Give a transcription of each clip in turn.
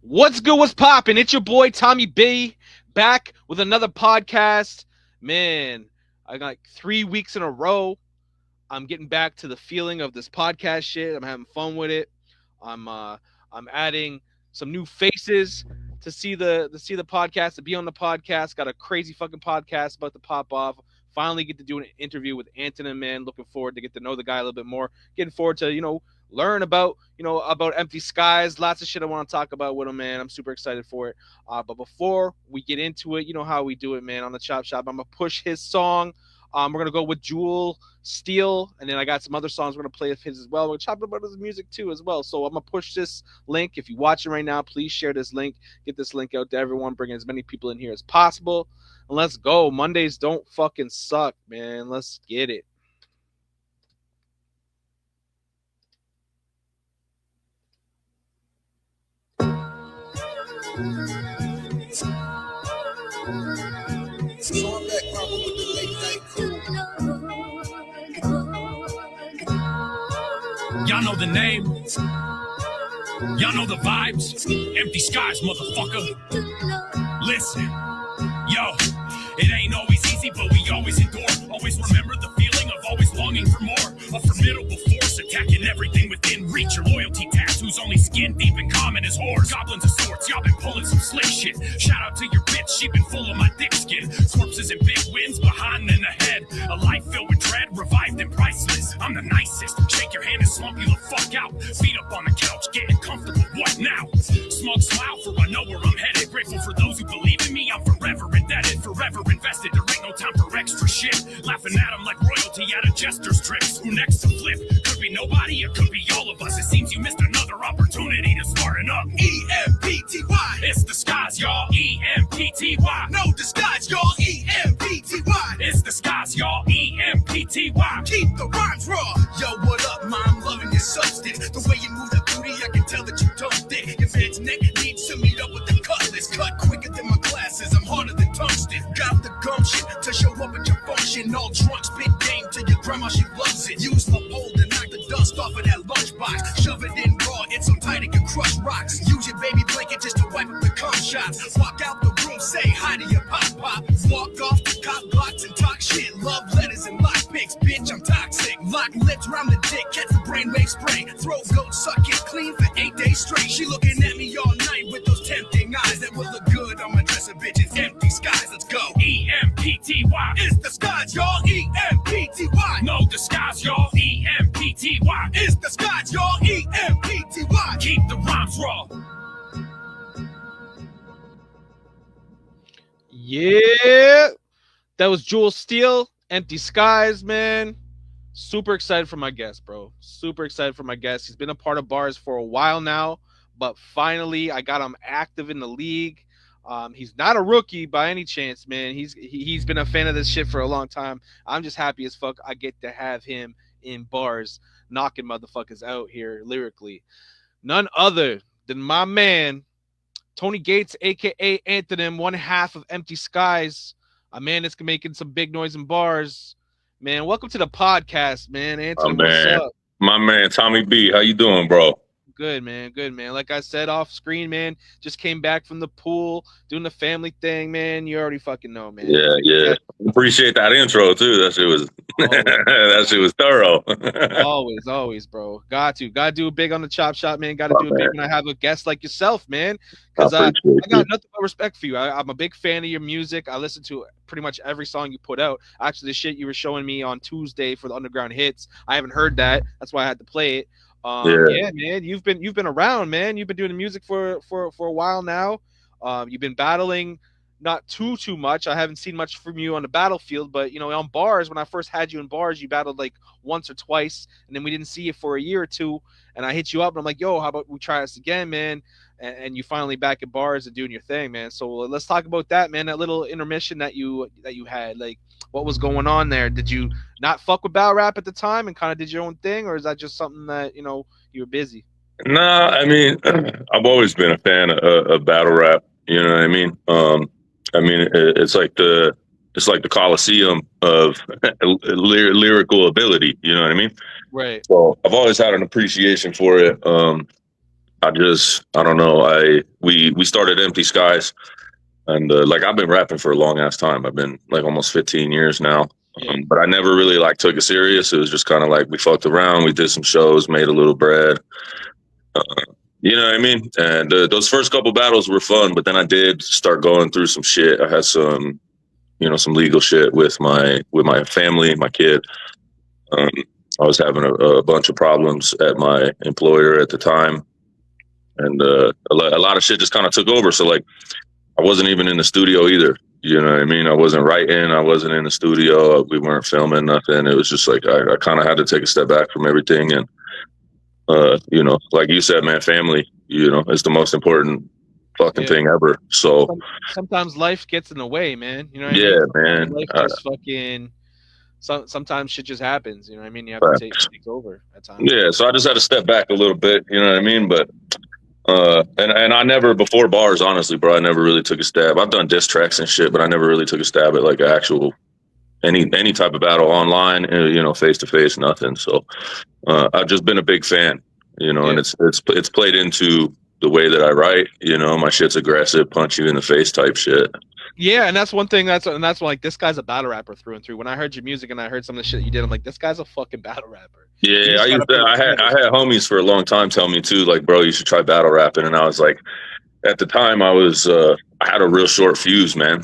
What's good? What's poppin'? It's your boy Tommy B back with another podcast. Man, I got 3 weeks in a row. I'm getting back to the feeling of this podcast shit. I'm having fun with it. I'm uh I'm adding some new faces to see the podcast, to be on the podcast. Got a crazy fucking podcast about to pop off. Finally get to do an interview with Anthonym, man. Looking forward to get to know the guy a little bit more. Getting forward to, learn about Empty Skies. Lots of shit I want to talk about with him, man. I'm super excited for it. But before we get into it, you know how we do it, man. On the Chop Shop, I'm gonna push his song. We're gonna go with Jewel Steel, and then I got some other songs we're gonna play of his as well. We're gonna chop about his music too as well. So I'm gonna push this link. If you're watching right now, please share this link. Get this link out to everyone. Bring as many people in here as possible. And let's go. Mondays don't fucking suck, man. Let's get it. So I'm back popping with the late night crew. Y'all know the name. Y'all know the vibes. Empty skies, motherfucker. Listen, yo, it ain't always easy, but we always endure. Always remember the feeling of always longing for more. A formidable force attacking everything within reach. Your loyalty tattoos only skin deep and common as whores. Goblins of swords, y'all been pulling some slick shit. Shout out to your bitch, she been full of my dick skin. Corpses and big wins behind and ahead. A life filled with dread, revived and priceless. I'm the nicest. Shake your hand and slump you the fuck out. Feet up on the couch, getting comfortable. What now? Smug smile, for I know where I'm headed. Grateful for those who believe in me. I'm forever indebted, forever invested. There ain't no time for extra shit. Laughing at them like royalty at a jester's tricks. Who next to flip? Could be nobody, it could be all of us. It seems you missed another opportunity to smarten up. E-M-P-T-Y. It's the skies, y'all. E-M-P-T-Y. No disguise, y'all. E-M-P-T-Y. It's the skies, y'all. E-M-P-T-Y. Keep the rhymes raw. Yo, what up, ma? I'm loving your substance. The way you move the booty, I can tell that you dumped it. Your man's neck needs to meet up with the cutlass. Cut quicker than my glasses. I'm harder than tungsten. Got the gumption to show up at your function. All drunk, spit game to your grandma, she loves it. Use my pole to knock the dust off of that lunchbox. Shove it in raw, it's so tight it can crush rocks. Use your baby blanket just to wipe up the cum shots. Walk out the room, say hi to your pop-pop. Walk off the cop blocks and talk shit. Love letters and lock picks, bitch, I'm toxic. Lock lips round the dick, catch the brainwave spray. Throat goat, suck it clean for 8 days straight. She looking at me all night with those tempting eyes that will look good on my dresser, bitches. Empty skies, let's go. E-M-P-T-Y. It's the skies, y'all. E-M-P-T-Y. No disguise, y'all. E-M-P-T-Y. It's the skies, y'all. E-M-P-T-Y. Keep the rhymes raw. Yeah. That was Jewel Steel, Empty Skies, man. Super excited for my guest, bro. Super excited for my guest. He's been a part of bars for a while now, but finally I got him active in the league. He's not a rookie by any chance, man. He's been a fan of this shit for a long time. I'm just happy as fuck I get to have him in bars, knocking motherfuckers out here lyrically. None other than my man, Tony Gates, aka Anthonym, one half of Empty Skies. A man that's making some big noise in bars. Man, welcome to the podcast, man. Anthonym, what's up? My man, Tommy B. How you doing, bro? Good, man. Good, man. Like I said off screen, man, just came back from the pool, doing the family thing, man. You already fucking know, man. Yeah. Appreciate that intro, too. That shit was that shit was thorough. always, bro. Got to do it big on the Chop Shop, man. Got to do it big when I have a guest like yourself, man. Because I got nothing but respect for you. I'm a big fan of your music. I listen to pretty much every song you put out. Actually, the shit you were showing me on Tuesday for the Underground Hits, I haven't heard that. That's why I had to play it. Yeah, man, you've been around, man. You've been doing the music for a while now. You've been battling, not too much. I haven't seen much from you on the battlefield, but on bars, when I first had you in bars, you battled like once or twice, and then we didn't see you for a year or two. And I hit you up, and I'm like, "Yo, how about we try this again, man?" And you finally back at bars and doing your thing, man. So let's talk about that, man. That little intermission that you had, like, what was going on there? Did you not fuck with battle rap at the time and kind of did your own thing, or is that just something that you were busy? Nah, I mean, I've always been a fan of battle rap. You know what I mean? It's like the Coliseum of lyrical ability. You know what I mean? Right. So I've always had an appreciation for it. I don't know. We started Empty Skies, and like I've been rapping for a long ass time. I've been like almost 15 years now. Yeah. But I never really like took it serious. It was just kind of like we fucked around. We did some shows, made a little bread. You know what I mean? And those first couple battles were fun, but then I did start going through some shit. I had some, some legal shit with my family, my kid. I was having a bunch of problems at my employer at the time, and a lot of shit just kind of took over. So like, I wasn't even in the studio either. You know what I mean? I wasn't writing. I wasn't in the studio. We weren't filming nothing. It was just like I kind of had to take a step back from everything. And like you said, man, family, is the most important fucking thing ever. So sometimes life gets in the way, man. You know what I yeah, mean? man. Life just fucking. Sometimes shit just happens. You know what I mean? You have to take over at times. Yeah, so I just had to step back a little bit. You know what I mean? But and I never, before B.A.R.Z, honestly, bro, I never really took a stab. I've done diss tracks and shit, but I never really took a stab at like actual any type of battle online. Face to face, nothing. So I've just been a big fan. And it's played into the way that I write. My shit's aggressive, punch you in the face type shit. Yeah, and that's one thing. That's like, this guy's a battle rapper through and through. When I heard your music and I heard some of the shit you did, I'm like, this guy's a fucking battle rapper. Yeah, I had homies for a long time tell me too, like, bro, you should try battle rapping. And I was like, at the time, I had a real short fuse, man.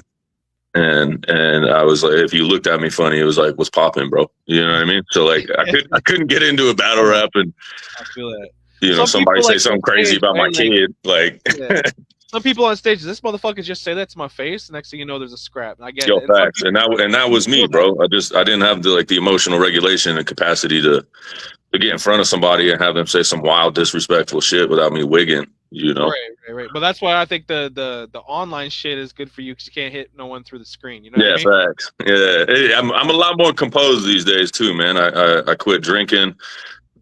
And I was like, if you looked at me funny, it was like, what's popping, bro? You know what I mean? So like, I couldn't get into a battle rap, and I feel that. Somebody say something crazy about my kid, like. Yeah. Some people on stage, this motherfucker just say that to my face. The next thing you know, there's a scrap. And I get it. Facts. And that was me, bro. I didn't have the emotional regulation and capacity to get in front of somebody and have them say some wild, disrespectful shit without me wigging. Right. But that's why I think the online shit is good for you, because you can't hit no one through the screen. You know? Yeah, what I mean? Facts. Yeah, I'm a lot more composed these days too, man. I quit drinking.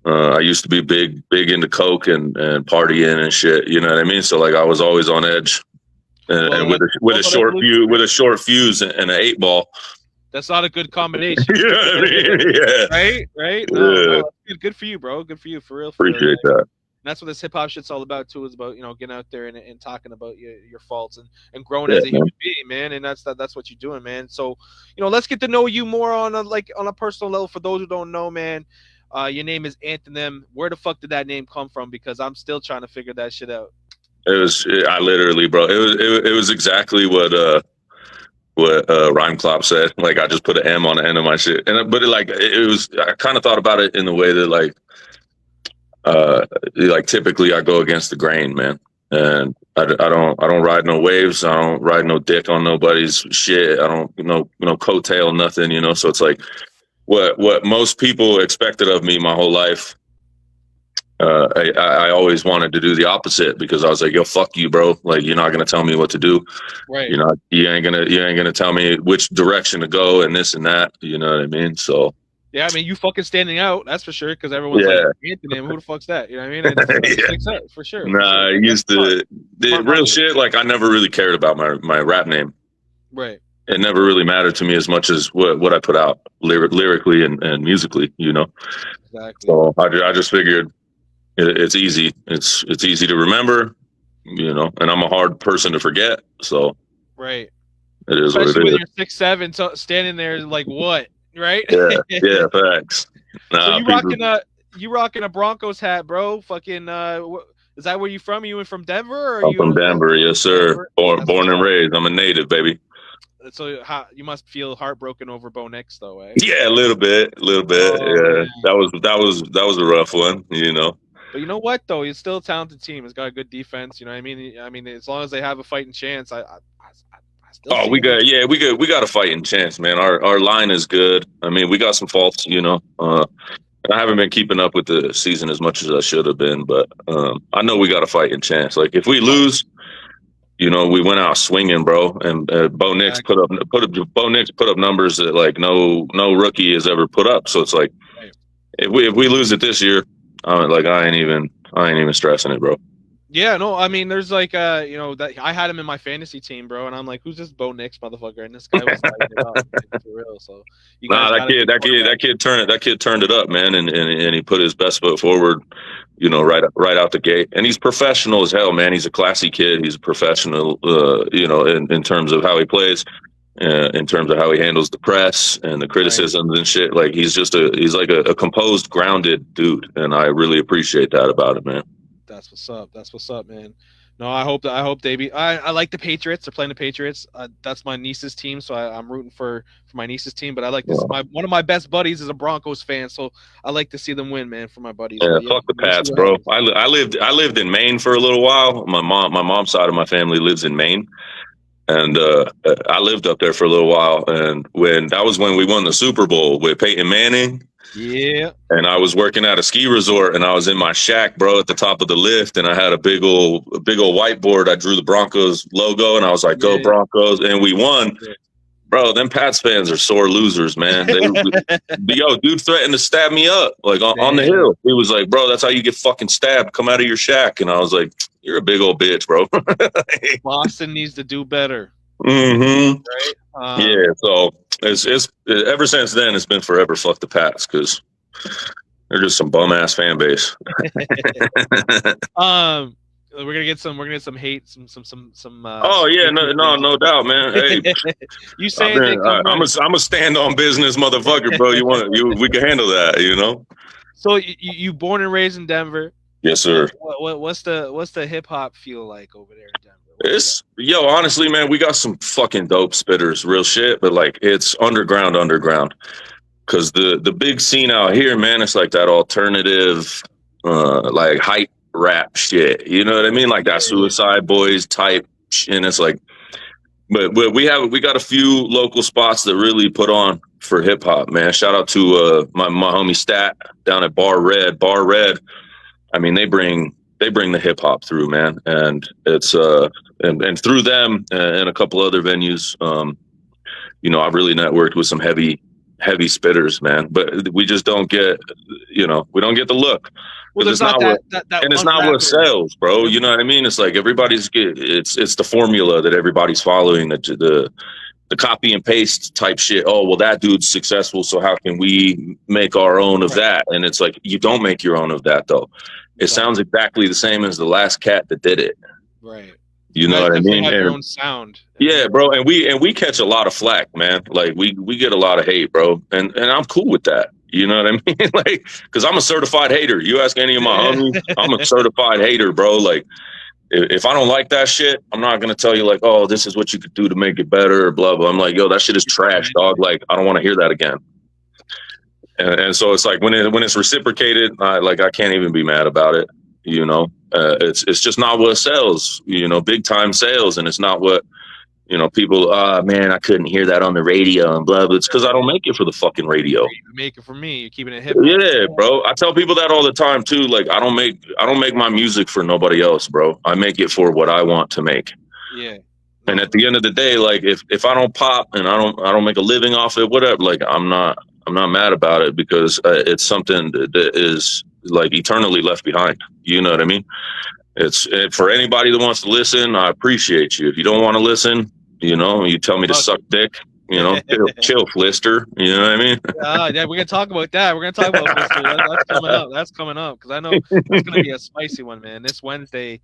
I used to be big into coke and partying and shit. You know what I mean? So like, I was always on edge, and with a short fuse and an 8-ball. That's not a good combination. You know what I mean? Yeah. Right. No, good for you, bro. Good for you, for real. Appreciate that. And that's what this hip hop shit's all about too. Is about getting out there and talking about your faults and growing as a human being, man. And that's what you're doing, man. So let's get to know you more on a personal level. For those who don't know, man. Your name is Anthonym. Where the fuck did that name come from? Because I'm still trying to figure that shit out. I literally, bro. It was exactly what Rhyme Clop said. Like, I just put an M on the end of my shit, but it was. I kind of thought about it in the way that like typically I go against the grain, man. And I don't ride no waves. I don't ride no dick on nobody's shit. I don't coattail nothing. So it's like. What most people expected of me my whole life, I always wanted to do the opposite, because I was like, yo, fuck you, bro. Like, you're not gonna tell me what to do. Right. You ain't gonna tell me which direction to go and this and that. You know what I mean? So yeah, I mean, you fucking standing out, that's for sure, because everyone's like, Anthonym, who the fuck's that? You know what I mean? And out, for sure. Nah, I used to the real shit. Like, I never really cared about my rap name. Right. It never really mattered to me as much as what I put out lyrically and musically, Exactly. So I just figured it's easy. It's easy to remember, and I'm a hard person to forget. So right. It is especially what it when is. you're 6'7", standing there like what, right? Yeah, facts. Nah, so you rocking a Broncos hat, bro? Fucking is that where you from? You from Denver? Or I'm from Denver, yes, sir. Born and raised. I'm a native, baby. So you must feel heartbroken over Bo Nix, though, eh? Yeah, a little bit. Oh, yeah, man. that was a rough one, But you know what, though? It's still a talented team. It's got a good defense. You know what I mean? I mean, as long as they have a fighting chance, I still. Oh, we got a fighting chance, man. Our line is good. I mean, we got some faults, I haven't been keeping up with the season as much as I should have been, but I know we got a fighting chance. Like, if we lose. We went out swinging, bro, and Bo Nix put up numbers that like no rookie has ever put up. So it's like, if we lose it this year, I ain't even stressing it, bro. Yeah, no, I mean, there's like, that I had him in my fantasy team, bro, and I'm like, who's this Bo Nix motherfucker? And this guy was lighting it up, like, for real. So you Nah, guys that got a kid, good that kid, quarterback. that kid turned it up, man, and he put his best foot forward, Yeah, right out the gate. And he's professional as hell, man. He's a classy kid. He's a professional, in terms of how he plays, in terms of how he handles the press and the right. criticisms and shit. Like he's like a composed, grounded dude, and I really appreciate that about him, man. That's what's up. That's what's up, man. No, I hope they be. I like the Patriots. They're playing the Patriots. That's my niece's team, so I'm rooting for my niece's team. But I like this. Well, My one of my best buddies is a Broncos fan, so I like to see them win, man, for my buddies. yeah, But yeah, fuck the we'll see Pats, what bro. happens. I lived in Maine for a little while. My mom's side of my family lives in Maine, and I lived up there for a little while. And when we won the Super Bowl with Peyton Manning, Yeah, and I was working at a ski resort, and I was in my shack, bro, at the top of the lift, and I had a big old whiteboard. I drew the Broncos logo, and I was like, "Go yeah. Broncos!" And we won, Yeah. bro. Them Pats fans are sore losers, man. Dude threatened to stab me up, like on the Damn. hill. He was like, "Bro, that's how you get fucking stabbed. Come out of your shack." And I was like, "You're a big old bitch, bro." Boston needs to do better, hmm right? Yeah. So it's ever since then, it's been forever fuck the Pats because they're just some bum ass fan base. We're gonna get some hate, Oh some yeah, hatred no doubt, man. Hey, You say it, they come right. I'm a stand on business motherfucker, bro. We can handle that, you know. So you born and raised in Denver. Yes, sir. What's the hip hop feel like over there in Denver? What you got? Honestly, man, we got some fucking dope spitters, real shit. But like, it's underground. Because the big scene out here, man, it's like that alternative, like hype rap shit. You know what I mean? Like that Yeah, Suicide Boys type, and it's like, but we got a few local spots that really put on for hip hop, man. Shout out to my homie Stat down at Bar Red. Bar Red. I mean, they bring the hip hop through, man, and it's and through them and a couple other venues. I've really networked with some heavy spitters, man. But we just don't get, we don't get the look well, because there's it's not not what, that and it's one not what rapper. sells, bro. There's You know what I mean? It's like it's the formula that everybody's following, the copy and paste type shit. Oh, well, that dude's successful, so how can we make our own of right, that? And it's like, you don't make your own of that, though. It sounds exactly exactly the same as the last cat that did it. right. You You know guys what I definitely mean? have your And own sound, yeah, bro, and we catch a lot of flack, man. Like we get a lot of hate, bro, and I'm cool with that. You know what I mean? Like, because I'm a certified hater. You ask any of my homies, I'm a certified hater, bro. Like, if I don't like that shit, I'm not gonna tell you like, oh, this is what you could do to make it better or blah blah. I'm like, yo, that shit is Keep it trash, dog. genuine. Like, I don't want to hear that again. And so it's like when it's reciprocated, I can't even be mad about it. It's just not what sells. Big time sales, and it's not what people. Man, I couldn't hear that on the radio and blah blah. It's because I don't make it for the fucking radio. You make it for me. You're keeping it hip hop. Yeah, bro. I tell people that all the time too. Like, I don't make my music for nobody else, bro. I make it for what I want to make. Yeah. And No, at the end of the day, like if I don't pop and I don't make a living off it, whatever. Like, I'm not mad about it because it's something that is like eternally left behind. You know what I mean? For anybody that wants to listen. I appreciate you. If you don't want to listen, you tell me to suck dick. Chill, Flister. You know what I mean? Yeah, we're gonna talk about that. We're gonna talk about this. That's coming up. That's coming up because I know that's gonna be a spicy one, man. This Wednesday,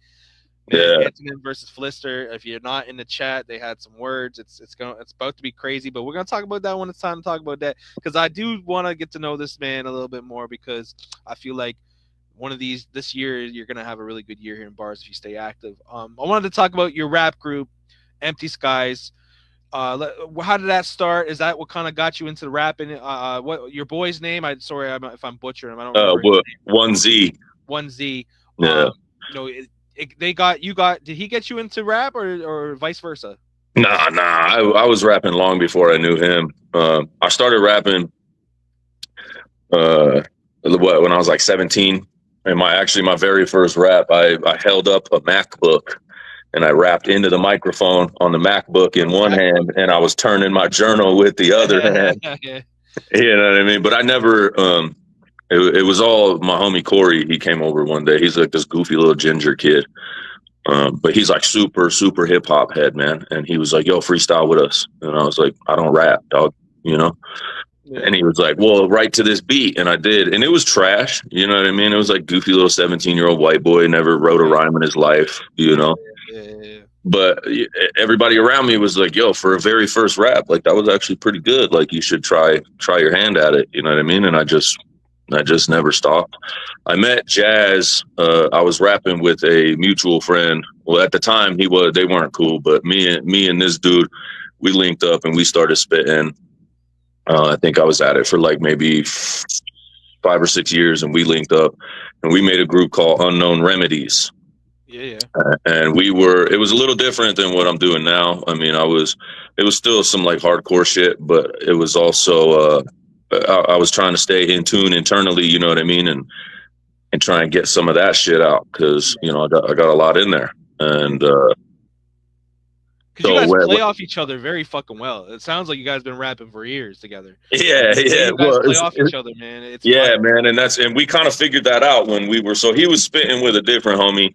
man, Yeah. Antonym versus Flister. If you're not in the chat, they had some words. It's about to be crazy, but we're gonna talk about that when it's time to talk about that because I do want to get to know this man a little bit more because I feel like one of these this year you're gonna have a really good year here in bars if you stay active. I wanted to talk about your rap group, Empty Skies. How did that start? Is that what kind of got you into the rapping? What your boy's name? If I'm butchering him. I don't remember his What name. 1Z? 1Z. Yeah. They got you. Did he get you into rap or vice versa? Nah. I was rapping long before I knew him. I started rapping when I was like 17. And my very first rap, I held up a MacBook and I rapped into the microphone on the MacBook in one hand, and I was turning my journal with the other hand. Yeah. You know what I mean? But I never it was all my homie Corey. He came over one day. He's like this goofy little ginger kid. But he's like super hip hop head, man. And he was like, yo, freestyle with us. And I was like, I don't rap, dog, you know? Yeah. And he was like, well, write to this beat. And I did. And it was trash. You know what I mean? It was like goofy little 17-year-old white boy, never wrote a rhyme in his life, you know? Yeah. But everybody around me was like, yo, for a very first rap, like that was actually pretty good. Like you should try your hand at it. You know what I mean? And I just never stopped. I met Jazz. I was rapping with a mutual friend. Well, at the time they weren't cool, but me and this dude, we linked up and we started spitting. I think I was at it for like maybe 5 or 6 years, and we linked up and we made a group called Unknown Remedies. Yeah. And it was a little different than what I'm doing now. I mean, it was still some like hardcore shit, but it was also, I was trying to stay in tune internally, you know what I mean? And try and get some of that shit out. Cause you know, I got a lot in there. And, because you guys play off each other very fucking well. It sounds like you guys been rapping for years together. Yeah. You guys play off each other, man. It's fun. Man. And we kind of figured that out when we were, so he was spitting with a different homie.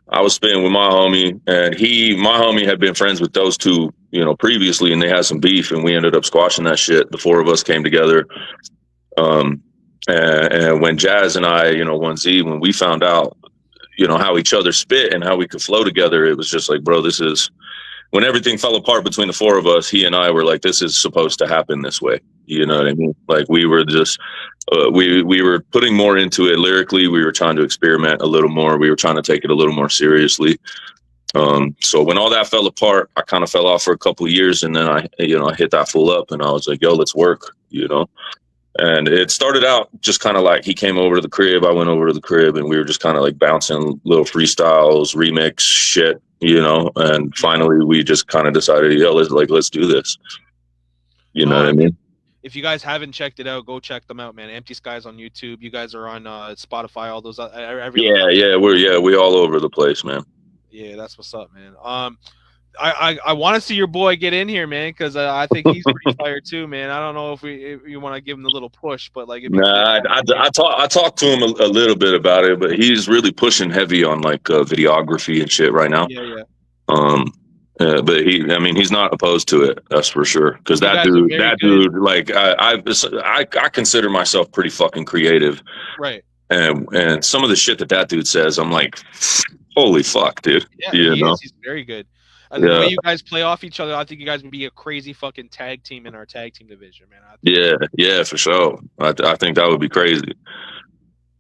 I was spitting with my homie, and my homie had been friends with those two, you know, previously, and they had some beef, and we ended up squashing that shit. The four of us came together. And when Jazz and I, you know, 1Z, when we found out, you know, how each other spit and how we could flow together, it was just like, bro, this is, when everything fell apart between the four of us, he and I were like, this is supposed to happen this way. You know what I mean? Like we were just, we were putting more into it lyrically. We were trying to experiment a little more. We were trying to take it a little more seriously. So when all that fell apart, I kind of fell off for a couple of years, and then I hit that full up, and I was like, yo, let's work, you know? And it started out just kind of like he came over to the crib, I went over to the crib, and we were just kind of like bouncing little freestyles, remix shit, you know? And finally we just kind of decided, yo, let's do this. You know what I mean? If you guys haven't checked it out, go check them out, man. Empty Skies on YouTube. You guys are on Spotify, all those. We all over the place, man. Yeah, that's what's up, man. I want to see your boy get in here, man, because I think he's pretty fire too, man. I don't know if you want to give him a little push, but like, I talked to him a little bit about it, but he's really pushing heavy on like videography and shit right now. Yeah. But he's not opposed to it. That's for sure. Because that dude, like I consider myself pretty fucking creative, right? And some of the shit that dude says, I'm like, holy fuck, dude. Yeah, he's very good. The way you guys play off each other, I think you guys would be a crazy fucking tag team in our tag team division, man. Yeah, for sure. I think that would be crazy.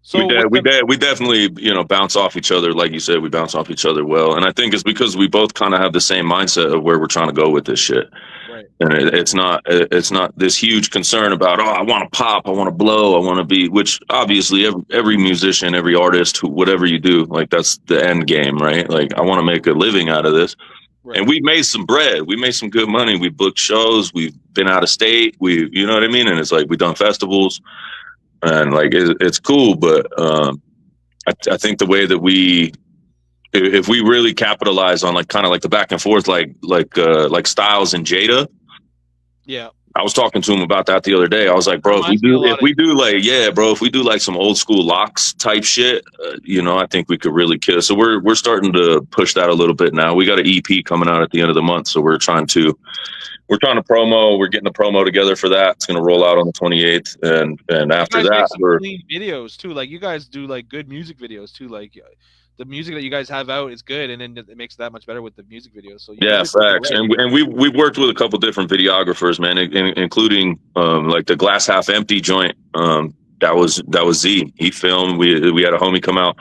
So we definitely, you know, bounce off each other. Like you said, we bounce off each other well. And I think it's because we both kind of have the same mindset of where we're trying to go with this shit. Right. And it's not this huge concern about, I want to pop, I want to blow, I want to be, which obviously every musician, every artist, whatever you do, like that's the end game, right? Like I want to make a living out of this. Right. And we made some bread. We made some good money. We booked shows. We've been out of state. You know what I mean? And it's like, we done festivals. And like it's cool, but I think the way that if we really capitalize on like kind of like the back and forth, like Styles and Jada. Yeah, I was talking to him about that the other day. I was like, bro, if we do like some old school locks type shit, you know, I think we could really kill. So we're starting to push that a little bit now. We got an EP coming out at the end of the month, so we're trying to promo. We're getting a promo together for that. It's going to roll out on the 28th. And after that, we're clean videos too. Like you guys do like good music videos too. Like the music that you guys have out is good. And then it makes it that much better with the music videos. So yeah, facts. And we've worked with a couple different videographers, man, including like the Glass Half Empty joint. That was Z. He filmed, we had a homie come out,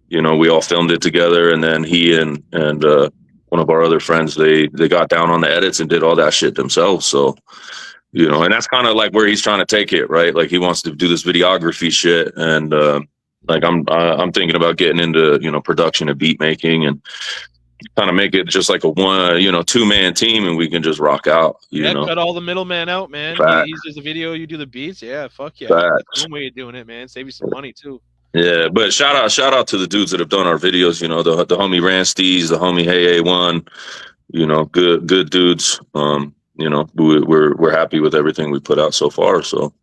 you know, we all filmed it together. And then he and one of our other friends, they got down on the edits and did all that shit themselves. So, you know, and that's kind of like where he's trying to take it, right? Like he wants to do this videography shit. And like I'm thinking about getting into, you know, production and beat making and kind of make it just like a 2-man team, and we can just rock out. You know, cut all the middleman out, man. He's just a video, you do the beats. Yeah, fuck yeah. That's one way of doing it, man. Save you some money too. Yeah, but shout out to the dudes that have done our videos. You know, the homie Ranstees, the homie Hey A1. You know, good dudes. You know, we're happy with everything we put out so far. So,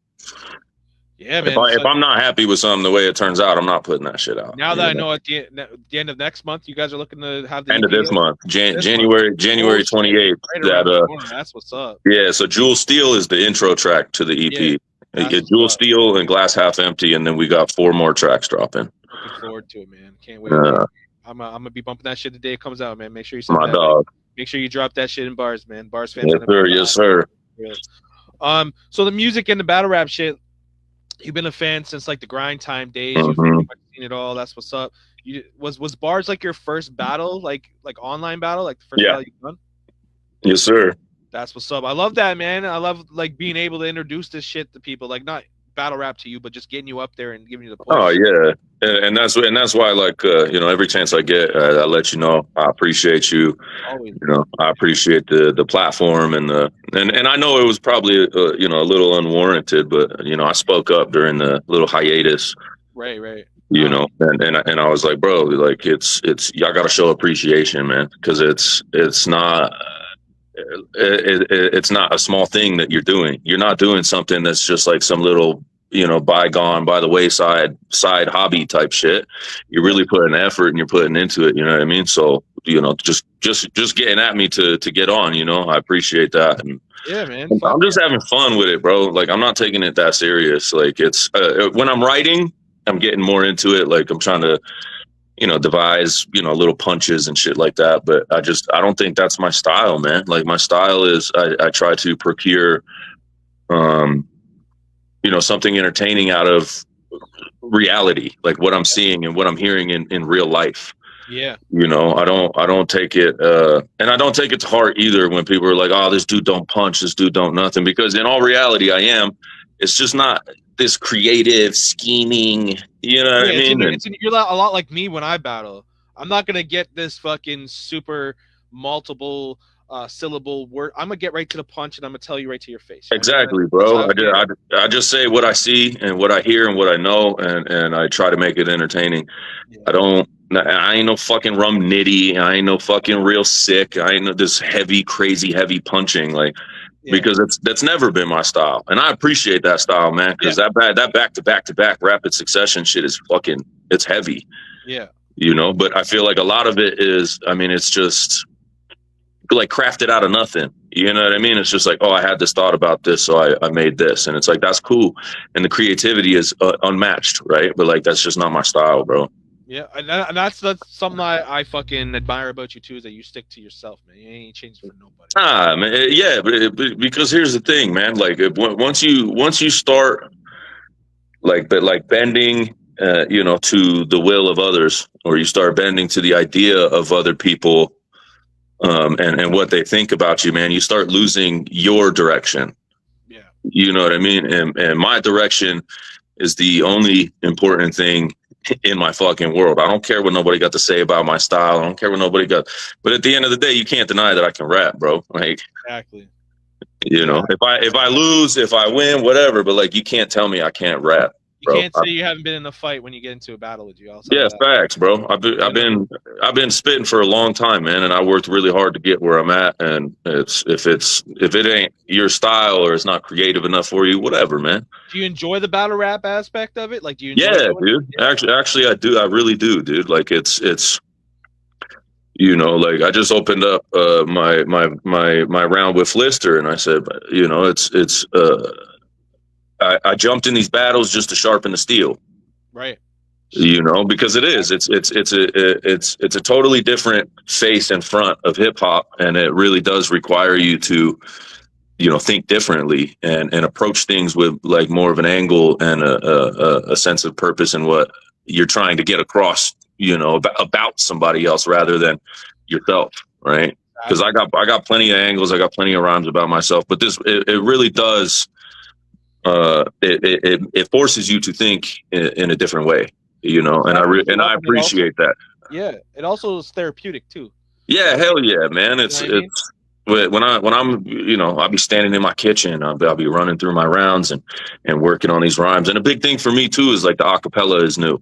Yeah, If man. So I'm not happy with something the way it turns out, I'm not putting that shit out. now that I know at the end of next month, you guys are looking to have the End of EP this month, this January Oh, 28th. right around the That corner. That's what's up. yeah. So Jewel Steel is the intro track to the Yeah, EP. that's what's Jewel up. Steel and Glass Half Empty, and then we got 4 more tracks dropping. Looking forward to it, man. Can't wait, man. I'm gonna be bumping that shit the day it comes out, man. Make sure you send My that. dog. Make sure you drop that shit in bars, man. Bars fans. Yes, sir. Yes, sir. So the music and the battle rap shit, you've been a fan since like the grind time days. You've Mhm. pretty much seen it all. That's what's up. Was bars like your first battle, like online battle, like the first Yeah. battle you've done? Yes, sir. That's what's up. I love that, man. I love like being able to introduce this shit to people, like not battle rap to you, but just getting you up there and giving you the push. Oh yeah, and that's why, like, every chance I get, I let you know I appreciate you. Always. I appreciate the platform and I know it was probably a little unwarranted, but I spoke up during the little hiatus. Right. And I was like, bro, like it's y'all got to show appreciation, man, because it's not. It's not a small thing that you're doing. You're not doing something that's just like some little, bygone by the wayside side hobby type shit. You're really putting effort and you're putting into it. You know what I mean? So, just getting at me to get on, I appreciate that. And yeah, man. I'm just having fun with it, bro. Like, I'm not taking it that serious. Like, it's when I'm writing, I'm getting more into it. Like, I'm trying to, devise, little punches and shit like that. But I don't think that's my style, man. Like, my style is I try to procure, something entertaining out of reality, like what I'm seeing and what I'm hearing in real life. Yeah. I don't take it, and I don't take it to heart either when people are like, oh, this dude don't punch, this dude don't nothing, because in all reality, I am. It's just not this creative scheming, what I mean? You're a lot like me when I battle. I'm not gonna get this fucking super multiple syllable word. I'm gonna get right to the punch and I'm gonna tell you right to your face. Exactly, bro. I just say what I see and what I hear and what I know, and I try to make it entertaining. Yeah. I ain't no fucking rum nitty. I ain't no fucking real sick. I ain't no this heavy, crazy, heavy punching, like, because that's never been my style. And I appreciate that style, man, because that back to back to back rapid succession shit is fucking, it's heavy. Yeah. But I feel like a lot of it is, it's just like crafted out of nothing. You know what I mean? It's just like, oh, I had this thought about this, so I made this. And it's like, that's cool. And the creativity is unmatched, right? But like, that's just not my style, bro. Yeah, and that's something I fucking admire about you too, is that you stick to yourself, man. You ain't changing for nobody. Man, yeah, but because here's the thing, man. Like, once you start like bending, to the will of others, or you start bending to the idea of other people, and what they think about you, man, you start losing your direction. Yeah, you know what I mean. And my direction is the only important thing in my fucking world. I don't care what nobody got to say about my style. I don't care what nobody got. But at the end of the day, you can't deny that I can rap, bro. Like, exactly. If I lose, if I win, whatever. But like, you can't tell me I can't rap. You can't say you haven't been in a fight when you get into a battle with you. Yeah, facts, bro. I've been spitting for a long time, man, and I worked really hard to get where I'm at. And if it ain't your style or it's not creative enough for you, whatever, man. Do you enjoy the battle rap aspect of it? Like, do you? Dude. Actually, I do. I really do, dude. Like, it's like, I just opened up my round with Lister, and I said, I jumped in these battles just to sharpen the steel, right? Because it's a totally different face and front of hip hop, and it really does require you to, think differently and approach things with like more of an angle and a sense of purpose in what you're trying to get across, about somebody else rather than yourself, right? Because I got plenty of angles, I got plenty of rhymes about myself, but it really does. It forces you to think in a different way, and I appreciate that. Yeah, it also is therapeutic too. Yeah, hell yeah, man. It's when I'm I'll be standing in my kitchen, I'll be running through my rounds and working on these rhymes. And a big thing for me too is like the acapella is new.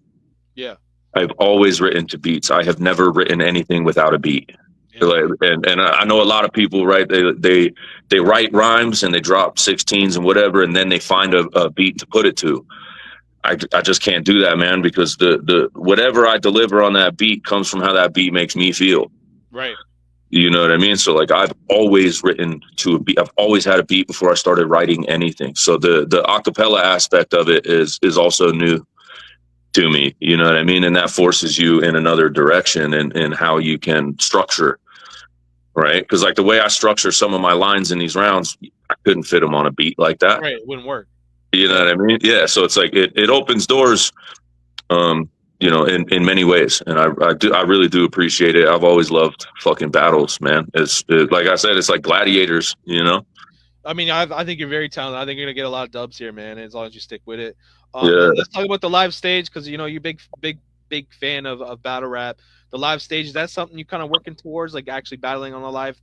Yeah, I've always written to beats. I have never written anything without a beat. And I know a lot of people, right? They write rhymes and they drop 16s and whatever, and then they find a beat to put it to. I just can't do that, man, because the whatever I deliver on that beat comes from how that beat makes me feel. Right. You know what I mean? So like I've always written to a beat. I've always had a beat before I started writing anything. So the acapella aspect of it is also new to me. You know what I mean? And that forces you in another direction and how you can structure, right? Because like the way I structure some of my lines in these rounds, I couldn't fit them on a beat like that. Right. It wouldn't work. You know what I mean? Yeah. So it's like it opens doors, you know, in many ways. And I really do appreciate it. I've always loved fucking battles, man. Like I said, it's like gladiators, you know? I mean, I think you're very talented. I think you're gonna get a lot of dubs here, man. As long as you stick with it. Yeah. Let's talk about the live stage, because you know you're big fan of battle rap. The live stage, is that something you kind of working towards, like actually battling on a live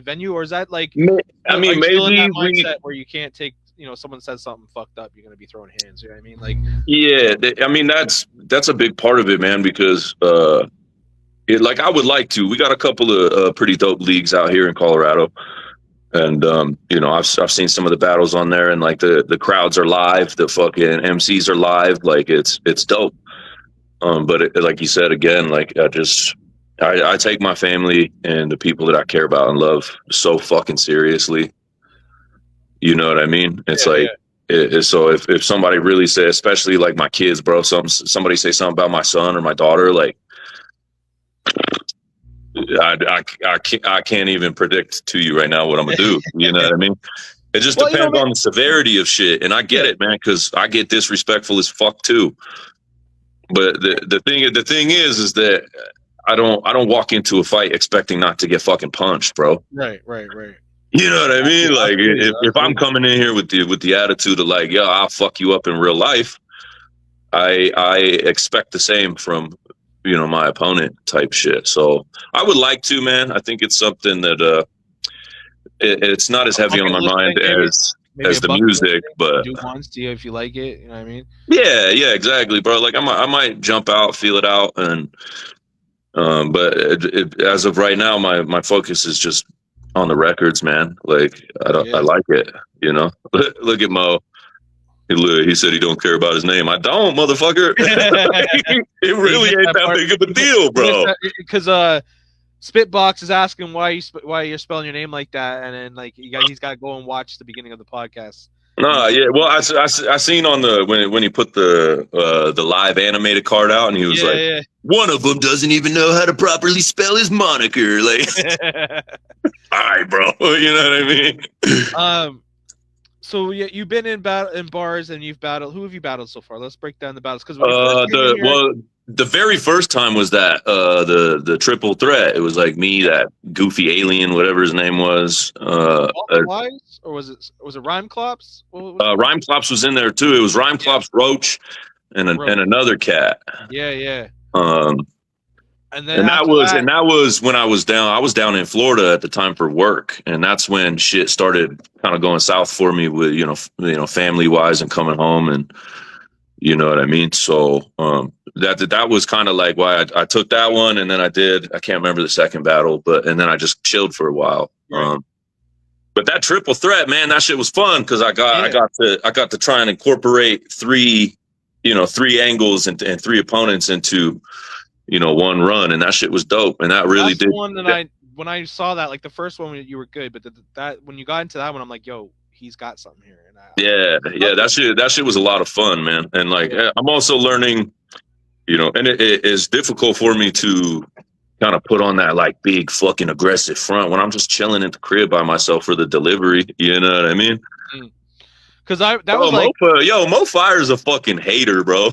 venue, or is that like? I mean, maybe in that maybe mindset where you can't take, you know, someone says something fucked up, you're gonna be throwing hands. You know what I mean? Like, yeah. I mean, that's a big part of it, man, because like I would like to. We got a couple of pretty dope leagues out here in Colorado. And you know, I've seen some of the battles on there, and like the crowds are live, the fucking MCs are live, like it's dope. But like you said again, like I take my family and the people that I care about and love so fucking seriously. You know what I mean? It's so if somebody really say, especially like my kids, bro, somebody say something about my son or my daughter, like I can't even predict to you right now what I'm gonna do. You know what I mean? It just depends on the severity of shit, and I get it, man, because I get disrespectful as fuck too. But the thing is that I don't walk into a fight expecting not to get fucking punched, bro. Right. You know what I mean? Like if I'm coming in here with the attitude of like, yo, I'll fuck you up in real life, I expect the same from, you know, my opponent type shit. So I would like to, man. I think it's something that it's not as heavy on my mind as the music, but do once, see if you like it. You know what I mean? Yeah, exactly, bro. Like I might jump out, feel it out, and but as of right now, my focus is just on the records, man. Like I like it, you know. Look at Mo. He said he don't care about his name. I don't, motherfucker. It really ain't that big of a deal, bro. Because Spitbox is asking why you're spelling your name like that, and then like he's got to go and watch the beginning of the podcast. No, yeah. Well, I seen on the when he put the live animated card out, and he was one of them doesn't even know how to properly spell his moniker. Like, all right, bro. You know what I mean? So yeah, you've been in bars and you've battled. Who have you battled so far? Let's break down the battles. Because the very first time was that the triple threat. It was like me, that goofy alien, whatever his name was. Wise, or was it Rhyme Clops? Rhyme Clops was in there too. It was Rhyme Clops, Roach, and another cat. Yeah. And that was when I was down in Florida at the time for work, and that's when shit started kind of going south for me with you know family wise and coming home, and you know what I mean. So that was kind of like why I took that one, and then I can't remember the second battle, and then I just chilled for a while. Right. But that triple threat, man, that shit was fun because I got to try and incorporate three angles and three opponents into one run, and that shit was dope, and that really did. One that when I saw that, like the first one, you were good, but that when you got into that one, I'm like, yo, he's got something here. And that shit was a lot of fun, man. And like, I'm also learning, and it is difficult for me to kind of put on that like big fucking aggressive front when I'm just chilling at the crib by myself for the delivery. You know what I mean? Because was like, Mo Fire's a fucking hater, bro.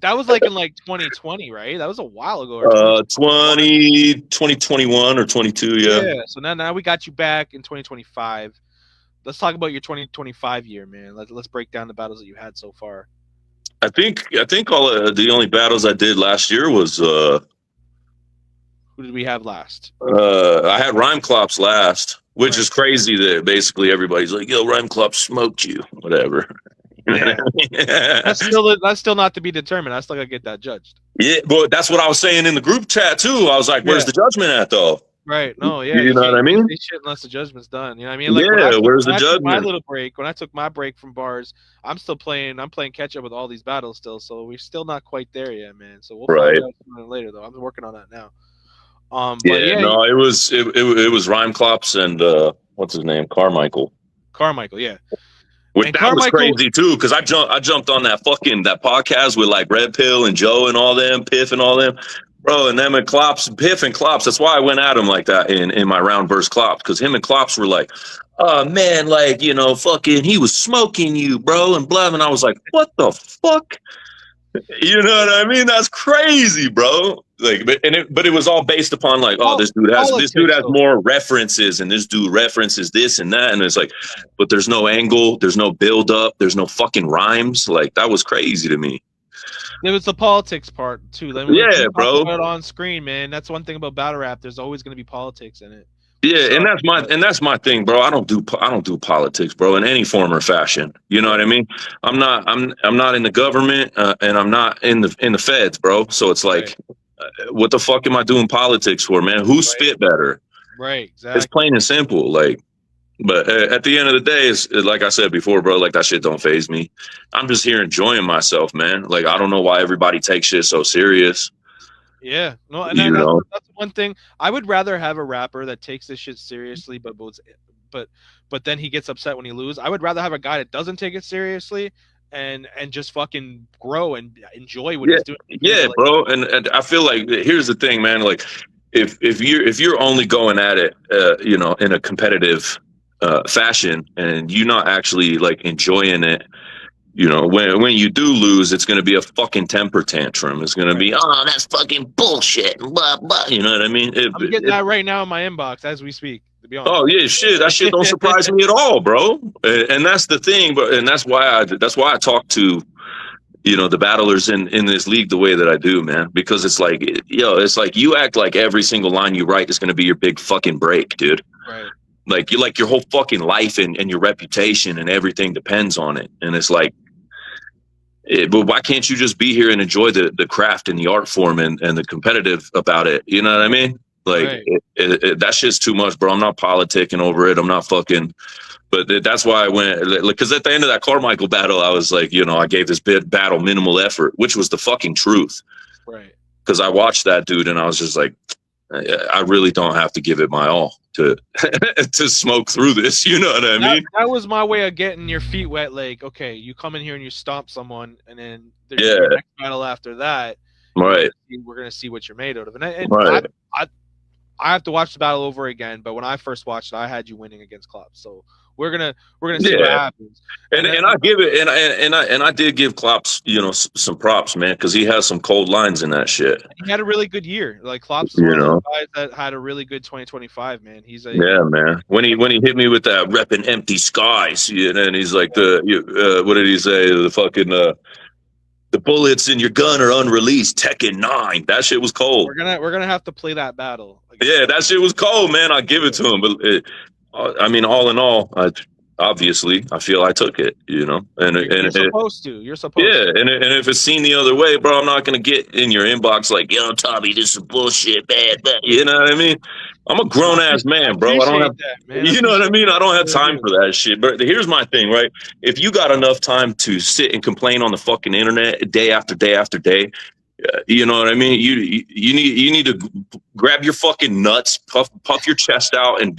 That was like in like 2020, right? That was a while ago. 2021 or 22, yeah. Yeah. So now we got you back in 2025. Let's talk about your 2025 year, man. Let's break down the battles that you had so far. I think all the only battles I did last year was who did we have last? I had Rhyme Clops last. Which is crazy that basically everybody's like, yo, Rhyme Clop smoked you, whatever. Yeah. That's still not to be determined. I still gotta get that judged. Yeah, but that's what I was saying in the group chat too. I was like, where's the judgment at though? Right. No, yeah, You you know what I can't mean? say shit unless the judgment's done. You know what I mean? Like Yeah, where's the when I took my judgment? little break, when I took my break from bars, I'm playing catch up with all these battles still, so we're still not quite there yet, man. So we'll find Right. out sooner or later though. I'm working on that now. But Yeah, yeah, no, it was Rhyme Clops and what's his name? Carmichael. Carmichael, yeah. Which And that was Carmichael, crazy too, because I jumped on that podcast with like Red Pill and Joe and all them, Piff and all them, bro, and them and Klops, Piff and Klops. That's why I went at him like that in my round verse Klops, because him and Klops were like, oh man, like fucking, he was smoking you, bro, and blah, and I was like, what the fuck? You know what I mean? That's crazy, bro. Like, but it was all based upon like, oh, this dude politics has though. more references, and this dude references this and that, and it's like, but there's no angle, there's no build up, there's no fucking rhymes. Like that was crazy to me. There was the politics part too. Then when Yeah, you talk bro. about it on screen, man, that's one thing about battle rap. There's always going to be politics in it. Yeah, So, and that's my thing, bro. I don't do politics, bro, in any form or fashion. You know what I mean? I'm not in the government, and I'm not in the feds, bro. So it's like, what the fuck am I doing politics for, man? Who spit better? right, It's exactly. plain and simple. Like, but at the end of the day, it's like I said before, bro. Like that shit don't phase me. I'm just here enjoying myself, man. Like I don't know why everybody takes shit so serious. Yeah, no, and You know? that's one thing. I would rather have a rapper that takes this shit seriously, but but then he gets upset when he loses. I would rather have a guy that doesn't take it seriously and just fucking grow and enjoy what Yeah, he's doing. yeah, Like, bro. And I feel like here's the thing, man. Like if you're only going at it, in a competitive fashion, and you're not actually like enjoying it, when you do lose, it's going to be a fucking temper tantrum. It's going to be, oh, that's fucking bullshit. Blah blah. You know what I mean? I'm getting that right now in my inbox as we speak. To be honest. Oh yeah, shit. That shit don't surprise me at all, bro. And that's the thing, and that's why I talk to the battlers in this league the way that I do, man, because it's like, it's like you act like every single line you write is going to be your big fucking break, dude. Right. Like your whole fucking life and your reputation and everything depends on it. And it's like, but why can't you just be here and enjoy the craft and the art form and the competitive about it? You know what I mean? Like Right. Right. Because I watched that dude and I was just like, I really don't have to give it my all to to smoke through this. You know what I mean? That was my way of getting your feet wet. Like, okay, you come in here and you stomp someone, and then Yeah. your next battle after that, Right. we're gonna see what you're made out of. And Right. I have to watch the battle over again. But when I first watched it, I had you winning against Klopp. So we're gonna see what happens. And I give it, and I did give Klops, some props, man, because he has some cold lines in that shit. He had a really good year. Like Klopp's is one of those guys that had a really good 2025. Man, he's a Yeah, man. When he hit me with that repping empty skies, and he's like what did he say? The fucking the bullets in your gun are unreleased. Tekken 9. That shit was cold. We're gonna have to play that battle. Yeah, that shit was cold, man. I'll give it to him. But I mean, all in all, obviously, I feel I took it. And You're supposed to. You're supposed. Yeah, to. and if it's seen the other way, bro, I'm not gonna get in your inbox like, yo, Tommy, this is bullshit, man. You know what I mean? I'm a grown ass man, bro. I don't have, you know what I mean? I don't have time for that shit. But here's my thing, right? If you got enough time to sit and complain on the fucking internet day after day after day, you know what I mean? You need to grab your fucking nuts, puff your chest out, and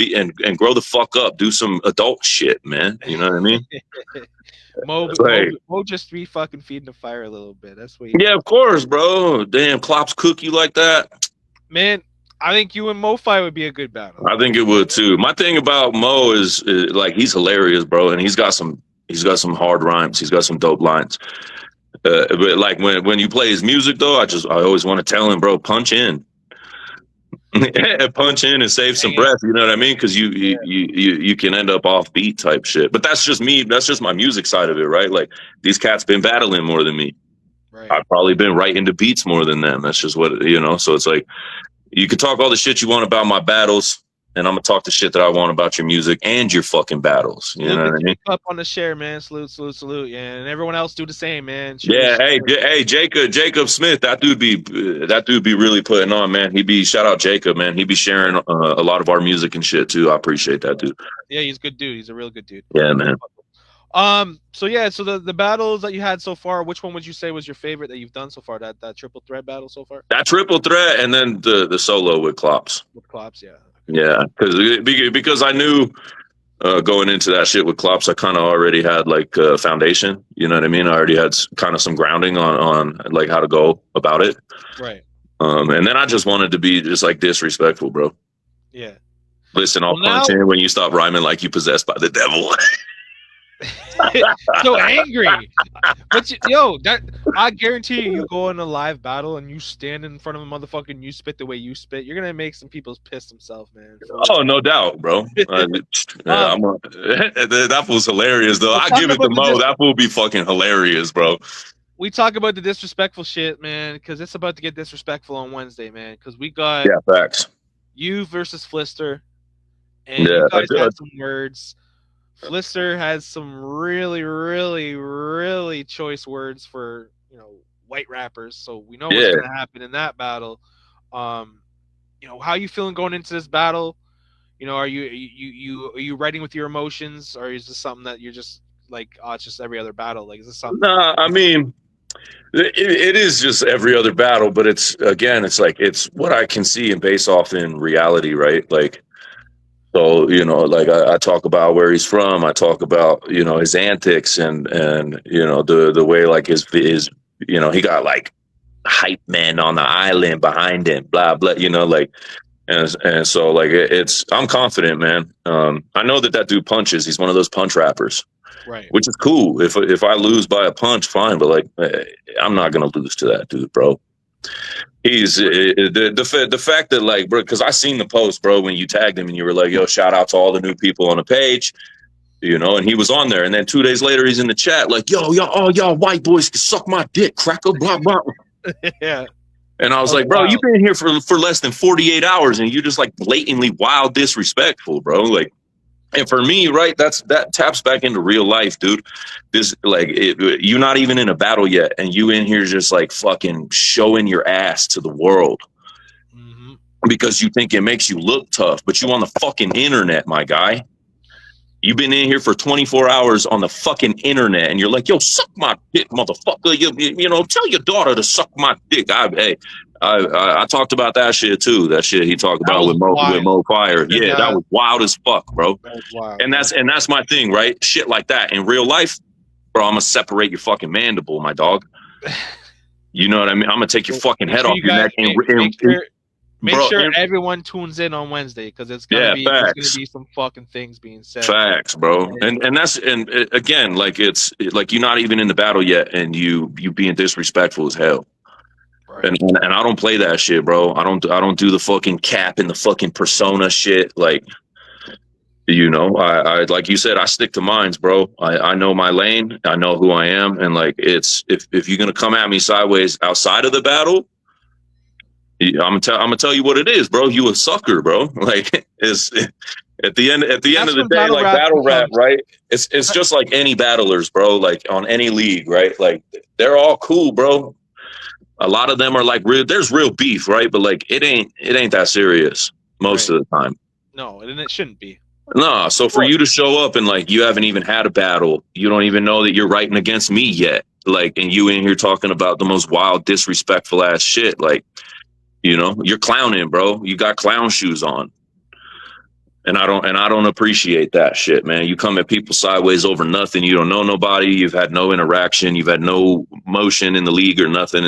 grow the fuck up. Do some adult shit, man. You know what I mean? Mo just be fucking feeding the fire a little bit. That's what. Yeah, of course, bro. Damn, Klops cook you like that, man. I think you and Mo-Fi would be a good battle. I think it would too. My thing about Mo is like he's hilarious, bro, and he's got some hard rhymes. He's got some dope lines. But like when you play his music, though, I always want to tell him, bro, punch in. Punch in and save some breath, you know what I mean? Because you can end up off beat type shit. But that's just me. That's just my music side of it, right? Like these cats been battling more than me. Right. I've probably been right into beats more than them. That's just what So it's like you can talk all the shit you want about my battles. and I'm gonna talk the shit that I want about your music and your fucking battles. You know what I mean? Up on the share, man. Salute, yeah, and everyone else do the same, man. Yeah, hey, Jacob Smith, that dude be really putting on, man. Shout out Jacob, man. He be sharing a lot of our music and shit too. I appreciate that dude. Yeah, he's a good dude. He's a real good dude. Yeah, man. So the battles that you had so far, which one would you say was your favorite that you've done so far? That triple threat battle so far? That triple threat, and then the solo with Klops. With Klops, yeah. Yeah, because I knew going into that shit with Klops, I kind of already had like a foundation. You know what I mean? I already had kind of some grounding on like how to go about it. Right. And then I just wanted to be just like disrespectful, bro. Yeah. Listen, I'll punch in when you stop rhyming like you possessed by the devil. So angry, but I guarantee you go in a live battle and you stand in front of a motherfucker and you spit the way you spit, you're gonna make some people piss themselves, man. Oh, no doubt, bro. That fool's hilarious, though. I give it to Mo. That fool be fucking hilarious, bro. We talk about the disrespectful shit, man, because it's about to get disrespectful on Wednesday, man. Because we got facts. You versus Flister, and you guys had some words. Flister has some really, really, really choice words for white rappers, so we know what's gonna happen in that battle. How are you feeling going into this battle? Are you writing with your emotions, or is this something that you're just like, oh, it's just every other battle? Like, is this something? Nah, I mean, it is just every other battle, but it's like it's what I can see and base off in reality, right? Like. So, like I talk about where he's from. I talk about, his antics and the way like his he got like hype men on the island behind him, blah, blah, like, and so like I'm confident, man. I know that dude punches. He's one of those punch rappers, right? Which is cool. If I lose by a punch, fine. But like, I'm not going to lose to that dude, bro. He's the fact that like, bro, because I seen the post, bro, when you tagged him and you were like, yo, shout out to all the new people on the page, and he was on there, and then 2 days later he's in the chat like, yo, all y'all white boys can suck my dick, cracker, blah blah. Yeah. And I was like, bro, you've been here for less than 48 hours and you just like blatantly wild disrespectful, bro. Like, and for me, right, that taps back into real life, dude. This like you're not even in a battle yet, and you in here just like fucking showing your ass to the world because you think it makes you look tough, but you on the fucking internet, my guy. You've been in here for 24 hours on the fucking internet, and you're like, yo, suck my dick, motherfucker. You tell your daughter to suck my dick. I talked about that shit too. That shit he talked about with Mo Fire. Yeah, that was wild as fuck, bro. And that's my thing, right? Shit like that in real life, bro. I'm gonna separate your fucking mandible, my dog. You know what I mean? I'm gonna take your fucking head off your neck. Make sure everyone tunes in on Wednesday because it's gonna be some fucking things being said. Facts, bro. And again, like it's like you're not even in the battle yet, and you being disrespectful as hell. Right. And I don't play that shit, bro. I don't do the fucking cap and the fucking persona shit. Like, I like you said, I stick to mines, bro. I know my lane. I know who I am. And like, it's if you're gonna come at me sideways outside of the battle, I'm gonna tell you what it is, bro. You a sucker, bro. Like, it's at the end of the day, like battle rap, right? It's just like any battlers, bro. Like on any league, right? Like they're all cool, bro. A lot of them are like there's real beef, right? But like it ain't that serious most of the time. No, and it shouldn't be. No, so for you to show up and like you haven't even had a battle, you don't even know that you're writing against me yet. Like, and you in here talking about the most wild, disrespectful ass shit. Like, you're clowning, bro. You got clown shoes on. And I don't appreciate that shit, man. You come at people sideways over nothing. You don't know nobody. You've had no interaction. You've had no motion in the league or nothing.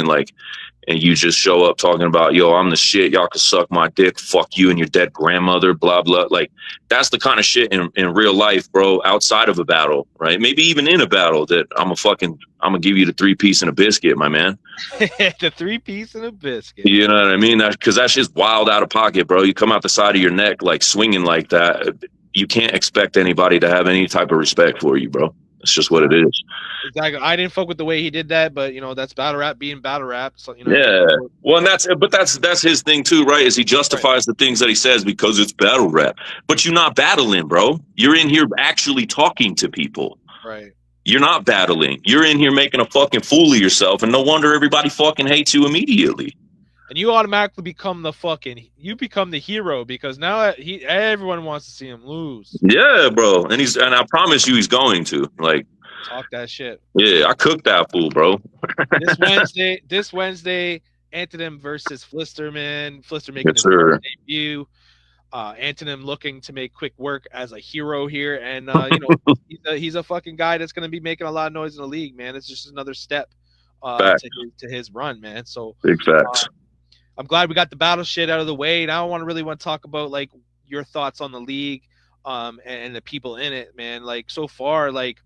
And you just show up talking about, yo, I'm the shit. Y'all can suck my dick. Fuck you and your dead grandmother, blah, blah. Like, that's the kind of shit in real life, bro, outside of a battle, right? Maybe even in a battle that I'm gonna give you the 3-piece and a biscuit, my man. The 3-piece and a biscuit. You know what I mean? Because that shit's wild out of pocket, bro. You come out the side of your neck, like swinging like that. You can't expect anybody to have any type of respect for you, bro. It's just what it is. Exactly. I didn't fuck with the way he did that, but that's battle rap being battle rap. So Yeah. Well, and that's his thing too, right? Is he justifies the things that he says because it's battle rap. But you're not battling, bro. You're in here actually talking to people. Right. You're not battling. You're in here making a fucking fool of yourself, and no wonder everybody fucking hates you immediately. And you automatically become the hero because now everyone wants to see him lose. Yeah, bro. And I promise you he's going to. Like, talk that shit. Yeah, I cooked that fool, bro. This Wednesday, Anthonym versus Flisterman. Flister making his debut. Anthonym looking to make quick work as a hero here, and he's a fucking guy that's going to be making a lot of noise in the league, man. It's just another step to his run, man. So big facts. I'm glad we got the battle shit out of the way. Now I want to talk about like your thoughts on the league, and the people in it, man. Like so far, like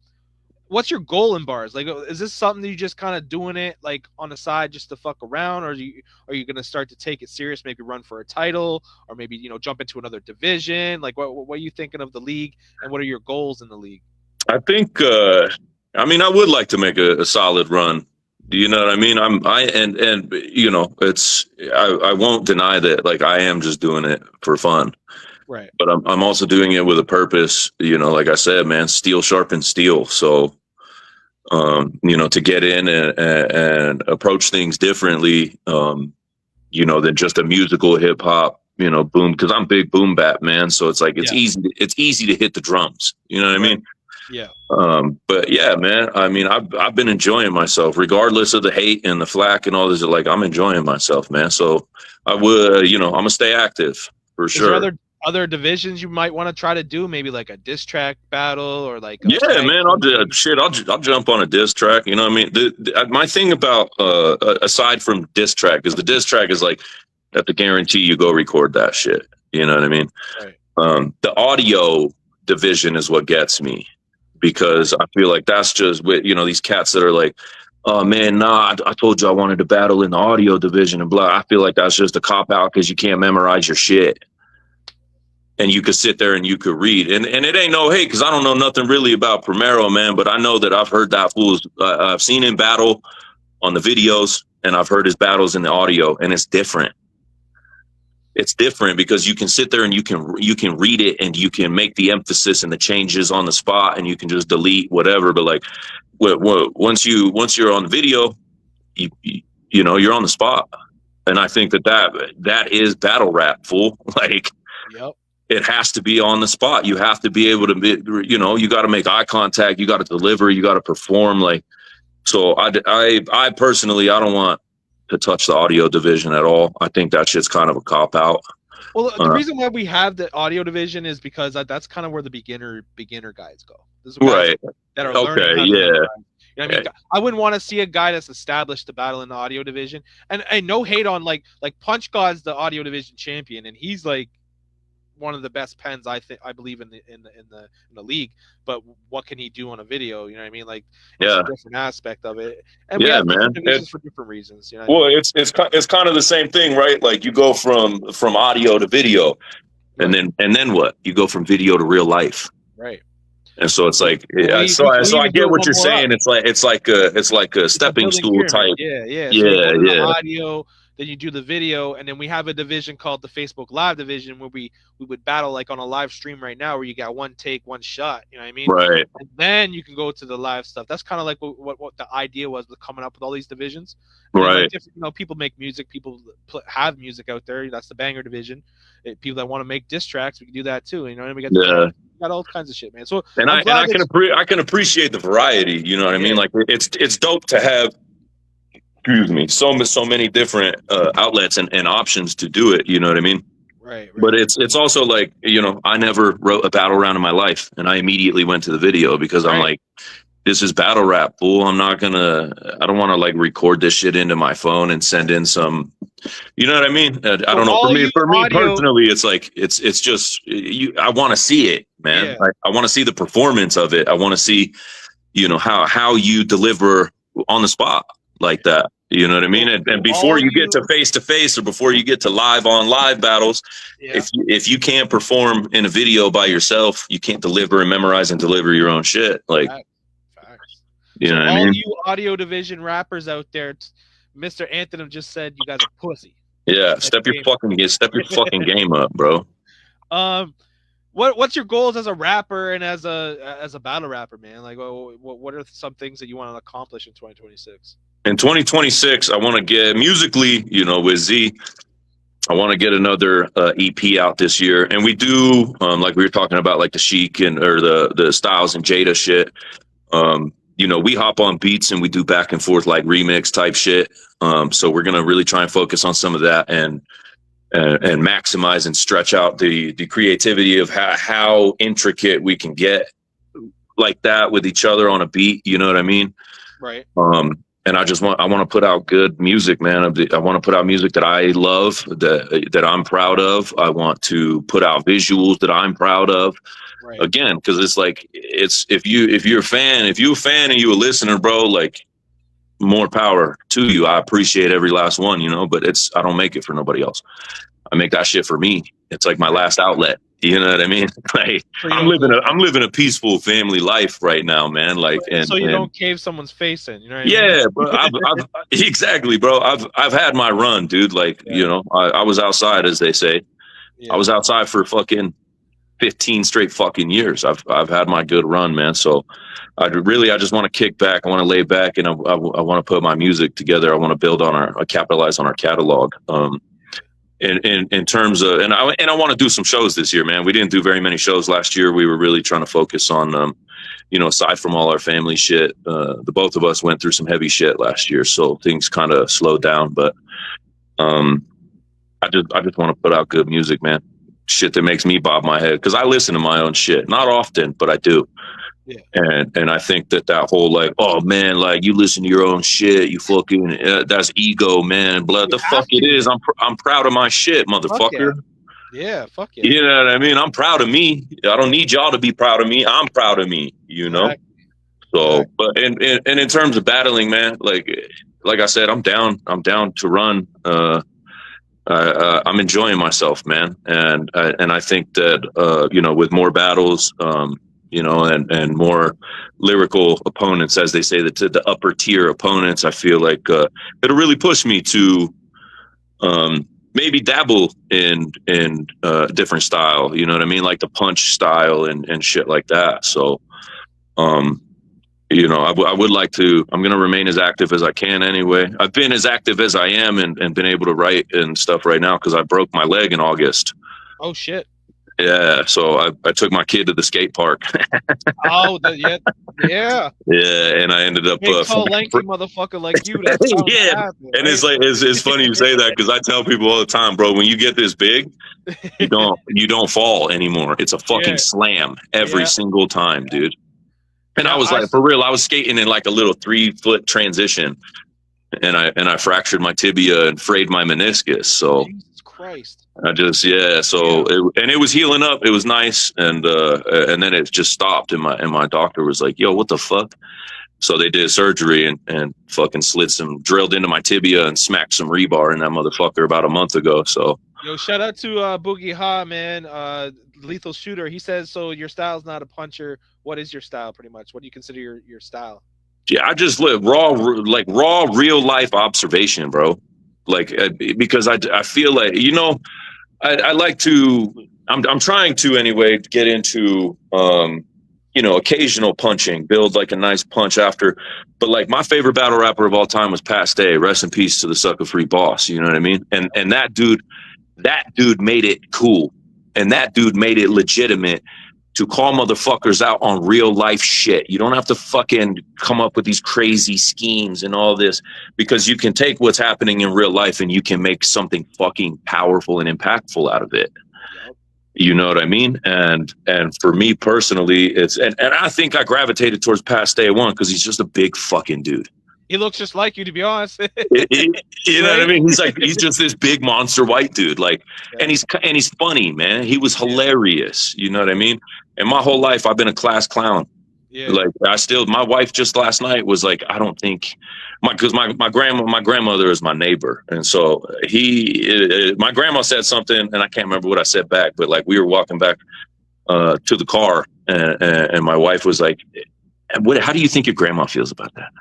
what's your goal in bars? Like, is this something that you just kind of doing it like on the side just to fuck around, or are you going to start to take it serious? Maybe run for a title, or maybe jump into another division. Like, what are you thinking of the league, and what are your goals in the league? I think, I would like to make a solid run. Do you know what I mean? I won't deny that. Like, I am just doing it for fun. Right. But I'm also doing it with a purpose, like I said, man, steel sharpens steel. So, to get in and approach things differently, than just a musical hip hop, boom, because I'm big boom bap, man. So it's like, it's easy to hit the drums. You know what I mean? Yeah. But yeah, man, I've been enjoying myself regardless of the hate and the flack and all this. Like, I'm enjoying myself, man. So I would, I'm gonna stay active for sure. Is there other divisions you might want to try to do, maybe like a diss track battle, or like man, I'll jump on a diss track. You know what I mean? My thing about aside from diss track is the diss track is like, at the guarantee you go record that shit. You know what I mean? Right. The audio division is what gets me, because I feel like that's just with these cats that are like, oh man, nah, I told you I wanted to battle in the audio division and blah. I feel like that's just a cop out because you can't memorize your shit. And you could sit there and you could read. And it ain't no hate, because I don't know nothing really about Primero, man. But I know that I've heard that fool's, I've seen him battle on the videos, and I've heard his battles in the audio, and it's different. It's different because you can sit there and you can read it, and you can make the emphasis and the changes on the spot, and you can just delete whatever. But like, once you're on the video, you're on the spot. And I think that is battle rap, fool. Like, yep. It has to be on the spot. You have to be able to be, you got to make eye contact. You got to deliver. You got to perform. Like, so I personally, I don't want to touch the audio division at all. I think that shit's kind of a cop out. Well, the reason why we have the audio division is because that's kind of where the beginner guys go. Right. That are learning. Yeah. I wouldn't want to see a guy that's established the battle in the audio division. And no hate on like Punch God's the audio division champion, and he's like one of the best pens I believe in the league. But what can he do on a video? You know what I mean? Like, it's a different aspect of it. And we have different divisions for different reasons. You know what I mean? It's kind of the same thing, right? Like, you go from audio to video, and then what? You go from video to real life, right? And so it's like, so I get what you're saying. It's like a stepping stool type. Yeah. Audio. Then you do the video, and then we have a division called the Facebook Live division, where we would battle like on a live stream right now, where you got one take, one shot. You know what I mean? Right. And then you can go to the live stuff. That's kind of like what the idea was with coming up with all these divisions. Right. People make music. People have music out there. That's the banger division. People that want to make diss tracks, we can do that too. You know what I mean? We got all kinds of shit, man. So I can appreciate the variety. You know what I mean? Like, it's dope to have. Excuse me. So many different outlets and options to do it. You know what I mean? Right. But it's also like, I never wrote a battle round in my life, and I immediately went to the video because I'm like, this is battle rap, fool. I don't want to like record this shit into my phone and send in some, you know what I mean? I don't know. For me personally, it's like, it's just, I want to see it, man. Yeah. I want to see the performance of it. I want to see, how you deliver on the spot like that. You know what I mean? And before you get to face-to-face, or before you get to live battles, if you can't perform in a video by yourself, you can't deliver and memorize and deliver your own shit. Like, You So know what I all mean? you audio division rappers out there, Mr. Anthem just said you guys are pussy. Yeah, That's step your game. fucking game up, bro. Um, what's your goals as a rapper and as a battle rapper, man? Like, what are some things that you want to accomplish in 2026? In 2026, I want to get musically, with Z. I want to get another EP out this year, and we do, like we were talking about, like the Chic or the Styles and Jada shit. We hop on beats and we do back and forth like remix type shit. So we're gonna really try and focus on some of that and maximize and stretch out the creativity of how intricate we can get like that with each other on a beat. You know what I mean? Right. And I want to put out good music, man. I want to put out music that I love, that I'm proud of. I want to put out visuals that I'm proud of. Right. Again, because if you're a fan and you're a listener, bro, like, more power to you. I appreciate every last one, but I don't make it for nobody else. I make that shit for me. It's like my last outlet. You know what I mean? Like, I'm living a peaceful family life right now, man. Like, so you don't cave someone's face in, you know what yeah, I mean? bro. Exactly, bro. I've had my run, dude. Like, I was outside, as they say. Yeah. I was outside for fucking 15 straight fucking years. I've had my good run, man. So I just want to kick back. I want to lay back, and I want to put my music together. I want to build on capitalize on our catalog. In terms of, and I want to do some shows this year, man. We didn't do very many shows last year. We were really trying to focus on, aside from all our family shit, the both of us went through some heavy shit last year. So things kind of slowed down, but, I just want to put out good music, man. Shit that makes me bob my head, because I listen to my own shit, not often, but I do. Yeah. And I think that whole, like, oh man, like, you listen to your own shit, you fucking that's ego, man. Blood, the fuck it is. I'm proud of my shit, motherfucker. Yeah, fuck yeah. You know what I mean? I'm proud of me. I don't need y'all to be proud of me. I'm proud of me. Exactly. So, but and in terms of battling, man, like I said, I'm down to run. I'm enjoying myself, man, and I think that with more battles, and more lyrical opponents, as they say, the upper tier opponents, I feel like it'll really push me to maybe dabble in different style. You know what I mean, like the punch style and shit like that. So, I would like to. I'm going to remain as active as I can anyway. I've been as active as I am and been able to write and stuff right now because I broke my leg in August. Oh, shit. Yeah, so I took my kid to the skate park. Oh, yeah. Yeah, and I ended up big, tall, lanky motherfucker like you. Yeah, happen, and right? It's funny you say that, because I tell people all the time, bro, when you get this big, you don't fall anymore. It's a fucking slam every single time, dude. And I was like, for real, I was skating in like a little 3-foot transition, and I fractured my tibia and frayed my meniscus. So Jesus Christ. I just it was healing up. It was nice, and then it just stopped, and my doctor was like, "Yo, what the fuck?" So they did surgery and fucking drilled into my tibia and smacked some rebar in that motherfucker about a month ago. So yo, shout out to Boogie Ha, man, lethal shooter. He says, so your style's not a puncher. What is your style, pretty much? What do you consider your style? Yeah, I just live raw real life observation, bro. Like, because I feel like, I like to, I'm trying to anyway get into, occasional punching, build like a nice punch after. But like, my favorite battle rapper of all time was Past Day. Rest in peace to the sucker free boss. You know what I mean? And that dude made it cool. And that dude made it legitimate to call motherfuckers out on real life shit. You don't have to fucking come up with these crazy schemes and all this, because you can take what's happening in real life and you can make something fucking powerful and impactful out of it. You know what I mean? And for me personally, it's, and I think I gravitated towards Past Day One because he's just a big fucking dude. He looks just like you, to be honest. You know what I mean? He's just this big monster white dude. Like, and he's funny, man. He was hilarious. You know what I mean? And my whole life, I've been a class clown. Yeah. Like, my wife just last night was like, I don't think because my grandmother is my neighbor. And so my grandma said something, and I can't remember what I said back, but like, we were walking back to the car, and my wife was like, How do you think your grandma feels about that?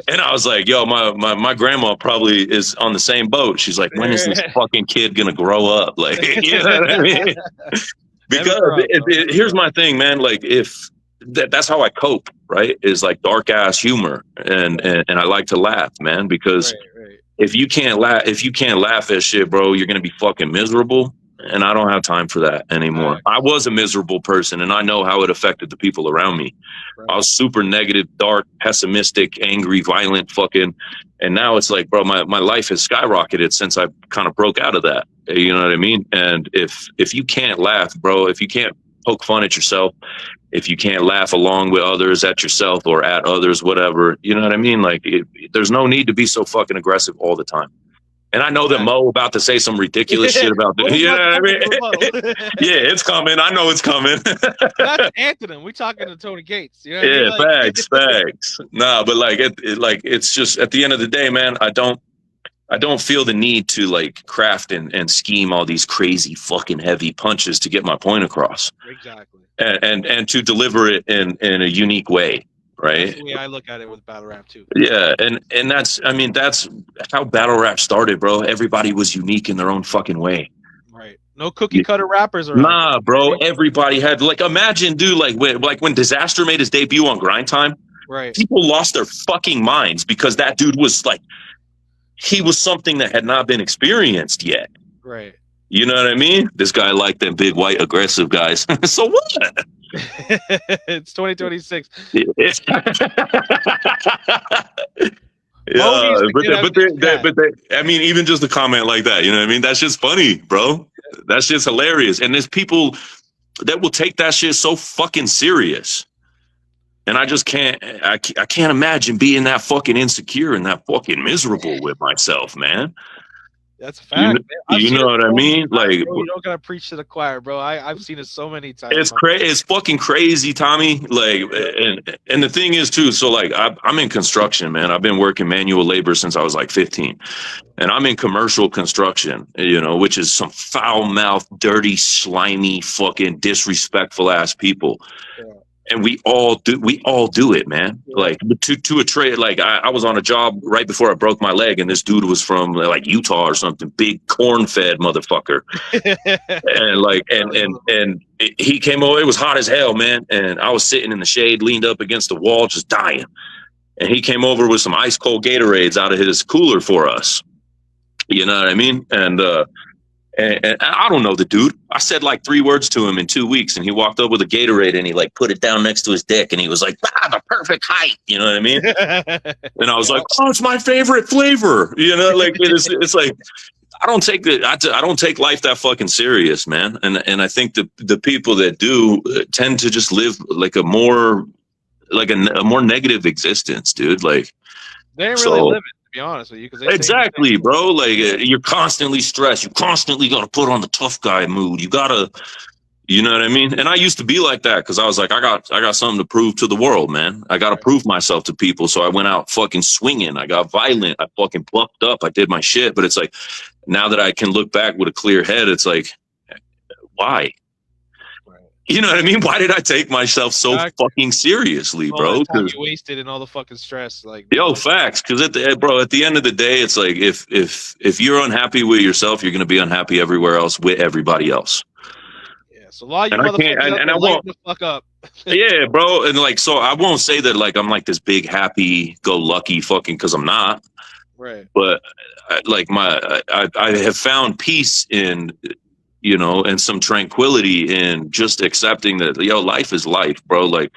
And I was like, yo, my grandma probably is on the same boat. She's like, when is this fucking kid gonna grow up? Like, you know what I mean? Because here's my thing, man. Like, if that's how I cope, right? Is like dark ass humor, and I like to laugh, man. Because if you can't laugh at shit, bro, you're gonna be fucking miserable. And I don't have time for that anymore. I was a miserable person, and I know how it affected the people around me. I was super negative, dark, pessimistic, angry, violent, fucking. And now it's like, bro, my life has skyrocketed since I kind of broke out of that. You know what I mean? And if you can't laugh, bro, if you can't poke fun at yourself, if you can't laugh along with others at yourself or at others, whatever, you know what I mean? Like, there's no need to be so fucking aggressive all the time. And I know that Mo about to say some ridiculous shit about this. You know what I mean? Yeah, it's coming. I know it's coming. That's Anthony. We talking to Tony Gates. You know yeah, I mean? Facts. Nah, but like it's just at the end of the day, man, I don't feel the need to like craft and scheme all these crazy fucking heavy punches to get my point across. Exactly. And to deliver it in a unique way. Right. That's the way I look at it with battle rap too. Yeah, and that's how battle rap started, bro. Everybody was unique in their own fucking way. Right. No cookie cutter rappers around. Nah, bro. Everybody had like imagine, dude, like when Disaster made his debut on Grind Time. Right. People lost their fucking minds because that dude was like he was something that had not been experienced yet. Right. You know what I mean? This guy liked them big white aggressive guys. So what? It's 2026. I mean, even just a comment like that, you know what I mean? That's just funny, bro. That's just hilarious. And there's people that will take that shit so fucking serious. And I just can't imagine being that fucking insecure and that fucking miserable with myself, man. That's a fact. You know what I mean? Like, bro, you don't gotta preach to the choir, bro. I've seen it so many times. It's crazy. It's fucking crazy, Tommy. Like, and the thing is too. So, like, I'm in construction, man. I've been working manual labor since I was like 15, and I'm in commercial construction. You know, which is some foul mouthed, dirty, slimy, fucking disrespectful ass people. Yeah. And we all do it, man. Yeah. Like to a trade. Like I was on a job right before I broke my leg, and this dude was from like Utah or something, big corn-fed motherfucker. and he came over. It was hot as hell, man. And I was sitting in the shade, leaned up against the wall, just dying. And he came over with some ice cold Gatorades out of his cooler for us. You know what I mean? And I don't know the dude. I said like 3 words to him in 2 weeks, and he walked up with a Gatorade and he like put it down next to his dick, and he was like, the perfect height. You know what I mean? And I was like, oh, it's my favorite flavor. You know, like it's like I don't take life that fucking serious, man. And I think the people that do tend to just live like a more negative existence, dude. Like they ain't really living. Be honest with you, exactly, bro. Like you're constantly stressed. You constantly got to put on the tough guy mood. You gotta, you know what I mean? And I used to be like that because I was like, I got something to prove to the world, man. I got to prove myself to people. So I went out fucking swinging. I got violent. I fucking bucked up. I did my shit. But it's like now that I can look back with a clear head, it's like, why? You know what I mean? Why did I take myself so fucking seriously, bro? All the time you wasted and all the fucking stress, like facts. Because at the end of the day, it's like if you're unhappy with yourself, you're gonna be unhappy everywhere else with everybody else. Yeah. So a lot of you motherfuckers I won't the fuck up. Yeah, bro. And like, so I won't say that like I'm like this big happy go lucky fucking because I'm not. Right. But I have found peace in. You know, and some tranquility in just accepting that, life is life, bro. Like,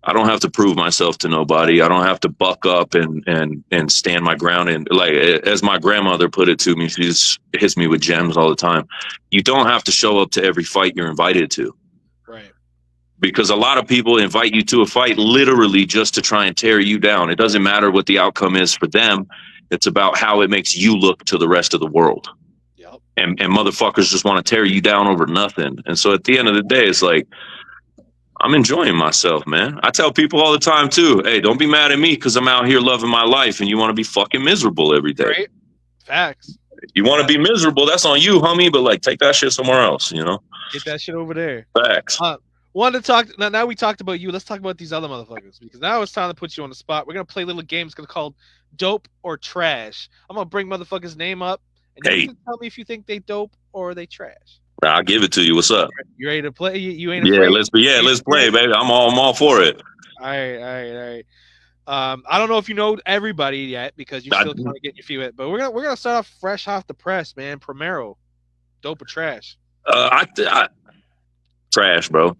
I don't have to prove myself to nobody. I don't have to buck up and stand my ground. And like, as my grandmother put it to me, she just hits me with gems all the time. You don't have to show up to every fight you're invited to. Right. Because a lot of people invite you to a fight literally just to try and tear you down. It doesn't matter what the outcome is for them. It's about how it makes you look to the rest of the world. And motherfuckers just want to tear you down over nothing. And so at the end of the day, it's like, I'm enjoying myself, man. I tell people all the time too, hey, don't be mad at me because I'm out here loving my life and you want to be fucking miserable every day. Right. Facts. You want to be miserable, that's on you, homie, but like take that shit somewhere else, you know? Get that shit over there. Facts. wanted to talk. Now we talked about you. Let's talk about these other motherfuckers because now it's time to put you on the spot. We're gonna play a little games called Dope or Trash. I'm gonna bring motherfuckers' name up, and you Hey, can tell me if you think they dope or they trash. I'll give it to you. What's up? You ready to play? You ain't Yeah, afraid? yeah, You ain't let's play, scared? baby. I'm all for it. All right, all right, all right. I don't know if you know everybody yet because you're I, still kind of getting your feet wet, but we're gonna start off fresh off the press, man. Primero, dope or trash? I trash, bro.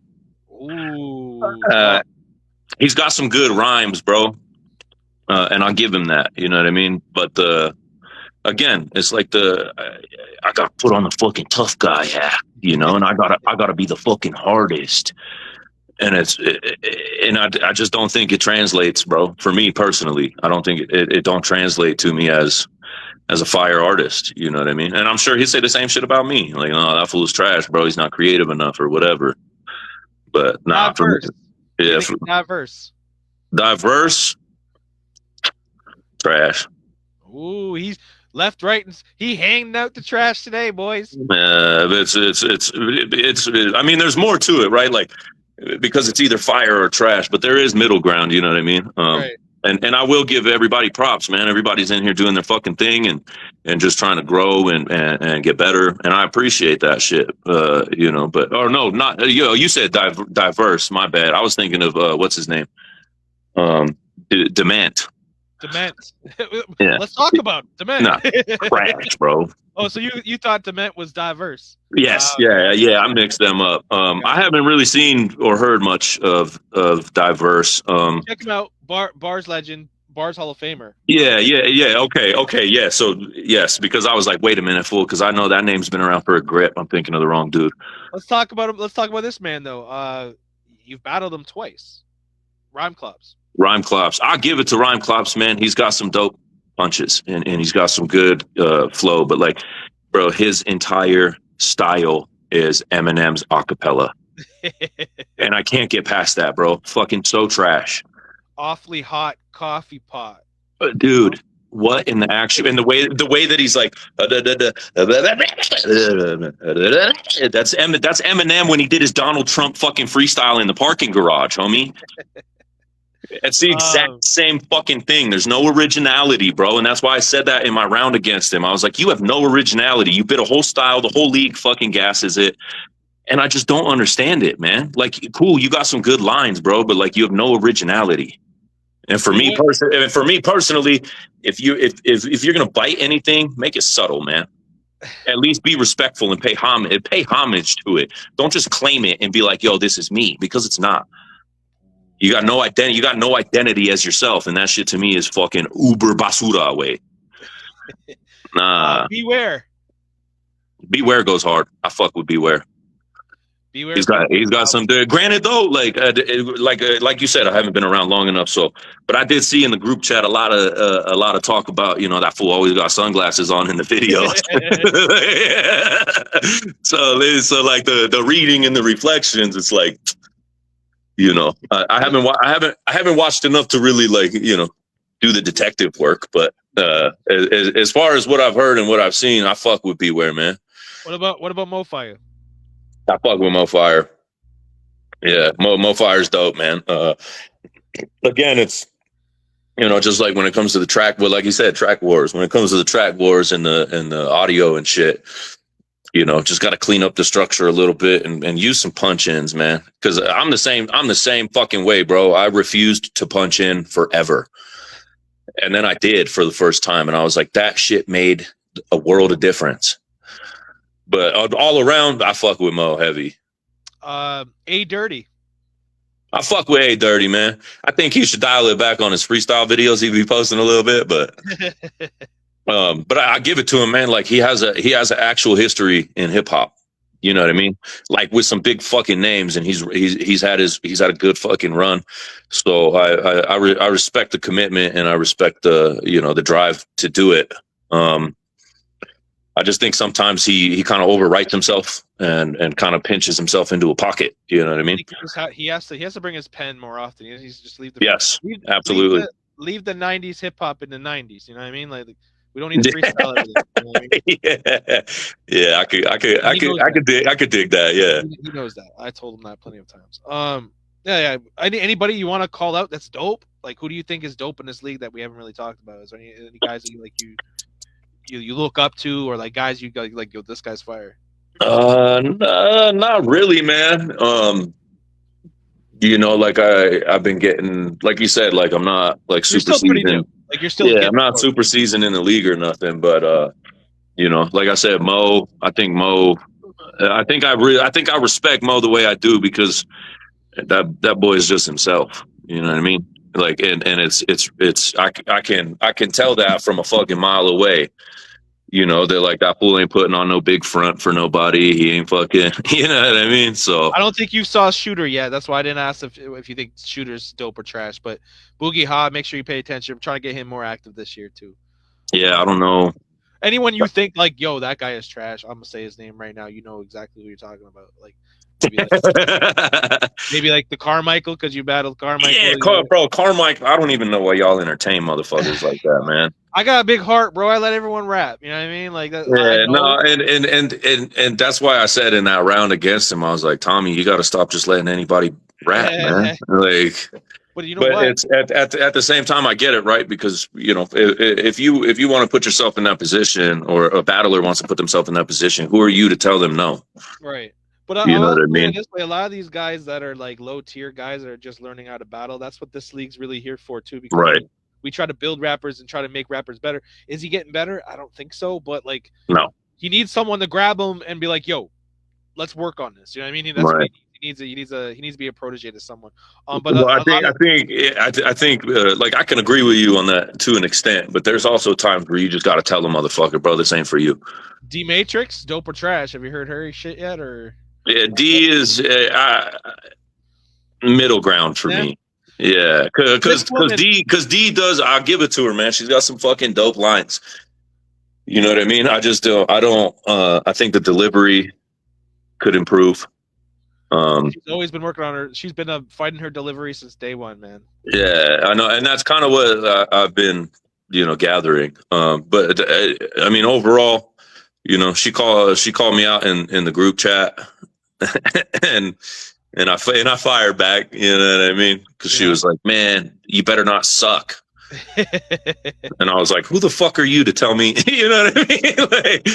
Ooh, Uh, tough. he's got some good rhymes, bro, and I'll give him that. You know what I mean? But again, it's like I got put on the fucking tough guy hat, you know, and I gotta be the fucking hardest, and I just don't think it translates, bro. For me personally, I don't think it don't translate to me as a fire artist. You know what I mean? And I'm sure he'd say the same shit about me, like, oh, that fool's trash, bro. He's not creative enough or whatever. But nah, for me, Diverse. You yeah, think for he's diverse? diverse trash. Ooh, he's left, right, and he hanging out the trash today, boys. I mean, there's more to it, right? Like, because it's either fire or trash, but there is middle ground. You know what I mean? Right. And I will give everybody props, man. Everybody's in here doing their fucking thing and just trying to grow and get better. And I appreciate that shit. You know, but or no, not you said diverse. My bad. I was thinking of what's his name? Dement. Dement. Yeah. Let's talk about Dement. Nah, trash, bro. Oh, so you thought Dement was diverse? Yes, yeah. I mixed them up. I haven't really seen or heard much of diverse. Check him out. Bars legend, Bars Hall of Famer. Yeah. Okay, yeah. So yes, because I was like, wait a minute, fool, because I know that name's been around for a grip. I'm thinking of the wrong dude. Let's talk about him. Let's talk about this man though. You've battled him twice. Rhyme clubs. Rhyme Clops. I'll give it to Rhyme Clops, man. He's got some dope punches and he's got some good flow. But like, bro, his entire style is Eminem's acapella. And I can't get past that, bro. Fucking so trash. Awfully hot coffee pot. Dude, what in the action and the way that he's like that's Eminem when he did his Donald Trump fucking freestyle in the parking garage, homie. It's the exact same fucking thing. There's no originality, bro. And that's why I said that in my round against him. I was like, you have no originality. You bit a whole style. The whole league fucking gasses it. And I just don't understand it, man. Like, cool, you got some good lines, bro, but like you have no originality. And for me personally, if you're gonna bite anything, make it subtle, man. At least be respectful and pay homage to it. Don't just claim it and be like, yo, this is me, because it's not. You got no identity. You got no identity as yourself, and that shit to me is fucking uber basura way. Nah. Beware. Beware goes hard. I fuck with Beware. Beware. He's got some. Granted though, like you said, I haven't been around long enough. So, but I did see in the group chat a lot of talk about, you know, that fool always got sunglasses on in the video. So like the reading and the reflections, it's like, you know, I haven't watched enough to really, like, you know, do the detective work. But as far as what I've heard and what I've seen, I fuck with Beware, man. What about MoFire? I fuck with MoFire. Yeah, MoFire's dope, man. Again, it's, you know, just like when it comes to the track, well, like you said, track wars. When it comes to the track wars and the audio and shit, you know, just got to clean up the structure a little bit and use some punch ins, man. Because I'm the same fucking way, bro. I refused to punch in forever, and then I did for the first time, and I was like, that shit made a world of difference. But all around, I fuck with Mo heavy. A Dirty. I fuck with A Dirty, man. I think he should dial it back on his freestyle videos. He'd be posting a little bit, but I give it to him, man. Like he has an actual history in hip hop. You know what I mean? Like with some big fucking names, and he's had a good fucking run. So I respect the commitment, and I respect the drive to do it. I just think sometimes he kind of overwrites himself and kind of pinches himself into a pocket. You know what I mean? He has to bring his pen more often. He's just absolutely leave the 90s hip hop in the 90s. You know what I mean? Like We don't need to freestyle everything. You know what I mean? Yeah. I could dig that. Yeah. He knows that. I told him that plenty of times. Yeah. Anybody you want to call out that's dope? Like, who do you think is dope in this league that we haven't really talked about? Is there any guys that you look up to, or like guys you go like, yo, this guy's fire? Not really, man. Like I've been getting, like you said, like I'm not like You're super still pretty new. seasoned. Like you're still I'm not super seasoned in the league or nothing, but like I said, I think I respect Mo the way I do because that boy is just himself. You know what I mean? Like, and I can tell that from a fucking mile away. They're like, that fool ain't putting on no big front for nobody. He ain't fucking, you know what I mean? So I don't think you saw Shooter yet. That's why I didn't ask if you think Shooter's dope or trash. But Boogie Ha, make sure you pay attention. I'm trying to get him more active this year too. Yeah, I don't know. Anyone you think like, yo, that guy is trash, I'm gonna say his name right now. You know exactly who you're talking about. Like maybe like the Carmichael, because you battled Carmichael. Yeah, Carmichael. I don't even know why y'all entertain motherfuckers like that, man. I got a big heart, bro. I let everyone rap. You know what I mean? Like that. Yeah, no, and that's why I said in that round against him, I was like, Tommy, you got to stop just letting anybody rap, man. Like, but you know what? It's at the same time, I get it, right? Because if you want to put yourself in that position, or a battler wants to put themselves in that position, who are you to tell them no? Right. But you know what I mean? This way, a lot of these guys that are like low tier guys that are just learning how to battle, that's what this league's really here for too. Because right. We try to build rappers and try to make rappers better. Is he getting better? I don't think so. But like, no, he needs someone to grab him and be like, "Yo, let's work on this." You know what I mean? That's right. what he needs. He needs to be a protege to someone. But well, I think like I can agree with you on that to an extent. But there's also times where you just got to tell the motherfucker, bro, this ain't for you. D Matrix, dope or trash? Have you heard her shit yet? Or yeah, D is middle ground for me. Yeah, because D does. I'll give it to her, man. She's got some fucking dope lines. You know what I mean? I just don't. I think the delivery could improve. She's always been working on her. She's been fighting her delivery since day one, man. Yeah, I know, and that's kind of what I've been, gathering. But I mean, overall, she called me out in the group chat, and I fired back, you know what I mean? Because she was like, "Man, you better not suck." And I was like, "Who the fuck are you to tell me?" You know what I mean? Like,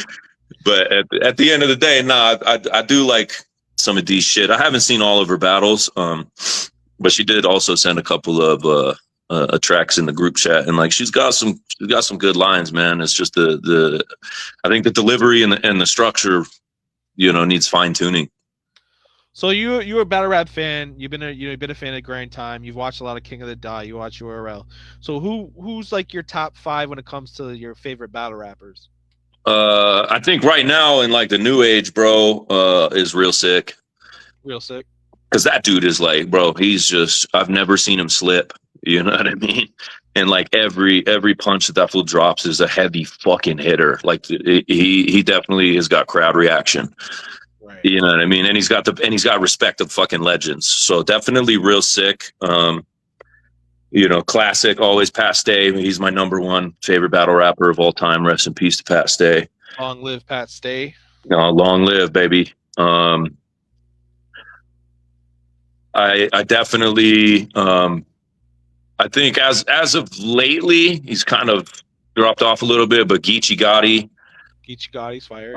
but at the end of the day, I do like some of these shit. I haven't seen all of her battles, but she did also send a couple of tracks in the group chat, and like she's got some good lines, man. It's just I think the delivery and the structure, needs fine tuning. So you're a battle rap fan. You've been a fan of Grind Time. You've watched a lot of King of the Dot. You watch URL. So who's like your top 5 when it comes to your favorite battle rappers? I think right now in like the new age, bro, is Real Sick. Real Sick. Because that dude is like, bro, I've never seen him slip. You know what I mean? And like every punch that fool drops is a heavy fucking hitter. Like he definitely has got crowd reaction. Right. You know what I mean? And he's got respect of fucking legends. So definitely Real Sick. Classic, always Pat Stay. He's my number 1 favorite battle rapper of all time. Rest in peace to Pat Stay. Long live Pat Stay. No, long live, baby. I definitely I think as of lately he's kind of dropped off a little bit, but Geechee Gotti's fire.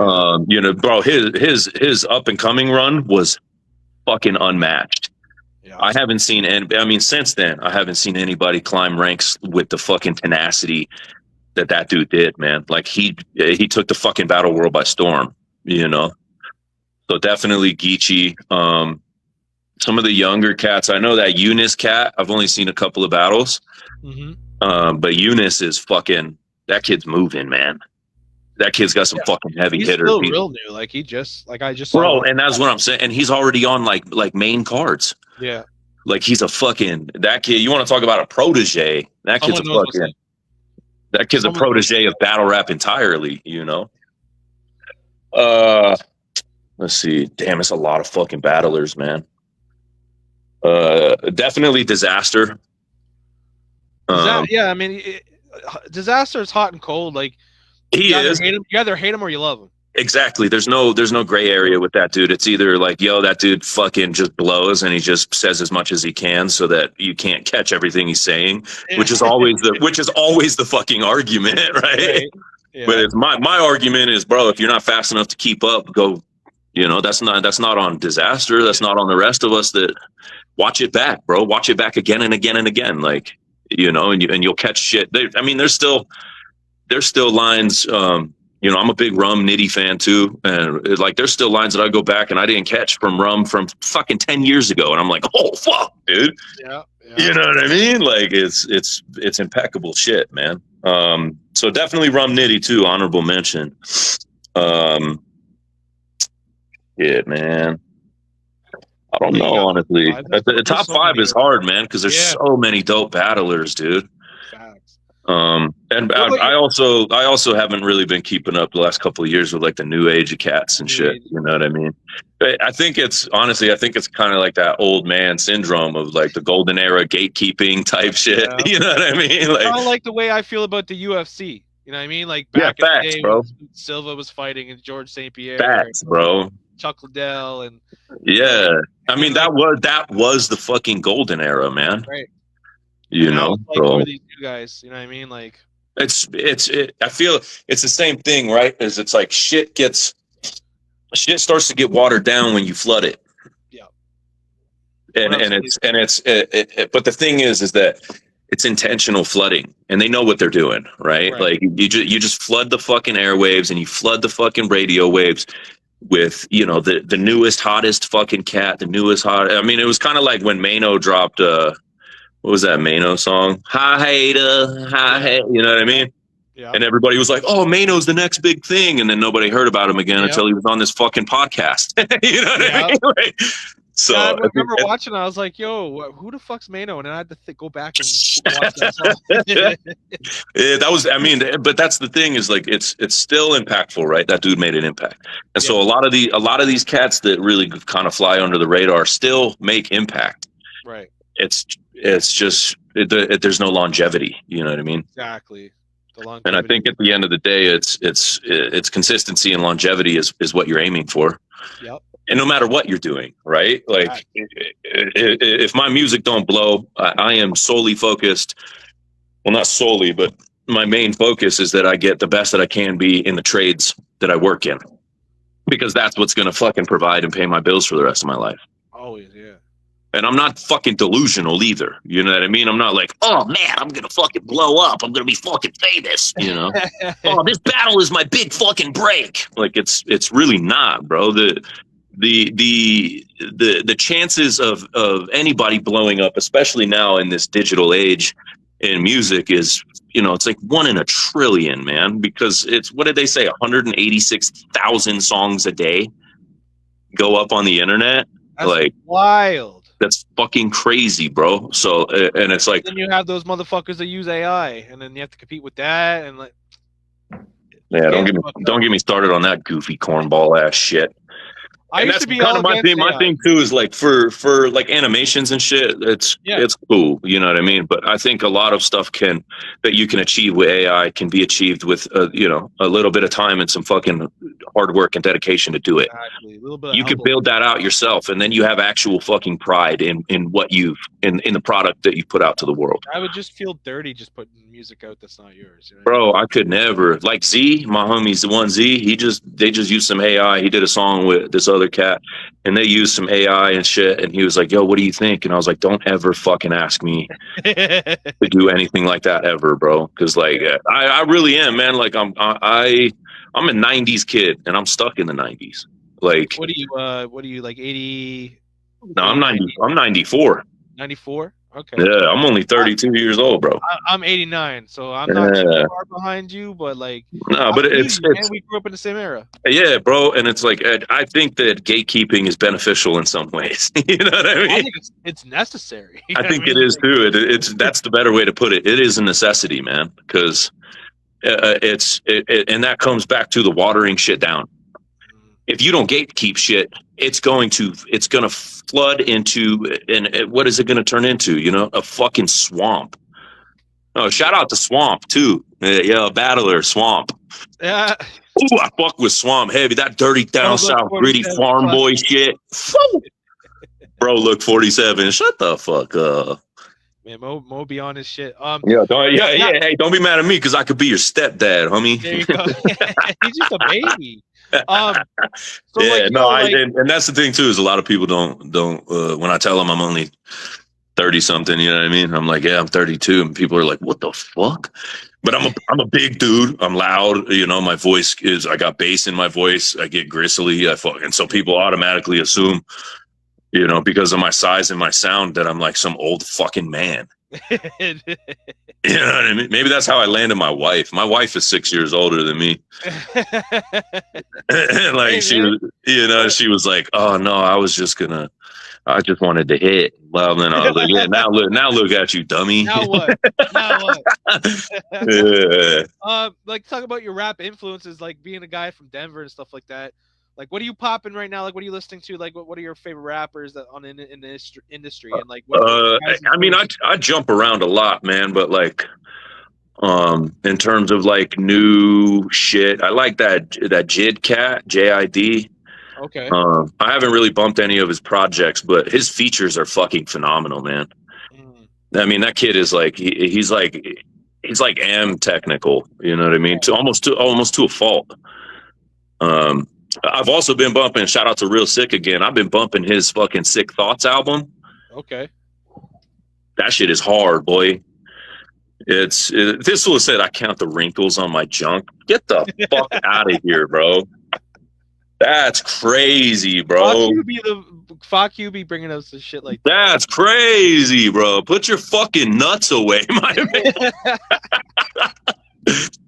Bro, his up and coming run was fucking unmatched. Yeah. I haven't seen since then I haven't seen anybody climb ranks with the fucking tenacity that dude did, man. Like he took the fucking battle world by storm, So definitely Geechee. Some of the younger cats, I know that Eunice cat, I've only seen a couple of battles. Mm-hmm. But Eunice is that kid's moving, man. That kid's got some fucking heavy hitters. He's still real new. Like I just saw bro, and that's what I'm saying. And he's already on like main cards. Yeah. Like he's that kid. You want to talk about a protege? That kid's a protege of battle rap entirely, Let's see. Damn, it's a lot of fucking battlers, man. Definitely Disaster. Yeah, I mean, Disaster is hot and cold. Like He is. you either hate him or you love him. Exactly. There's no gray area with that dude. It's either like, yo, that dude fucking just blows and he just says as much as he can so that you can't catch everything he's saying, which is always the fucking argument, right? Yeah. But it's my argument is, bro, if you're not fast enough to keep up, go, that's not on Disaster. That's not on the rest of us. That watch it back, bro. Watch it back again and again and again. Like, and you'll catch shit. There's still lines, I'm a big Rum Nitty fan too, and there's still lines that I go back and I didn't catch from Rum from fucking 10 years ago, and I'm like, oh fuck, dude. Yeah. You know what I mean? Like it's impeccable shit, man. So definitely Rum Nitty too, honorable mention. Yeah, man. I don't know, honestly. The top five is hard, man, because there's so many dope battlers, dude. And I also haven't really been keeping up the last couple of years with like the new age of cats and shit. You know what I mean? I think it's kind of like that old man syndrome of like the golden era gatekeeping type shit. Yeah. You know what I mean? Like, kind of like the way I feel about the UFC. You know what I mean? Like back in the day, bro. When Silva was fighting and George St. Pierre. Facts, bro. Chuck Liddell and I mean that was the fucking golden era, man. Right. Who are these two guys? You know what I mean? Like I feel it's the same thing, right? As it's like shit starts to get watered down when you flood it. Yeah. But the thing is that it's intentional flooding, and they know what they're doing, right? Like you just flood the fucking airwaves and you flood the fucking radio waves with the newest hottest fucking cat, the newest hot. I mean, it was kind of like when Mano dropped what was that Mano song? Hi hater, hi hey, you know what I mean? Yeah. And everybody was like, "Oh, Mano's the next big thing," and then nobody heard about him again until he was on this fucking podcast. You know what I mean? Like, so I remember watching. I was like, "Yo, who the fuck's Mano?" And I had to go back and watch that song. But that's the thing is like it's still impactful, right? That dude made an impact, and so a lot of these cats that really kind of fly under the radar still make impact. Right. It's just there's no longevity. You know what I mean? Exactly. And I think at the end of the day, it's consistency and longevity is what you're aiming for. Yep. And no matter what you're doing, right? Like if my music don't blow, I am solely focused. Well, not solely, but my main focus is that I get the best that I can be in the trades that I work in, because that's what's going to fucking provide and pay my bills for the rest of my life. Always, yeah. And I'm not fucking delusional either. You know what I mean? I'm not like, oh man, I'm going to fucking blow up. I'm going to be fucking famous. Oh, this battle is my big fucking break. Like it's really not, bro. The chances of anybody blowing up, especially now in this digital age in music, is, it's like 1 in a trillion, man, because it's, what did they say? 186,000 songs a day go up on the internet. That's like wild. That's fucking crazy, bro. So, and it's like, then you have those motherfuckers that use AI, and then you have to compete with that, and like, yeah, don't get me started on that goofy cornball ass shit. I used to be kind of my thing. My thing too is like for like animations and shit. It's cool, you know what I mean. But I think a lot of stuff that you can achieve with AI can be achieved with a little bit of time and some fucking hard work and dedication to do it. Exactly. A little bit. You can build that out yourself, and then you have actual fucking pride in what you've in the product that you put out to the world. I would just feel dirty just putting music out that's not yours. You know Bro, I could never. Like Z, my homie's the one Z. They just used some AI. He did a song with this other cat, and they used some AI and shit. And he was like, "Yo, what do you think?" And I was like, "Don't ever fucking ask me to do anything like that ever, bro." Because like I really am, man. Like I'm a '90s kid, and I'm stuck in the '90s. Like, what are you like 80? No, I'm 90. I'm 94. 94. Okay. Yeah, I'm only 32 years old, bro. I'm 89, so I'm not too far behind you, but like, no, but it's we grew up in the same era. Yeah, bro, and it's like I think that gatekeeping is beneficial in some ways. You know what I mean? I think it's necessary. I think it is too. That's the better way to put it. It is a necessity, man, because and that comes back to the watering shit down. If you don't gatekeep shit, it's going to flood into, and what is it going to turn into? A fucking swamp. Oh, shout out to Swamp too. Yeah, Battler Swamp. Yeah. Ooh, I fuck with Swamp heavy. That dirty down south gritty farm boy shit. Bro, look 47. Shut the fuck up. Man, Mo be on his shit. Yeah, hey, don't be mad at me because I could be your stepdad, homie. There you go. He's just a baby. So yeah, like, no, and that's the thing too, is a lot of people don't when I tell them I'm only 30 something, you know what I mean? I'm like, yeah, I'm 32, and people are like, what the fuck? But I'm a big dude. I'm loud. You know, my voice I got bass in my voice. I get gristly. And so people automatically assume, you know, because of my size and my sound, that I'm like some old fucking man. You know what I mean? Maybe that's how I landed my wife. My wife is 6 years older than me. Like hey, she was, you know, she was like, oh no, I just wanted to hit. Well, then I was like, yeah, now look at you, dummy. Now what? Yeah. Like, talk about your rap influences, like being a guy from Denver and stuff like that. Like, what are you popping right now? Like, what are you listening to? Like, what are your favorite rappers that in the industry? And like, I mean, I jump around a lot, man. But like, in terms of like new shit, I like that Jid Cat, JID. Okay. I haven't really bumped any of his projects, but his features are fucking phenomenal, man. I mean, that kid is like he's like technical, you know what I mean? Almost to a fault. I've also been bumping. Shout out to Real Sick again. I've been bumping his fucking Sick Thoughts album. Okay. That shit is hard, boy. This was said, I count the wrinkles on my junk. Get the fuck out of here, bro. That's crazy, bro. Fuck you be bringing us some shit like that. That's crazy, bro. Put your fucking nuts away, my man.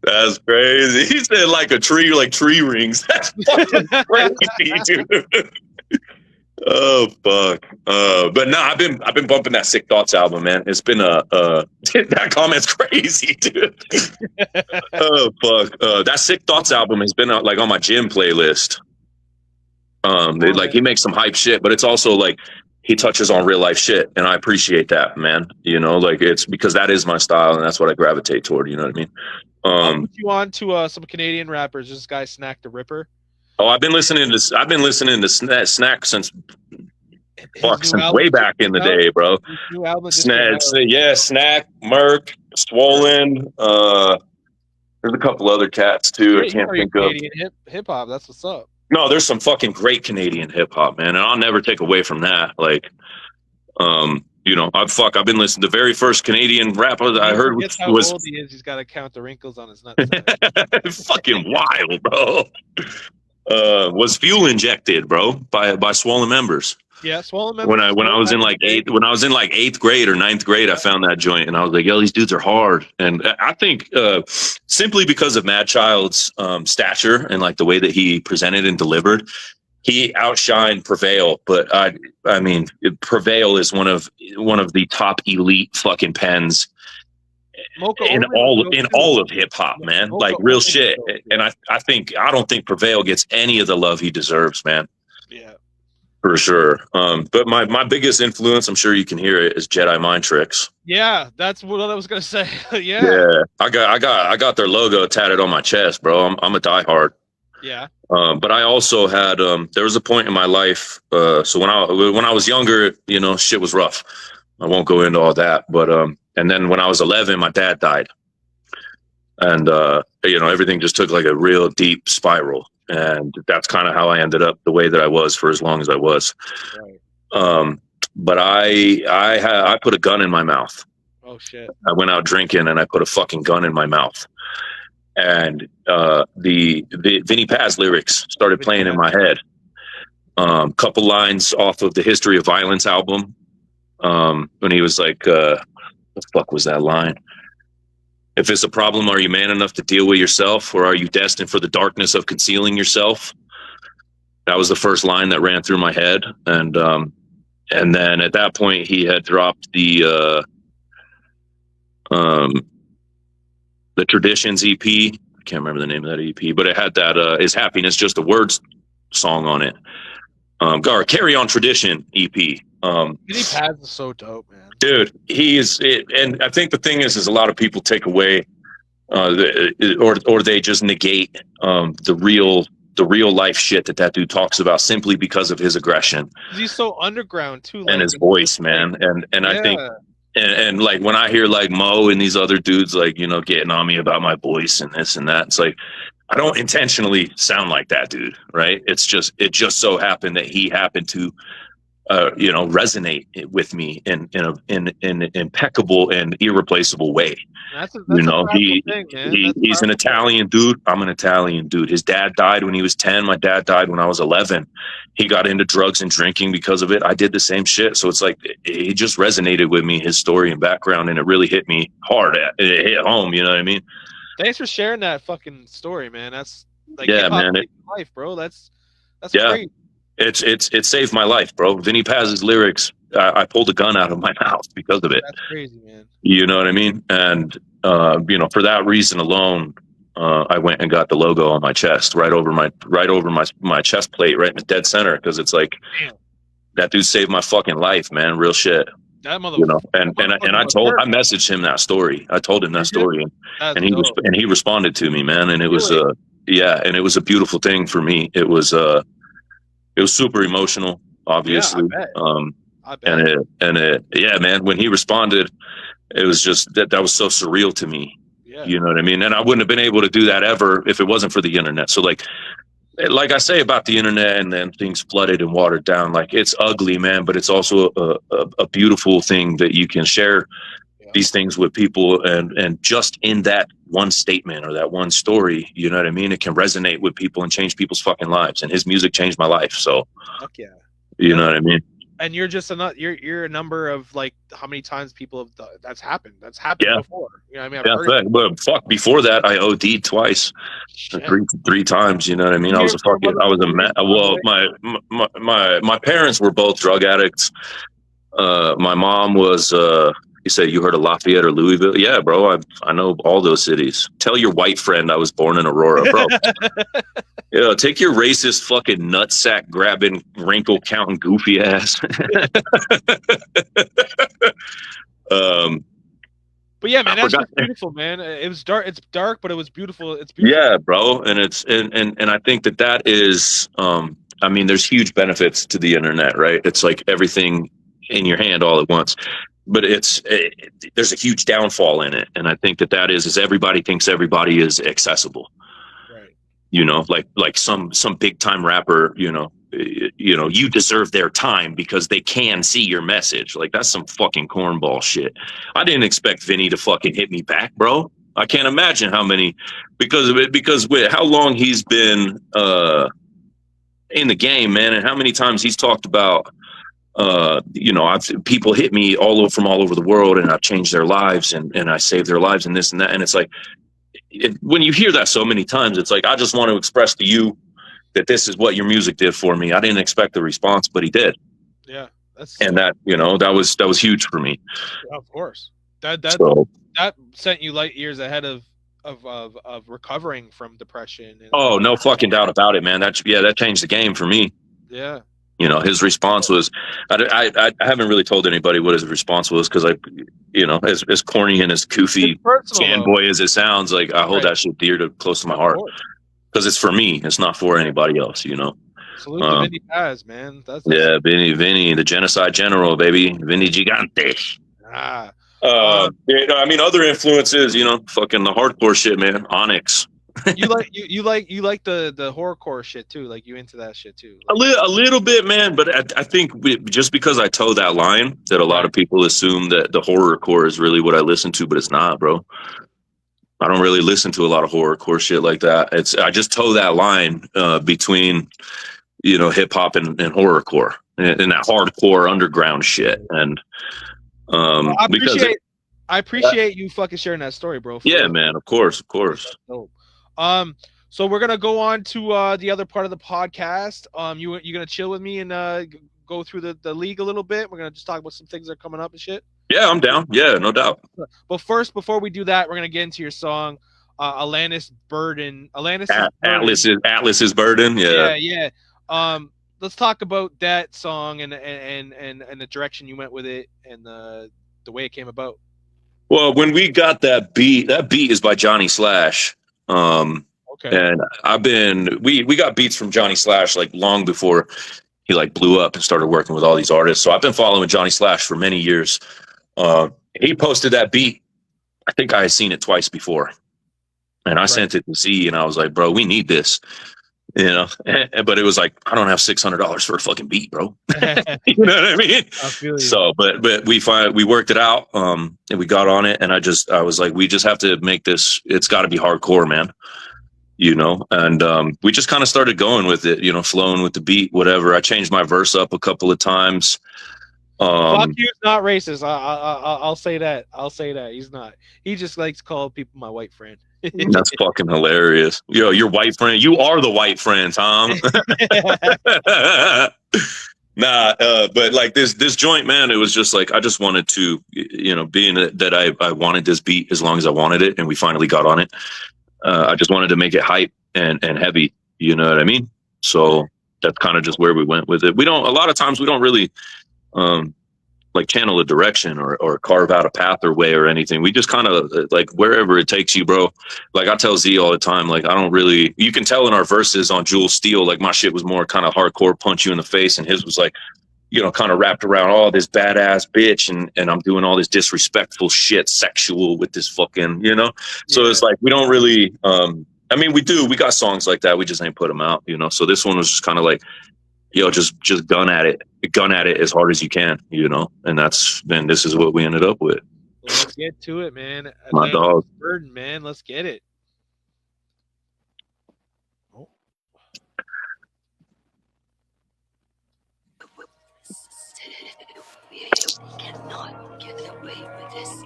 That's crazy. He said like a tree, like tree rings. That's fucking crazy, dude. Oh fuck. But no, I've been bumping that Sick Thoughts album, man. It's been that comment's crazy, dude. Oh fuck. That Sick Thoughts album has been like on my gym playlist. He makes some hype shit, but it's also like he touches on real life shit, and I appreciate that, man. You know, like it's because that is my style, and that's what I gravitate toward. You know what I mean? I'll put you on to some Canadian rappers. This guy Snack the Ripper. Oh, I've been listening to Snack since way back in the day, bro. Snack, Merc, Swollen. There's a couple other cats too. I can't think of. Canadian hip hop. That's what's up. No, there's some fucking great Canadian hip hop, man, and I'll never take away from that. Like, you know, I've been listening. The very first Canadian rapper that I heard was how old he is. He's got to count the wrinkles on his nuts. Fucking wild, bro. Was Fuel Injected, bro, by Swollen Members. Yeah, Swollen Members. When I was in like eighth grade or ninth grade, I found that joint, and I was like, yo, these dudes are hard. And I think simply because of Mad Child's stature and like the way that he presented and delivered, he outshined Prevail. But I mean, Prevail is one of the top elite fucking pens in all of hip hop, man. Like real shit. And I don't think Prevail gets any of the love he deserves, man. Yeah. For sure. But my biggest influence, I'm sure you can hear it, is Jedi Mind Tricks. Yeah, that's what I was gonna say. Yeah. I got their logo tatted on my chest, bro. I'm a diehard. Yeah. But I also had there was a point in my life. So when I was younger, you know, shit was rough. I won't go into all that. But and then when I was 11, my dad died, and you know, everything just took like a real deep spiral. And that's kind of how I ended up the way that I was for as long as I was. Right. But I put a gun in my mouth. Oh shit! I went out drinking and I put a fucking gun in my mouth. And the Vinnie Paz lyrics started playing in my head. Couple lines off of the History of Violence album. When he was like, what the fuck was that line? If it's a problem, are you man enough to deal with yourself, or are you destined for the darkness of concealing yourself? That was the first line that ran through my head. And then at that point he had dropped the Traditions EP. I can't remember the name of that EP, but it had that Is Happiness Just a Words song on it. Carry On Tradition EP. Vinny Paz is so dope, man. Dude, he is, and I think the thing is a lot of people take away, or they just negate the real life shit that dude talks about simply because of his aggression. He's so underground too, And like his voice, man. And I think, and like when I hear like Mo and these other dudes, like, you know, getting on me about my voice and this and that, it's like, I don't intentionally sound like that, dude. Right. It just so happened that he happened to, you know, resonate with me in an impeccable and irreplaceable way. That's You know, thing, man. he's an Italian dude. I'm an Italian dude. His dad died when he was 10. My dad died when I was 11. He got into drugs and drinking because of it. I did the same shit. So it's like, he just resonated with me, his story and background, and it really hit me hard. It hit home. You know what I mean? Thanks for sharing that fucking story, man. That's like, yeah, man. Life, bro. That's yeah. great. It saved my life, bro. Vinny Paz's lyrics, I pulled a gun out of my mouth because of it. That's crazy, man. You know what I mean? And you know, for that reason alone, I went and got the logo on my chest, right over my chest plate, right in the dead center, because it's like, damn, that dude saved my fucking life, man. Real shit. That motherfucker. You know, and I messaged him that story. I told him that story, and he responded to me, man. And it was and it was a beautiful thing for me. It was super emotional, obviously. Yeah, I bet. Yeah, man, when he responded, it was just that was so surreal to me. Yeah. You know what I mean? And I wouldn't have been able to do that ever if it wasn't for the internet. So like I say about the internet, and then things flooded and watered down, like, it's ugly, man, but it's also a beautiful thing that you can share these things with people, and just in that one statement or that one story, you know what I mean? It can resonate with people and change people's fucking lives. And his music changed my life. So, fuck yeah. You know what I mean? And you're just you're a number of, like, how many times people have that's happened before. You know what I mean? But fuck, before that, I OD'd twice, three times. You know what I mean? My parents were both drug addicts. My mom was, you say you heard of Lafayette or Louisville? Yeah, bro. I know all those cities. Tell your white friend I was born in Aurora, bro. Yeah, take your racist fucking nutsack grabbing, wrinkle counting, goofy ass. But yeah, man, that's beautiful, man. It was dark. It's dark, but it was beautiful. It's beautiful. Yeah, bro. And it's and I think that is. I mean, there's huge benefits to the internet, right? It's like everything in your hand all at once. But there's a huge downfall in it, and I think that is everybody thinks everybody is accessible. Right. You know, like some big time rapper, you know, you deserve their time because they can see your message. Like, that's some fucking cornball shit. I didn't expect Vinny to fucking hit me back, bro. I can't imagine how many, because with how long he's been in the game, man, and how many times he's talked about. You know, people hit me from all over the world, and I've changed their lives, and I saved their lives, and this and that. And it's like, when you hear that so many times, it's like, I just want to express to you that this is what your music did for me. I didn't expect the response, but he did. Yeah, that, you know, that was huge for me. Yeah, of course, that sent you light years ahead of recovering from depression. Oh, no fucking doubt about it, man. That changed the game for me. Yeah. You know, his response was, I haven't really told anybody what his response was, because you know, as corny and as goofy fanboy as it sounds, like, I hold that shit close to my heart, because it's for me. It's not for anybody else, you know. Salute to Vinny Paz, man. Vinny, the genocide general, baby. Vinny Gigante. I mean, other influences, you know, fucking the hardcore shit, man. Onyx. you like the horrorcore shit too, like, you into that shit too? Like, a little bit, man, but I think just because I toe that line, that a lot of people assume that the horrorcore is really what I listen to, but it's not, bro. I don't really listen to a lot of horrorcore shit like that. I just toe that line between, you know, hip hop and horrorcore, and that hardcore underground shit. And I appreciate you fucking sharing that story, bro. Yeah, man, of course. So we're gonna go on to the other part of the podcast. You gonna chill with me and go through the league a little bit? We're gonna just talk about some things that are coming up and shit. Yeah, I'm down. Yeah, no doubt. But first, before we do that, we're gonna get into your song, Atlas's Burden. Atlas's Burden. Yeah. Yeah. let's talk about that song and the direction you went with it and the way it came about. Well, when we got that beat is by Johnny Slash. Um, Okay. and we got beats from Johnny Slash like long before he like blew up and started working with all these artists. So I've been following Johnny Slash for many years. He posted that beat. I think I had seen it twice before, and I sent it to Z, and I was like, "Bro, we need this." You know, but it was like, I don't have $600 for a fucking beat, bro. You know what I mean? I feel you. So, but we worked it out, and we got on it, and I was like, we just have to make this. It's got to be hardcore, man. You know, and we just kind of started going with it, you know, flowing with the beat, whatever. I changed my verse up a couple of times. Fuck you's not racist. I'll say that. I'll say that he's not. He just likes to call people my white friend. That's fucking hilarious. Yo, your white friend. You are the white friend, Tom. Nah, but like this joint, man, it was just like, I just wanted to, you know, being that I wanted this beat as long as I wanted it, and we finally got on it. I just wanted to make it hype and heavy. You know what I mean? So that's kind of just where we went with it. A lot of times we don't really, like channel a direction or carve out a path or way or anything. We just kind of like wherever it takes you, bro. Like I tell Z all the time, like you can tell in our verses on Jewel Steel, like my shit was more kind of hardcore, punch you in the face, and his was like, you know, kind of wrapped around all this badass bitch, and I'm doing all this disrespectful shit, sexual with this fucking, you know. So it's like we don't really, I mean, we got songs like that, we just ain't put them out, you know. So this one was just kind of like, yo, just gun at it as hard as you can, you know. And this is what we ended up with. Well, let's get to it, man. My dog. Burden, man. Let's get it. Oh. Cannot get away with this.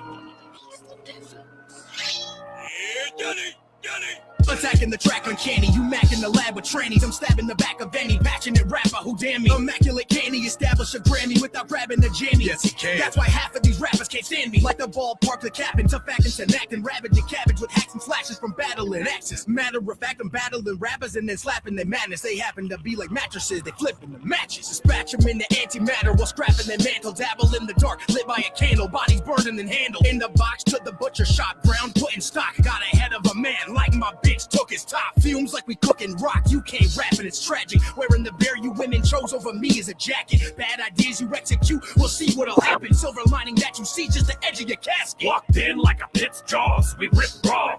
Attacking the track uncanny, you mac in the lab with trannies. I'm stabbing the back of any passionate rapper who damn me. Immaculate candy, establish a Grammy without grabbing the jammy. Yes, he can. That's why half of these rappers can't stand me. Like the ballpark, the cabin, tough acting, and acting, rabid to cabbage with hacks and flashes from battling axes. Matter of fact, I'm battling rappers and then slapping their madness. They happen to be like mattresses, they flipping the matches. Dispatch them in the antimatter while scrapping their mantle. Dabble in the dark, lit by a candle, bodies burning and handled. In the box to the butcher shop, ground putting stock. Got ahead of a man like my bitch took his top. Fumes like we cooking rock, you can't rap and it's tragic. Wearing the bear you women chose over me is a jacket. Bad ideas you execute, we'll see what'll happen. Silver lining that you see just the edge of your casket. Walked in like a pit's jaws, we rip raw.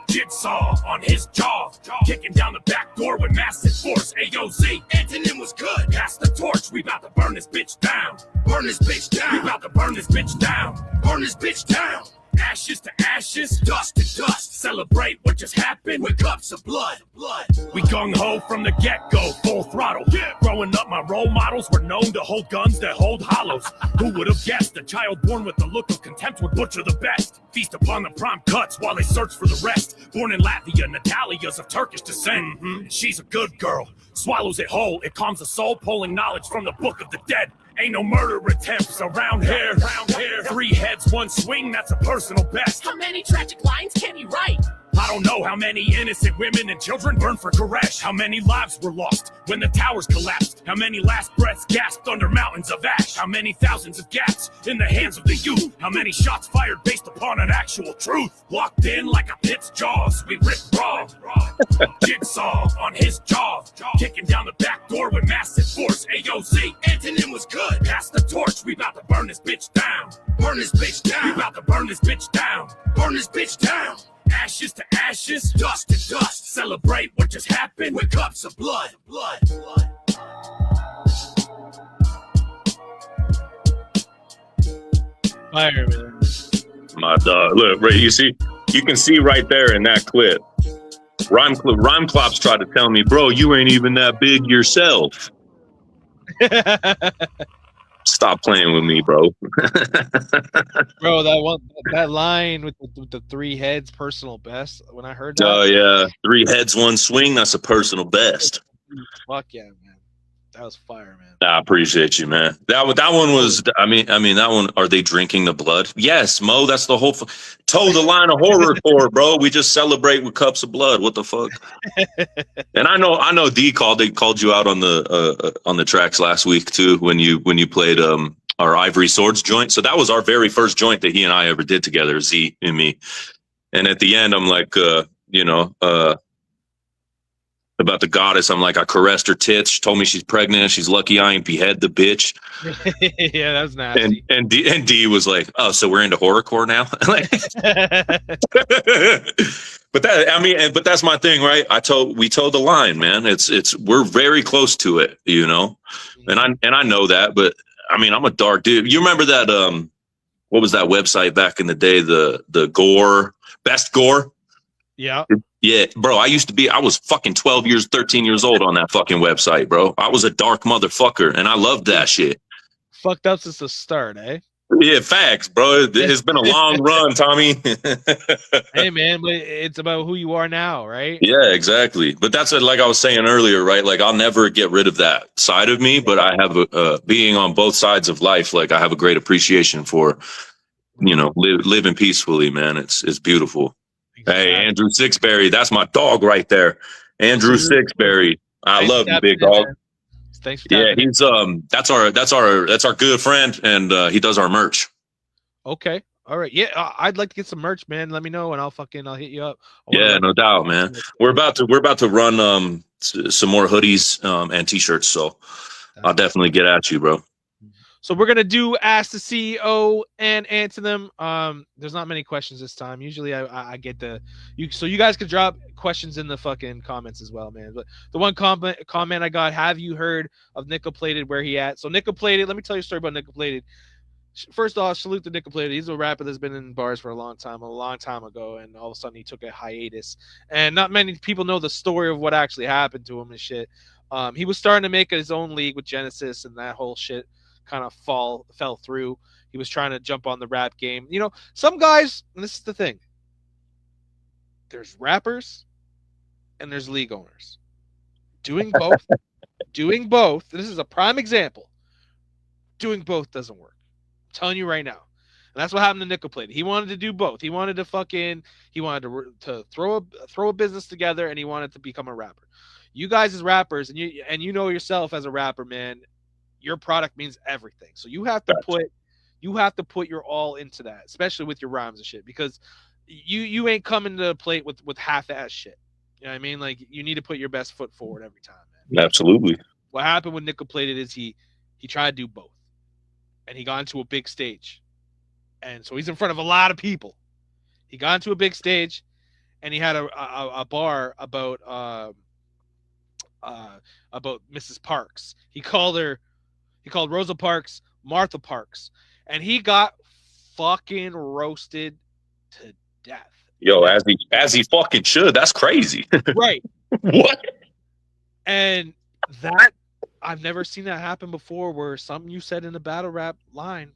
Jigsaw on his jaw, kicking down the back door with massive force. A.O.Z. Antonym was good. Pass the torch, we about to burn this bitch down. Burn this bitch down. We about to burn this bitch down. Burn this bitch down. Ashes to ashes, dust to dust. Celebrate what just happened with cups of blood. We gung-ho from the get-go, full throttle. Growing up, my role models were known to hold guns that hold hollows. Who would have guessed a child born with the look of contempt would butcher the best? Feast upon the prime cuts while they search for the rest. Born in Latvia, Natalia's of Turkish descent. She's a good girl, swallows it whole. It calms the soul, pulling knowledge from the book of the dead. Ain't no murder attempts around here. 3 heads, 1 swing, that's a personal best. How many tragic lines can he write? I don't know how many innocent women and children burned for Koresh. How many lives were lost when the towers collapsed? How many last breaths gasped under mountains of ash? How many thousands of gaps in the hands of the youth? How many shots fired based upon an actual truth? Walked in like a pit's jaws, we rip raw. Jigsaw on his jaw, kicking down the back door with massive force. A.O.Z. Antonym was good. Pass the torch, we about to burn this bitch down. Burn this bitch down. We about to burn this bitch down. Burn this bitch down. Ashes to ashes, dust to dust. Celebrate what just happened with cups of blood. Fire, man. My dog. Look, right, you can see right there in that clip. Rhyme Clops tried to tell me, bro, you ain't even that big yourself. Stop playing with me, bro. Bro, that line with the 3 heads, personal best. When I heard that, Oh yeah, 3 heads, 1 swing. That's a personal best. fuck yeah, man. That was fire, man. I appreciate you, man. That one was. I mean that one. Are they drinking the blood? Yes, Mo. That's the whole. Toe the line of horrorcore, bro. We just celebrate with cups of blood. What the fuck? And I know. They called you out on the tracks last week too when you played our Ivory Swords joint. So that was our very first joint that he and I ever did together, Z and me. And at the end, I'm like, about the goddess. I'm like, I caressed her tits. She told me she's pregnant. She's lucky I ain't behead the bitch. Yeah, that was And nasty. D was like, oh, so we're into horrorcore now. But but that's my thing, right? We told the line, man. We're very close to it, and I know that. But I mean, I'm a dark dude. You remember that? What was that website back in the day? The gore, best gore. Yeah. Yeah, bro, I was fucking 13 years old on that fucking website, bro. I was a dark motherfucker and I loved that shit. Fucked up since the start, eh? Yeah, facts, bro. It's been a long run, Tommy. Hey, man, but it's about who you are now, right? Yeah, exactly. But that's like I was saying earlier, right? Like I'll never get rid of that side of me, but I have being on both sides of life, like I have a great appreciation for, living peacefully, man. It's beautiful. Exactly. Hey, Andrew Sixberry, that's my dog right there. Andrew Sixberry. I love you, big dog. Thanks for Yeah, tapping in. he's that's our good friend, and he does our merch. Okay. All right. Yeah, I'd like to get some merch, man. Let me know, and I'll hit you up. Yeah, no doubt, man. We're about to run some more hoodies and t-shirts, so I'll definitely get at you, bro. So we're gonna do Ask the CEO and Anthonym. There's not many questions this time. Usually I get so you guys could drop questions in the fucking comments as well, man. But the one comment I got: have you heard of Nickel Plated? Where he at? So Nickel Plated. Let me tell you a story about Nickel Plated. First off, salute to Nickel Plated. He's a rapper that's been in bars for a long time ago, and all of a sudden he took a hiatus. And not many people know the story of what actually happened to him and shit. He was starting to make his own league with Genesis, and that whole shit kind of fell through. He was trying to jump on the rap game. Some guys, and this is the thing. There's rappers and there's league owners. Doing both, this is a prime example. Doing both doesn't work. I'm telling you right now. And that's what happened to Nickel Plate. He wanted to do both. He wanted to throw a business together, and he wanted to become a rapper. You guys as rappers, and you know yourself as a rapper, man, your product means everything. So you have to put your all into that, especially with your rhymes and shit, because you ain't coming to the plate with half-ass shit. You know what I mean? Like, you need to put your best foot forward every time, man. Absolutely. What happened with Nickel Plated is he tried to do both, and he got into a big stage, and so he's in front of a lot of people. He got into a big stage, and he had a bar about Mrs. Parks. He called Rosa Parks Martha Parks, and he got fucking roasted to death. Yo, as he fucking should. That's crazy. Right. What? And that, I've never seen that happen before, where something you said in the battle rap line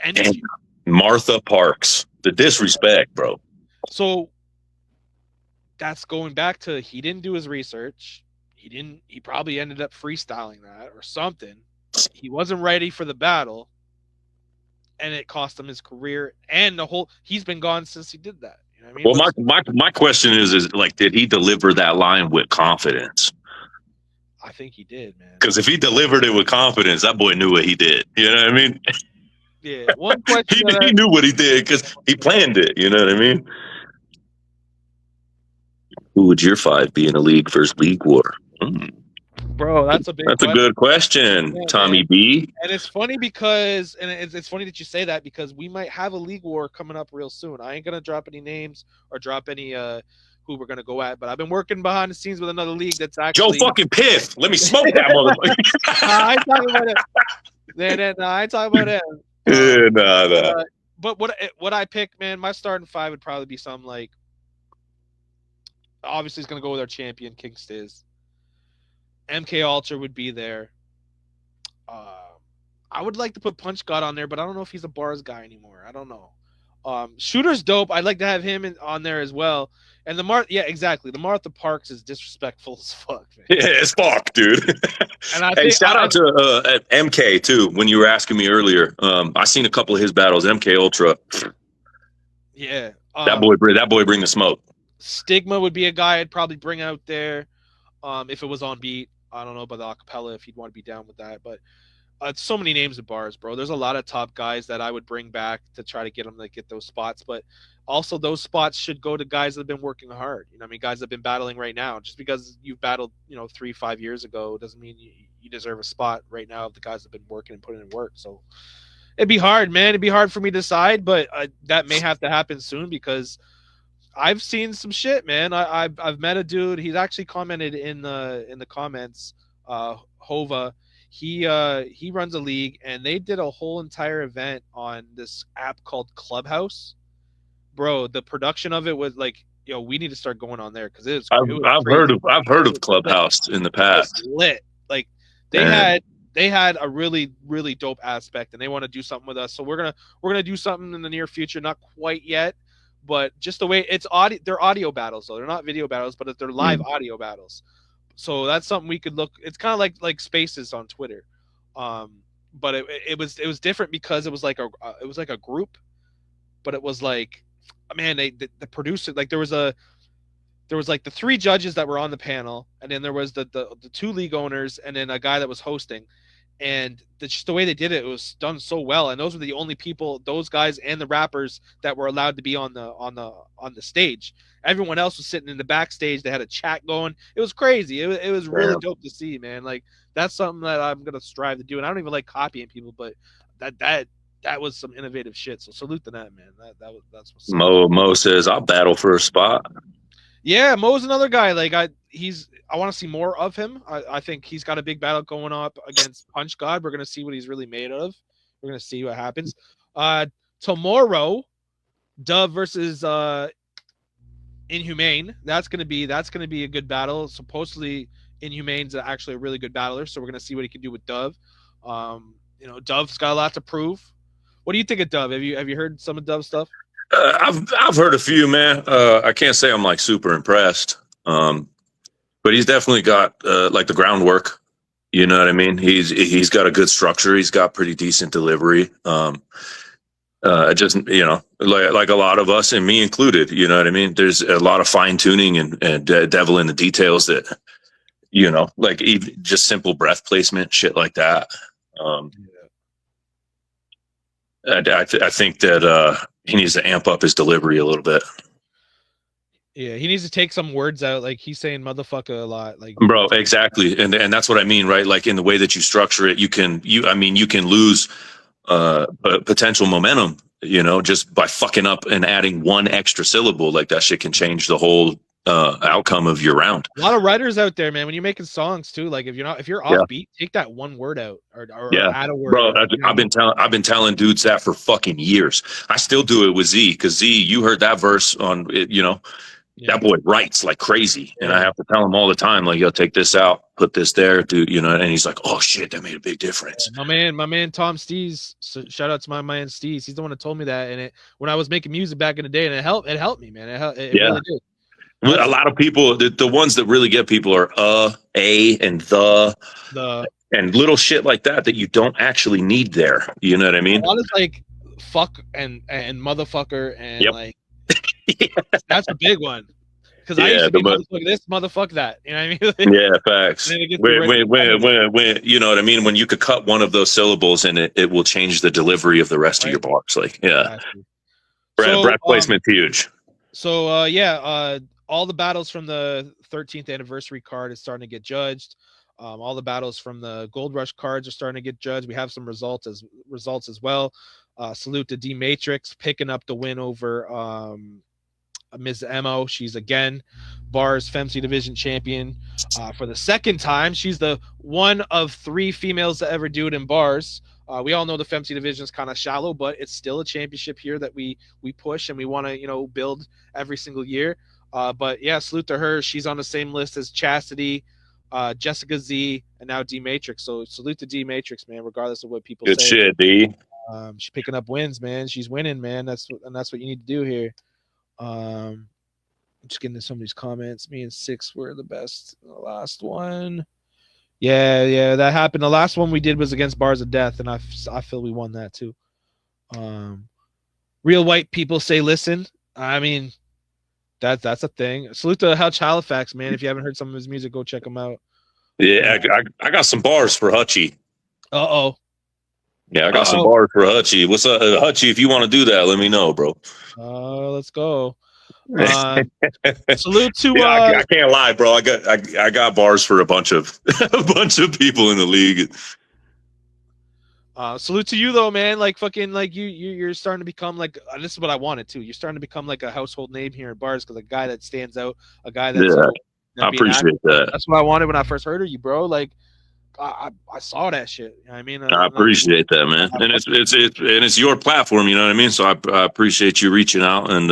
and Martha Parks, the disrespect, bro. So that's going back to, he didn't do his research. He probably ended up freestyling that or something. He wasn't ready for the battle, and it cost him his career and he's been gone since he did that. You know what I mean? Well, my question is like, did he deliver that line with confidence? I think he did, man. Because if he delivered it with confidence, that boy knew what he did. You know what I mean? Yeah. One question. he knew what he did because he planned it. You know what I mean? Who would your five be in a league versus league war? Bro, that's a good question, yeah, Tommy man. B. And it's funny because, and it's funny that you say that, because we might have a league war coming up real soon. I ain't gonna drop any names or drop any who we're gonna go at, but I've been working behind the scenes with another league that's actually Joe fucking Piff. Let me smoke that motherfucker. I ain't talking about it. I ain't talking about it. Nah. But what I pick, man, my starting five would probably be something like, obviously it's gonna go with our champion King Stiz. MK Ultra would be there. I would like to put Punch God on there, but I don't know if he's a bars guy anymore. I don't know. Shooter's dope. I'd like to have him on there as well. And yeah, exactly. The Martha Parks is disrespectful as fuck, man. Yeah, it's fuck, dude. And I Hey, think shout out to MK too. When you were asking me earlier, I seen a couple of his battles. MK Ultra, yeah, that boy bring the smoke. Stigma would be a guy I'd probably bring out there, if it was on beat. I don't know about the acapella if he'd want to be down with that, but so many names of bars, bro. There's a lot of top guys that I would bring back to try to get them to get those spots, but also those spots should go to guys that have been working hard. You know, I mean, guys that have been battling right now. Just because you've battled, 3-5 years ago doesn't mean you deserve a spot right now of the guys that have been working and putting in work. So it'd be hard, man. It'd be hard for me to decide, but that may have to happen soon because I've seen some shit, man. I've met a dude. He's actually commented in the comments. Hova, he runs a league, and they did a whole entire event on this app called Clubhouse. Bro, the production of it was like, we need to start going on there because I've heard of Clubhouse in the past. Lit. Like they had a really really dope aspect, and they want to do something with us. So we're gonna do something in the near future. Not quite yet, but just the way it's audio. They're audio battles though. They're not video battles, but they're live audio battles. So that's something we could look. It's kind of like Spaces on Twitter, but it was different because it was like a group, but it was like, man, the producer, like there was like the three judges that were on the panel, and then there was the two league owners, and then a guy that was hosting. And just the way they did it, it was done so well. And those were the only people, those guys and the rappers, that were allowed to be on the stage. Everyone else was sitting in the backstage. They had a chat going. It was crazy. It was really dope to see, man. Like that's something that I'm gonna strive to do. And I don't even like copying people, but that was some innovative shit. So salute to that, man. That's what's Mo says I'll battle for a spot. Yeah, Mo's another guy. Like I want to see more of him. I think he's got a big battle going up against Punch God. We're gonna see what he's really made of. We're gonna see what happens. Tomorrow, Dove versus Inhumane. That's gonna be a good battle. Supposedly Inhumane's actually a really good battler, so we're gonna see what he can do with Dove. Dove's got a lot to prove. What do you think of Dove? Have you heard some of Dove's stuff? I've heard a few, man. I can't say I'm like super impressed, but he's definitely got like the groundwork. You know what I mean? He's got a good structure. He's got pretty decent delivery. Just like a lot of us, and me included. You know what I mean? There's a lot of fine tuning and devil in the details that like even just simple breath placement, shit like that. I think that he needs to amp up his delivery a little bit. Yeah, he needs to take some words out. Like he's saying "motherfucker" a lot. Like, bro, exactly, and that's what I mean, right? Like in the way that you structure it, you can lose potential momentum, just by fucking up and adding one extra syllable. Like that shit can change the whole outcome of your round. A lot of writers out there, man. When you're making songs too, like if you're offbeat, take that one word out or add a word. Bro, I've been telling dudes that for fucking years. I still do it with Z, because Z, you heard that verse on it, that boy writes like crazy, and I have to tell him all the time, like, yo, take this out, put this there, dude, and he's like, oh shit, that made a big difference. My man Tom Stees, so shout out to my man Stees. He's the one that told me that, and when I was making music back in the day, and it helped me, man. It really did. A lot of people, the ones that really get people are a and the and little shit like that you don't actually need there. You know what I mean? A lot of like fuck and motherfucker and like that's a big one. Because I used to be motherfucker this, motherfucker that. You know what I mean? Yeah, facts. When you know what I mean? When you could cut one of those syllables and it will change the delivery of the rest of your bars. Like, yeah. Breath placement's huge. So all the battles from the 13th anniversary card is starting to get judged. All the battles from the Gold Rush cards are starting to get judged. We have some results as well. Salute to D Matrix picking up the win over Ms. Emo. She's again B.A.R.Z Femc Division champion for the second time. She's the one of 3 females to ever do it in B.A.R.Z. We all know the Femc Division is kind of shallow, but it's still a championship here that we push and we want to build every single year. But yeah, salute to her. She's on the same list as Chastity, Jessica Z, and now D Matrix. So salute to D Matrix, man. Regardless of what people say. Good shit, D. She's picking up wins, man. She's winning, man. That's what you need to do here. Just getting to some of these comments. Me and Six were the best. The last one. Yeah, that happened. The last one we did was against Bars of Death, and I feel we won that too. Real white people say listen. I mean, that's a thing. Salute to Hutch Halifax, man. If you haven't heard some of his music, go check him out. Yeah, I got some bars for Hutchie. Uh-oh. Yeah, I got some bars for Hutchie. What's up, Hutchie? If you want to do that, let me know, bro. Let's go. Salute to I can't lie, bro. I got bars for a bunch of people in the league. Salute to you though, man. Like fucking like you're starting to become like this is what I wanted too. You're starting to become like a household name here at Bars, because a guy that stands out, a guy that's I appreciate that. That's what I wanted when I first heard of you, bro. Like I saw that shit. You know what I mean, I appreciate that, man. And it's your platform, you know what I mean. So I appreciate you reaching out. And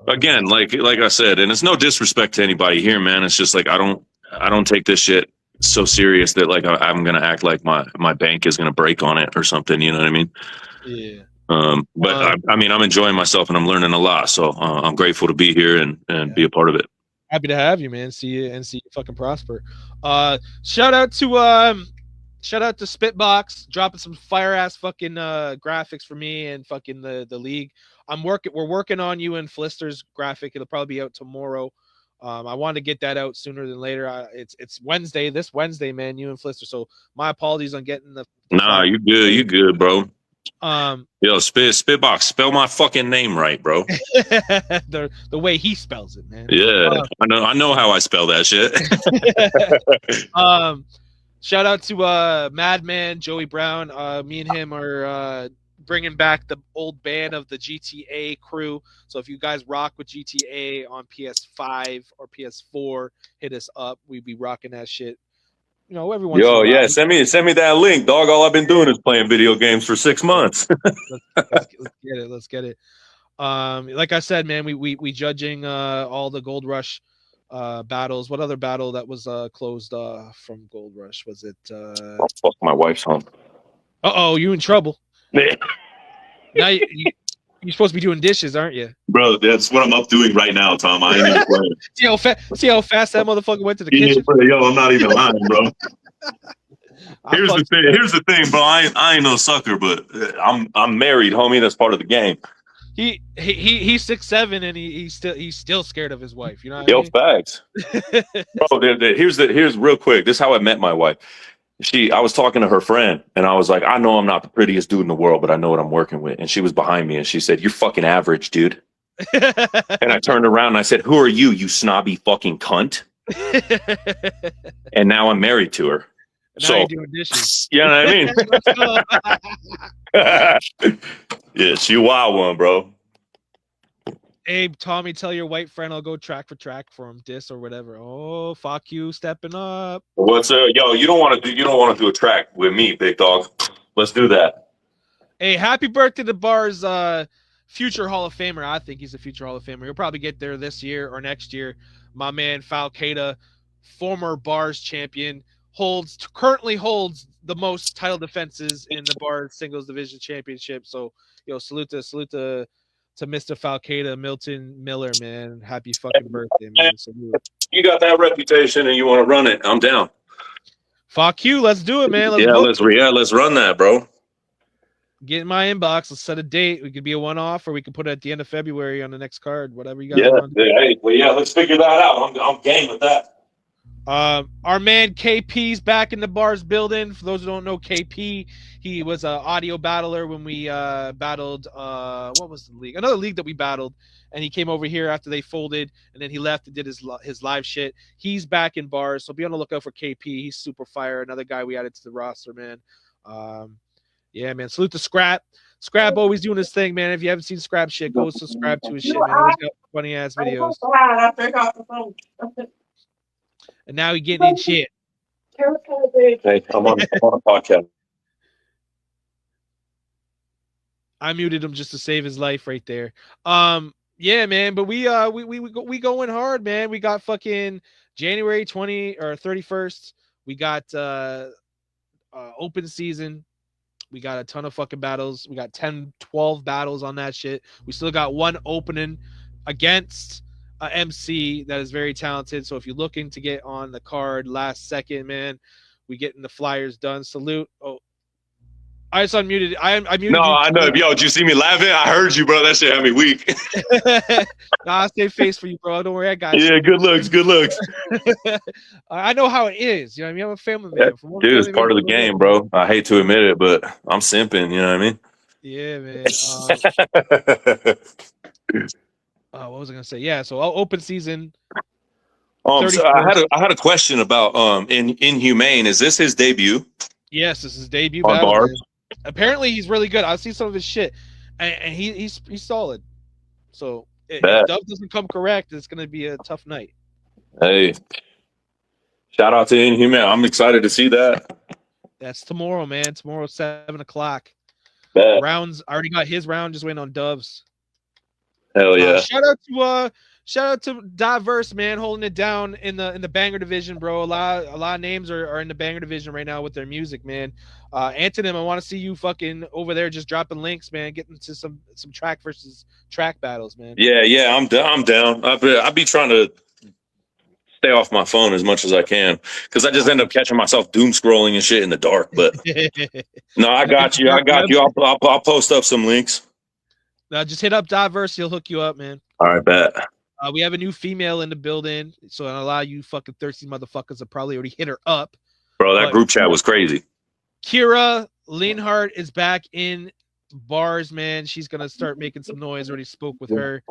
again, like I said, and it's no disrespect to anybody here, man. It's just like I don't take this shit so serious that like I'm gonna act like my bank is gonna break on it or something. You know what I mean? Yeah. But I mean, I'm enjoying myself and I'm learning a lot. So I'm grateful to be here and be a part of it. Happy to have you, man. See you fucking prosper. Shout out to Spitbox dropping some fire ass fucking graphics for me and fucking the league. We're working on you and Flister's graphic. It'll probably be out tomorrow. I want to get that out sooner than later. It's Wednesday, this Wednesday, man. You and Flister. So my apologies on getting the. Nah, you good. You good, bro. Yo, Spitbox, spell my fucking name right, bro. the way he spells it, man. Yeah, I know how I spell that shit. Shout out to Madman Joey Brown. Me and him are bringing back the old band of the GTA crew. So if you guys rock with GTA on PS5 or PS4, hit us up. We'd be rocking that shit. You know, every once in a while. Yeah, send me that link, dog. All I've been doing is playing video games for 6 months. Let's get it. Like I said, man, we judging all the Gold Rush battles. What other battle that was closed from Gold Rush was it? Oh, fuck, my wife's home. You in trouble? Now you're supposed to be doing dishes, aren't you? Bro, that's what I'm up doing right now, Tom. I ain't even playing. See how fast that motherfucker went to the kitchen? Yo, I'm not even lying, bro. Here's the thing, bro. I ain't no sucker, but I'm married, homie. That's part of the game. He's 6'7" and he's still scared of his wife. You know what I mean? Facts. Bro, here's real quick. This is how I met my wife. I was talking to her friend and I was like, I know I'm not the prettiest dude in the world, but I know what I'm working with. And she was behind me and she said, "You're fucking average, dude." And I turned around and I said, "Who are you, you snobby fucking cunt?" And now I'm married to her. So, you're doing dishes. You know what I mean? Yeah, she a wild one, bro. Hey, Tommy, tell your white friend I'll go track for track for him, diss or whatever. Oh, fuck you, stepping up. What's yo? You don't want to do a track with me, big dog. Let's do that. Hey, happy birthday to B.A.R.Z future Hall of Famer. I think he's a future Hall of Famer. He'll probably get there this year or next year. My man Falcada, former B.A.R.Z champion, currently holds the most title defenses in the B.A.R.Z singles division championship. So, salute to Mr. Falcada, Milton Miller, man. Happy fucking birthday, man. Salute. You got that reputation and you want to run it, I'm down. Fuck you. Let's do it, man. Let's run that, bro. Get in my inbox. Let's set a date. We could be a one-off, or we could put it at the end of February on the next card. Whatever you got. Let's figure that out. I'm game with that. Our man KP's back in the B.A.R.Z building. For those who don't know KP, he was an audio battler when we battled what was the league? Another league that we battled, and he came over here after they folded, and then he left and did his live shit. He's back in B.A.R.Z, so be on the lookout for KP. He's super fire. Another guy we added to the roster, man. Yeah, man. Salute to Scrap. Scrap always doing his thing, man. If you haven't seen Scrap shit, go subscribe to his shit, man. Always got funny ass videos. And now he's getting in shit. Hey, I'm on a podcast. I muted him just to save his life right there. Yeah, man, but we going hard, man. We got fucking January 20 or 31st. We got open season. We got a ton of fucking battles. We got 10, 12 battles on that shit. We still got one opening against a MC that is very talented. So if you're looking to get on the card last second, man, we getting the flyers done. Salute. Oh, I just unmuted. I muted No, you. I know. Yo, did you see me laughing? I heard you, bro. That shit had me weak. Nah, I'll stay face for you, bro. Don't worry, I got Yeah, you. good looks, good looks. I know how it is. You know what I mean? I'm a family man. From one Dude, it's family man part of the to another, game, bro. I hate to admit it, but I'm simping. You know what I mean? Yeah, man. What was I gonna say? Yeah, so open season. So I had a question about Inhumane. Is this his debut Yes, this is his debut on battle. bars? Man. Apparently, he's really good. I've seen some of his shit, and he's solid. So if Dub doesn't come correct, it's gonna be a tough night. Hey, shout out to Inhumane. I'm excited to see that. That's tomorrow, man. Tomorrow, 7:00. Bet. Rounds. I already got his round. Just waiting on Dubs. Hell yeah! Shout out to B.A.R.Z, man, holding it down in the banger division, bro. A lot of names are in the banger division right now with their music, man. Anthonym, I want to see you fucking over there just dropping links, man, getting to some track versus track battles, man. Yeah, I'm down. I be trying to stay off my phone as much as I can because I just end up catching myself doom scrolling and shit in the dark. But no, I got you. I'll post up some links. Now just hit up B.A.R.Z, he'll hook you up, man. All right, bet. We have a new female in the building, so a lot of you fucking thirsty motherfuckers have probably already hit her up. Bro, that group chat was crazy. Kira Linhart is back in bars, man. She's gonna start making some noise. Already spoke with her.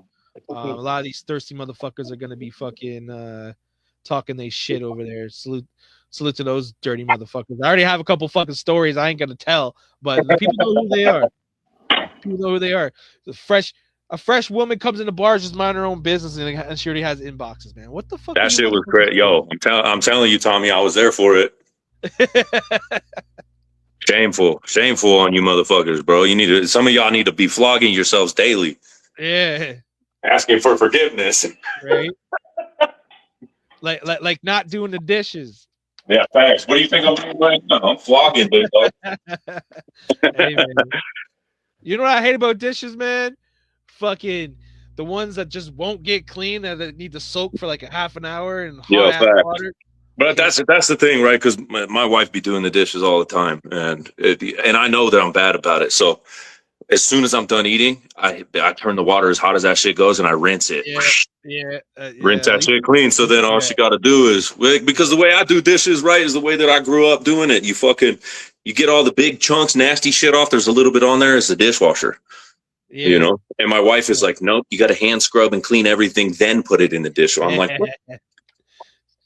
A lot of these thirsty motherfuckers are gonna be fucking talking they shit over there. Salute to those dirty motherfuckers. I already have a couple fucking stories I ain't gonna tell, but the people know who they are. People know who they are. A fresh woman comes in the bar, just mind her own business, and she already has inboxes, man. What the fuck? That shit was great. Yo, I'm telling you, Tommy, I was there for it. Shameful on you motherfuckers, bro. Some of y'all need to be flogging yourselves daily. Yeah. Asking for forgiveness. Right. like not doing the dishes. Yeah, thanks. What do you think I'm doing right now? I'm flogging, dude. Hey, man. You know what I hate about dishes, man? Fucking the ones that just won't get clean and that need to soak for like a half an hour in hot water. But that's the thing, right? Because my wife be doing the dishes all the time, and I know that I'm bad about it. So as soon as I'm done eating, I turn the water as hot as that shit goes, and I rinse it. Rinse that shit clean. So then all she got to do is, because the way I do dishes, right, is the way that I grew up doing it. You get all the big chunks, nasty shit off. There's a little bit on there. It's the dishwasher. Yeah. You know, and my wife is like, nope, you got to hand scrub and clean everything, then put it in the dishwasher. I'm like, what?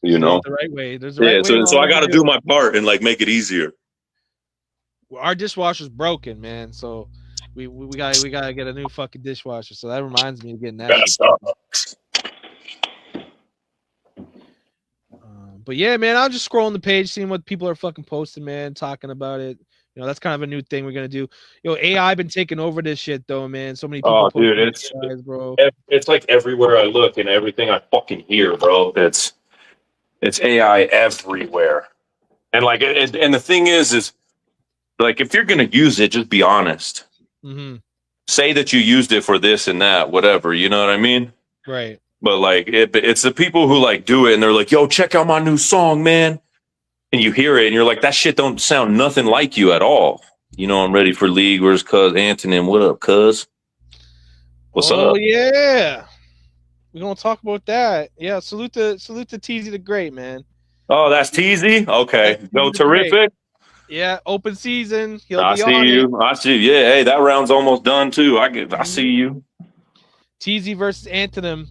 You know, the right way. There's so I got to do my part and like make it easier. Well, our dishwasher's broken, man. So we gotta get a new fucking dishwasher. So that reminds me of getting that. But yeah, man, I'm just scrolling the page, seeing what people are fucking posting, man, talking about it. You know, that's kind of a new thing we're gonna do. AI been taking over this shit though, man. So many people. Oh, dude, it's like everywhere I look and everything I fucking hear, bro. It's AI everywhere, and like, and the thing is like, if you're gonna use it, just be honest. Mm-hmm. Say that you used it for this and that, whatever. You know what I mean? Right. But like, it's the people who like do it and they're like, "Yo, check out my new song, man." And you hear it and you're like, that shit don't sound nothing like you at all. You know, I'm ready for league. Where's Cuz Antonym? What up, Cuz? What's up? Oh yeah, we're gonna talk about that. Yeah, salute to TZ the Great, man. Oh, that's TZ. Okay, no, terrific. Great. Yeah, open season. I see you. Yeah, hey, that round's almost done too. I see you. TZ versus Anthonym.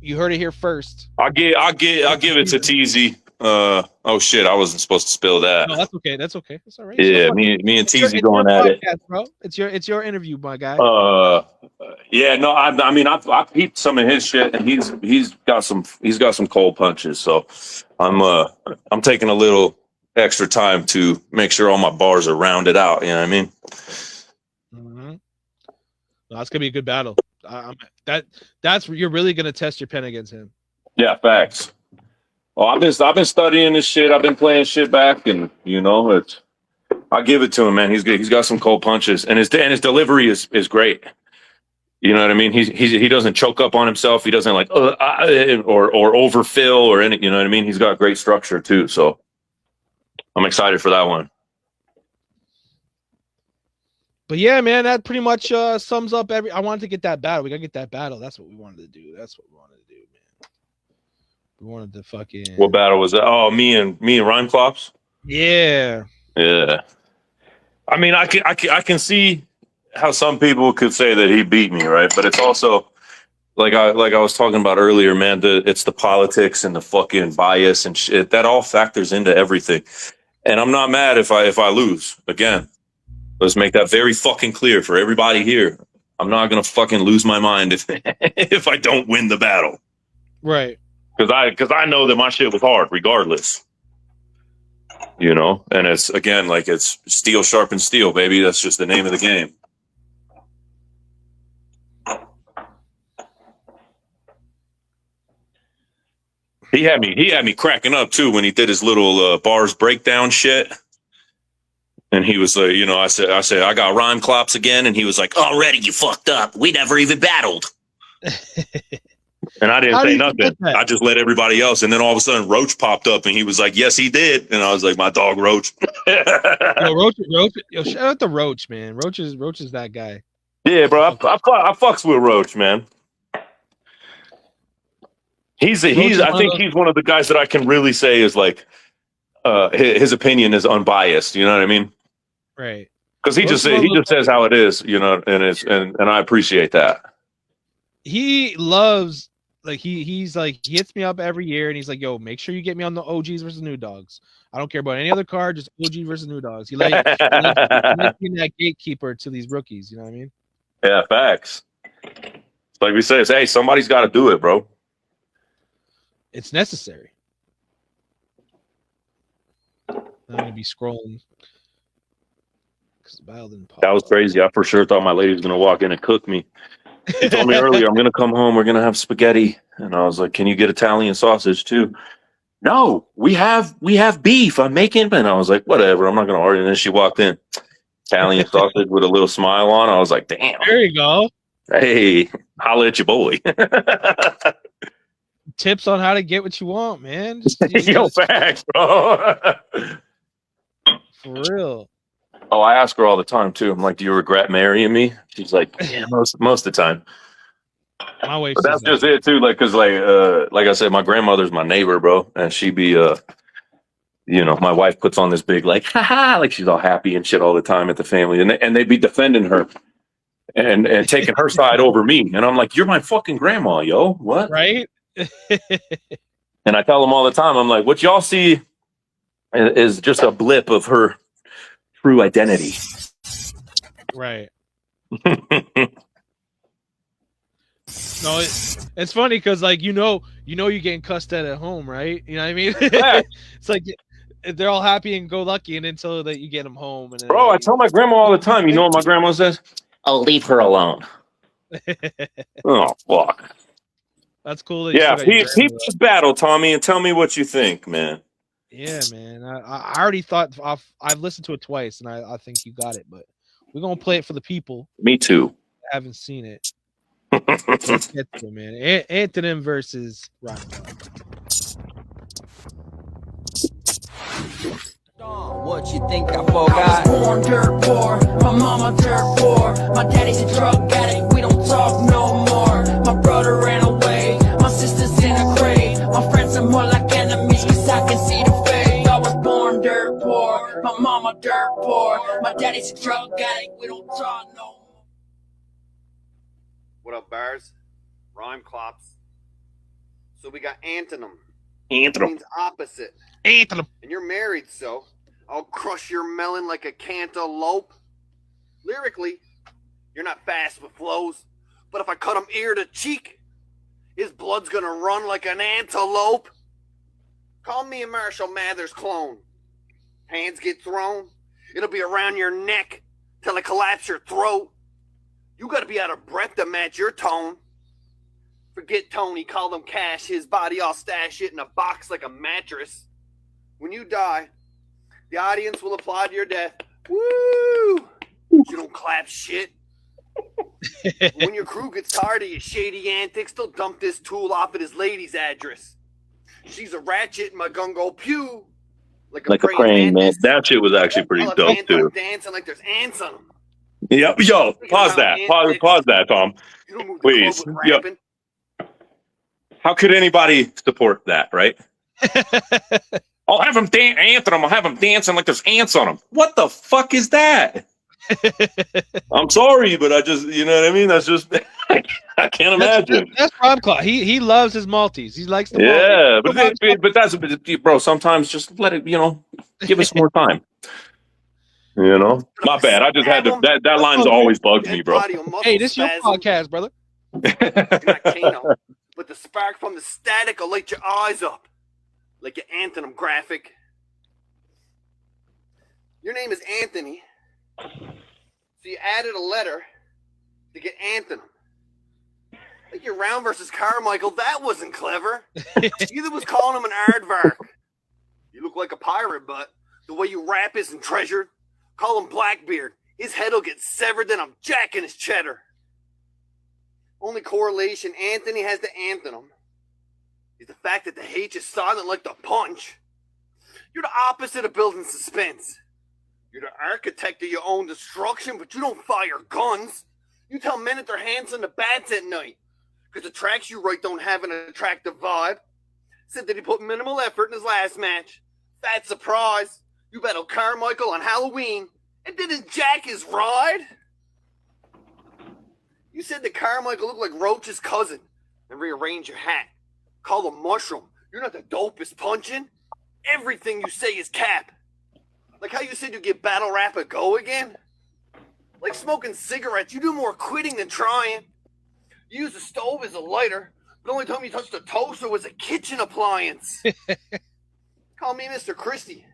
You heard it here first. I'll give it to TZ. Oh shit, I wasn't supposed to spill that. No, that's okay. That's all right. Yeah, me and TZ going at it, bro. It's your interview, my guy. Yeah, no, I mean I peeped some of his shit, and he's got some cold punches. So I'm taking a little extra time to make sure all my bars are rounded out. You know what I mean? Mm-hmm. No, that's gonna be a good battle. That's where you're really gonna test your pen against him. Yeah, facts. Well, I've been studying this shit. I've been playing shit back, and you know, I give it to him, man. He's good. He's got some cold punches, and his delivery is great. You know what I mean? He doesn't choke up on himself. He doesn't like or overfill or any. You know what I mean? He's got great structure too. So I'm excited for that one. But yeah, man, that pretty much sums up every. I wanted to get that battle. We gotta get that battle. That's what we wanted to do. That's what we wanted to do, man. We wanted to fucking. What battle was that? Oh, me and Rhyme Clops. Yeah. Yeah. I mean, I can see how some people could say that he beat me, right? But it's also like I was talking about earlier, man. It's the politics and the fucking bias and shit that all factors into everything. And I'm not mad if I lose. Again, let's make that very fucking clear for everybody here. I'm not gonna fucking lose my mind if I don't win the battle, right? Because I know that my shit was hard, regardless. You know, and it's again like it's steel sharpens steel, baby. That's just the name of the game. He had me cracking up too when he did his little bars breakdown shit. And he was like, you know, I said, I got Rhyme Clops again. And he was like, already you fucked up. We never even battled. And I didn't say nothing. I just let everybody else. And then all of a sudden Roach popped up and he was like, yes, he did. And I was like, my dog Roach. Roach. Yo, shout out to Roach, man. Roach is that guy. Yeah, bro. I fucks with Roach, man. I think he's one of the guys that I can really say is like, his opinion is unbiased. You know what I mean? Right. Because he just says how it is, you know, and I appreciate that. He loves he's like he hits me up every year and he's like, yo, make sure you get me on the OGs versus New Dogs. I don't care about any other card, just OG versus New Dogs. He like being that gatekeeper to these rookies, you know what I mean? Yeah, facts. Like we say, hey, somebody's got to do it, bro. It's necessary. I'm gonna be scrolling. That was crazy. I for sure thought my lady was gonna walk in and cook me. She told me earlier, I'm gonna come home, we're gonna have spaghetti. And I was like, can you get Italian sausage too? No, we have beef. I'm making, and I was like, whatever, I'm not gonna order. And then she walked in, Italian sausage with a little smile on. I was like, damn. There you go. Hey, holla at your boy. Tips on how to get what you want, man. Yo, facts, bro. For real. Oh, I ask her all the time too. I'm like, do you regret marrying me? She's like, yeah, most of the time. My wife. But that's just it too. Like, cause like I said, my grandmother's my neighbor, bro, and she be you know, my wife puts on this big like, haha, like she's all happy and shit all the time at the family, and they be defending her and taking her side over me, and I'm like, you're my fucking grandma, yo, what? Right. And I tell them all the time, I'm like, what y'all see is just a blip of her true identity. Right. No, it's funny because like you know you're getting cussed at home, right? You know what I mean? Yeah. It's like they're all happy and go lucky, and until that you get them home. And bro, I tell my grandma all the time. You know what my grandma says? I'll leave her alone. Oh fuck. That's cool. That peep this battle, Tommy, and tell me what you think, man. Yeah, man. I already thought I've listened to it twice, and I think you got it. But we're gonna play it for the people. Me too. I haven't seen it. Let's get to it, man. Anthonym versus Rock. What you think I forgot? I was born dirt poor, my mama dirt poor, my daddy's a drug addict, we don't talk no more. My brother ran away, my sister's in a grave, my friends are more like enemies cause I can see the fade. I was born dirt poor, my mama dirt poor, my daddy's a drug addict, we don't talk no more. What up, B.A.R.Z? Rhyme Clops. So we got Anthonym. Anthonym means opposite. Anthonym. And you're married, so I'll crush your melon like a cantaloupe. Lyrically, you're not fast with flows, but if I cut him ear to cheek, his blood's gonna run like an antelope. Call me a Marshall Mathers clone. Hands get thrown, it'll be around your neck till I collapse your throat. You gotta be out of breath to match your tone. Forget Tony, call him Cash, his body I'll stash it in a box like a mattress. When you die, the audience will applaud your death, Woo! You don't clap shit. When your crew gets tired of your shady antics, they'll dump this tool off at his lady's address. She's a ratchet, and my gun go pew. Like a praying man. That shit was actually pretty dope too. Dancing like there's ants on them. Yep. Yo, pause that. Pause that, Tom. Please. Yo. How could anybody support that, right? I'll have them anthem. I'll have them dancing like there's ants on them. What the fuck is that? I'm sorry, but I just, you know what I mean? That's just, I can't imagine. That's Prime Claw. He loves his Maltese. He likes the Maltese. But that's, bro, sometimes just let it, give us more time. My bad. I just had to, that line's always bugged me, bro. Hey, this is your podcast, brother. Not Kano, but the spark from the static will light your eyes up. Like your Anthonym graphic. Your name is Anthony. So you added a letter to get Anthonym. Like your Round versus Carmichael, that wasn't clever. Either was calling him an aardvark. You look like a pirate, but the way you rap isn't treasured. Call him Blackbeard. His head'll get severed, then I'm jacking his cheddar. Only correlation Anthony has to Anthonym is the fact that the H is silent like the punch. You're the opposite of building suspense. You're the architect of your own destruction, but you don't fire guns. You tell men that their hands on the bats at night. Because the tracks you write don't have an attractive vibe. Said that he put minimal effort in his last match. Fat surprise. You battled Carmichael on Halloween and didn't jack his ride. You said that Carmichael looked like Roach's cousin and rearrange your hat. Call him Mushroom. You're not the dopest punching. Everything you say is cap. Like how you said you give battle rap a go again. Like smoking cigarettes, you do more quitting than trying. You use the stove as a lighter. The only time you touched a toaster was a kitchen appliance. Call me Mr. Christie.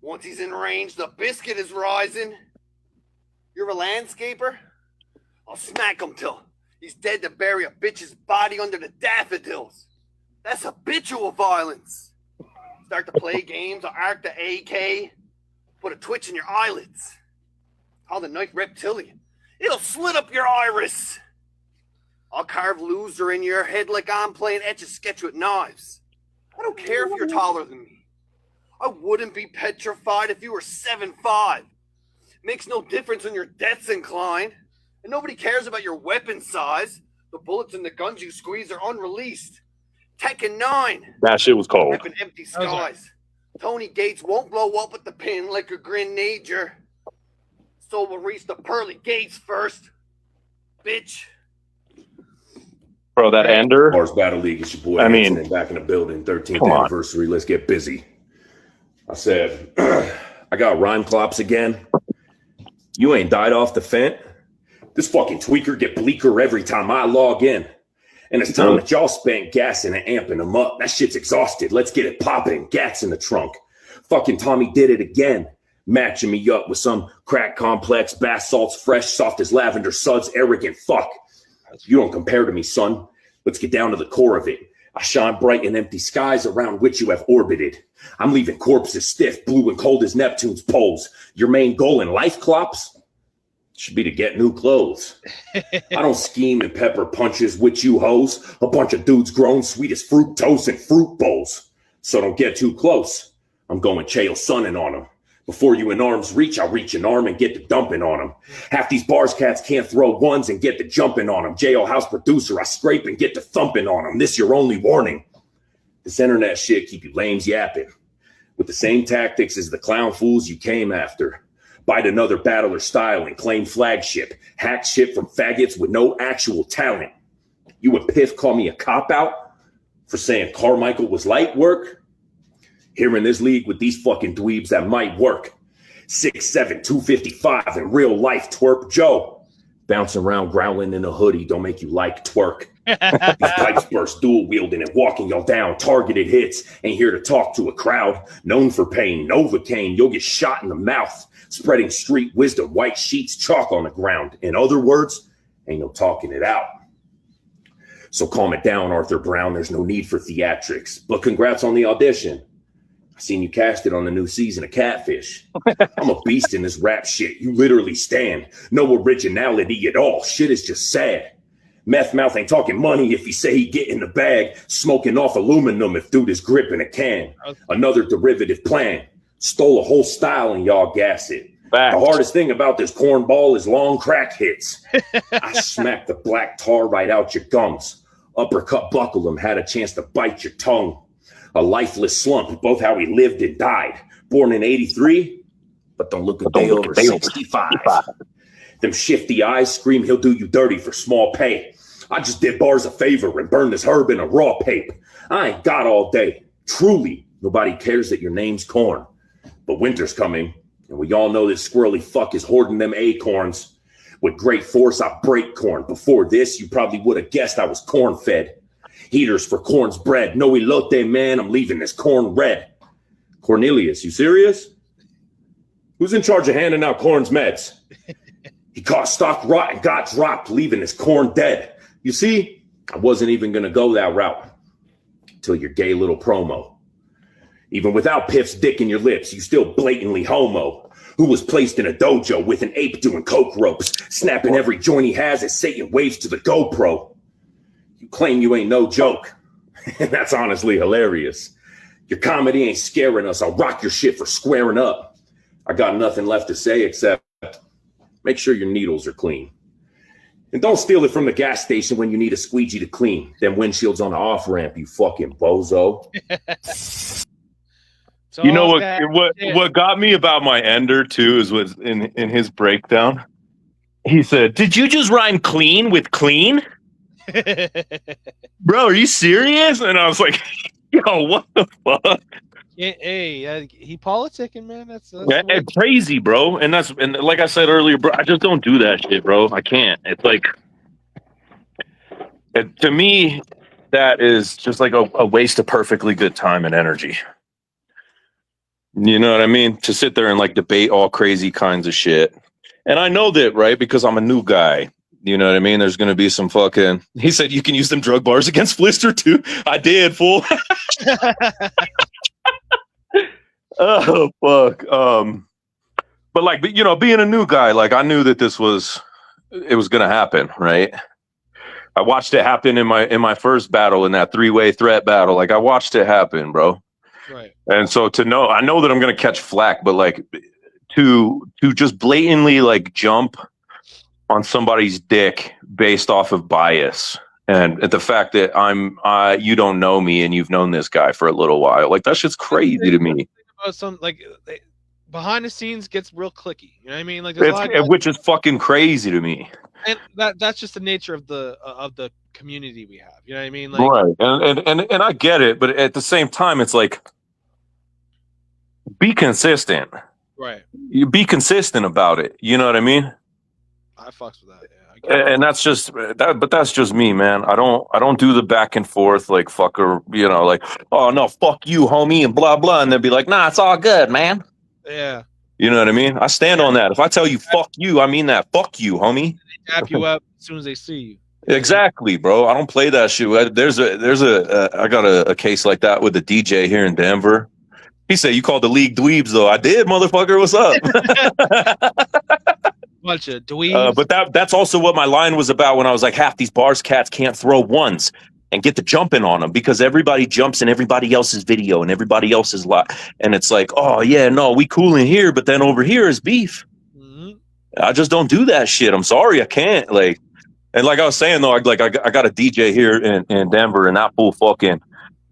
Once he's in range, the biscuit is rising. You're a landscaper? I'll smack him till he's dead to bury a bitch's body under the daffodils. That's habitual violence. Start to play games, I'll arc the AK, put a twitch in your eyelids. Call the knife reptilian. It'll slit up your iris. I'll carve loser in your head like I'm playing Etch-a-Sketch with knives. I don't care if you're taller than me. I wouldn't be petrified if you were 7'5". Makes no difference when your death's inclined. And nobody cares about your weapon size. The bullets and the guns you squeeze are unreleased. Tekken 9. That shit was cold. Weapon empty skies. Tony Gates won't blow up with the pin like a grenader. So we'll reach the pearly gates first. Bitch. Bro, that ender. B.A.R.Z Battle League, it's your boy. I mean, Anthony, back in the building, 13th anniversary. Let's get busy. I said, I got rhyme clops again. You ain't died off the fent. This fucking tweaker get bleaker every time I log in. And it's time that y'all spent gassing and amping them up. That shit's exhausted. Let's get it popping. Gats in the trunk. Fucking Tommy did it again. Matching me up with some crack complex, bath salts fresh, soft as lavender suds, arrogant fuck. You don't compare to me, son. Let's get down to the core of it. I shine bright in empty skies around which you have orbited. I'm leaving corpses stiff, blue and cold as Neptune's poles. Your main goal in life, Clops, should be to get new clothes. I don't scheme and pepper punches with you hoes. A bunch of dudes grown sweet as fructose and fruit bowls. So don't get too close. I'm going Chael Sonnen on them. Before you in arm's reach, I'll reach an arm and get the dumping on them. Half these bars cats can't throw ones and get the jumping on them. Jailhouse producer, I scrape and get the thumping on them. This your only warning. This internet shit keep you lames yapping. With the same tactics as the clown fools you came after. Bite another battler style and claim flagship. Hack shit from faggots with no actual talent. You and Piff call me a cop-out for saying Carmichael was light work? Here in this league with these fucking dweebs that might work. 6'7", 255 in real life, twerp Joe. Bouncing around growling in a hoodie don't make you like twerk. These pipes burst dual wielding and walking y'all down. Targeted hits, ain't here to talk to a crowd. Known for pain, Novocaine, you'll get shot in the mouth. Spreading street wisdom, white sheets, chalk on the ground. In other words, ain't no talking it out. So calm it down, Arthur Brown. There's no need for theatrics. But congrats on the audition. I seen you cast it on the new season of Catfish. I'm a beast in this rap shit. You literally stand. No originality at all. Shit is just sad. Meth mouth ain't talking money if he say he get in the bag. Smoking off aluminum if dude is gripping a can. Another derivative plan. Stole a whole style and y'all gas it. Fact. The hardest thing about this cornball is long crack hits. I smacked the black tar right out your gums. Uppercut buckled him, had a chance to bite your tongue. A lifeless slump, both how he lived and died. Born in 83, but don't look a day over 65. Them shifty eyes scream he'll do you dirty for small pay. I just did bars a favor and burned this herb in a raw pape. I ain't got all day. Truly, nobody cares that your name's Corn. But winter's coming, and we all know this squirrely fuck is hoarding them acorns. With great force, I break corn. Before this, you probably would have guessed I was corn-fed. Heaters for corn's bread. No elote, man. I'm leaving this corn red. Cornelius, you serious? Who's in charge of handing out Corn's meds? He caught stock rot and got dropped, leaving his corn dead. You see, I wasn't even going to go that route till your gay little promo. Even without Piff's dick in your lips, you still blatantly homo. Who was placed in a dojo with an ape doing coke ropes, snapping every joint he has as Satan waves to the GoPro. You claim you ain't no joke, and that's honestly hilarious. Your comedy ain't scaring us. I'll rock your shit for squaring up. I got nothing left to say except make sure your needles are clean. And don't steal it from the gas station when you need a squeegee to clean. Them windshields on the off-ramp, you fucking bozo. You know what got me about my ender too is was in his breakdown. He said, "Did you just rhyme clean with clean?" Bro, are you serious? And I was like, yo, what the fuck? Hey, he politicking, man. That's crazy, bro. And like I said earlier, bro, I just don't do that shit, bro. I can't. It's like, to me, that is just like a waste of perfectly good time and energy. You know what I mean? To sit there and like debate all crazy kinds of shit. And I know that, right? Because I'm a new guy. You know what I mean? There's going to be some fucking... He said you can use them drug bars against Blister too. I did, fool. Oh, fuck. But like, you know, being a new guy, like I knew that it was going to happen, right? I watched it happen in my first battle, in that 3-way threat battle. Like I watched it happen, bro. Right. And so I know that I'm going to catch flack, but like to just blatantly like jump on somebody's dick based off of bias and the fact that you don't know me and you've known this guy for a little while, like that shit's crazy to me. Some like behind the scenes gets real clicky. You know what I mean? Like which is fucking crazy to me. And that's just the nature of the community we have. You know what I mean? Like, right. And I get it, but at the same time, it's like, be consistent. Right. You be consistent about it. You know what I mean? I fucks with that. Yeah. And that's just that, but that's just me, man. I don't do the back and forth like fucker, you know, like, oh no, fuck you, homie, and blah blah, and then be like, nah, it's all good, man. Yeah. You know what I mean? I stand on that. If I tell you fuck you, I mean that. Fuck you, homie. They tap you up as soon as they see you. Exactly, bro. I don't play that shit. I got a case like that with a DJ here in Denver. He said, "You called the league dweebs, though." I did, motherfucker. What's up? Bunch of dweebs. But that's also what my line was about when I was like, half these bars cats can't throw ones and get the jumping on them because everybody jumps in everybody else's video and everybody else's lot. And it's like, oh yeah, no, we cool in here, but then over here is beef. Mm-hmm. I just don't do that shit. I'm sorry, I can't. Like, and like I was saying though, I got a DJ here in Denver, and that fool fucking,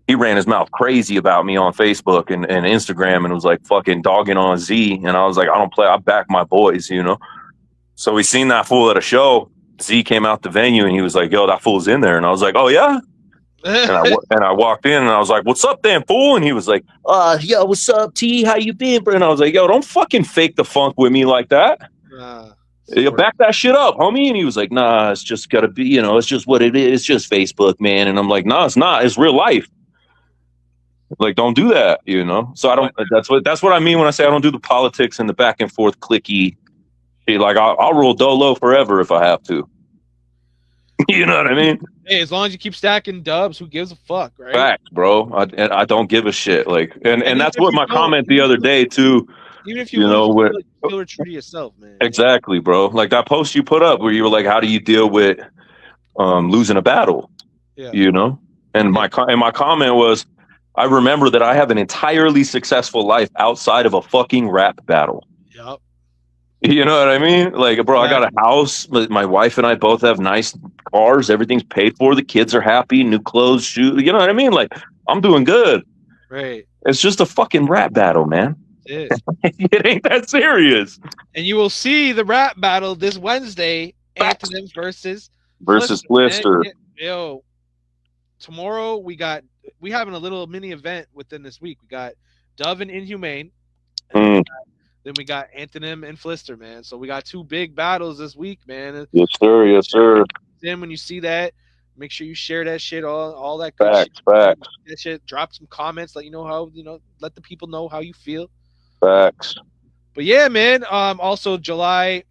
he ran his mouth crazy about me on Facebook and Instagram, and was like fucking dogging on Z. And I was like, I don't play. I back my boys, you know. So we seen that fool at a show. Z came out the venue and he was like, yo, that fool's in there. And I was like, oh yeah. and I walked in and I was like, what's up then, fool? And he was like, yo, what's up, T? How you been, bro? And I was like, yo, don't fucking fake the funk with me like that. You back that shit up, homie. And he was like, nah, it's just gotta be, you know, it's just what it is. It's just Facebook, man. And I'm like, nah, it's not. It's real life. Like, don't do that, you know? So I don't, that's what I mean when I say I don't do the politics and the back and forth clicky. Like, I'll roll dolo forever if I have to. You know what I mean? Hey, as long as you keep stacking dubs, who gives a fuck, right? Facts, bro. I don't give a shit. Like, and even that's if what you my don't, comment the other day too. even if you You lose, know you what? still are true to yourself, man. Exactly, bro. Like that post you put up where you were like, "How do you deal with losing a battle?" Yeah. You know, and my comment was, I remember that I have an entirely successful life outside of a fucking rap battle. Yep. You know what I mean? Like, bro, I got a Exactly. house. My wife and I both have nice cars. Everything's paid for. The kids are happy. New clothes, shoes. You know what I mean? Like, I'm doing good. Right. It's just a fucking rap battle, man. It is. It ain't that serious. And you will see the rap battle this Wednesday. Antonym versus Flister. Man, yo, tomorrow we having a little mini event within this week. We got Dove and Inhumane. And then we got Antonym and Flister, man. So we got 2 big battles this week, man. Yes, sir. Yes, sir. Then when you see that, make sure you share that shit, all that good Facts. shit. Facts. That shit. Drop some comments, let you know how let the people know how you feel. Facts. But yeah, man. Also January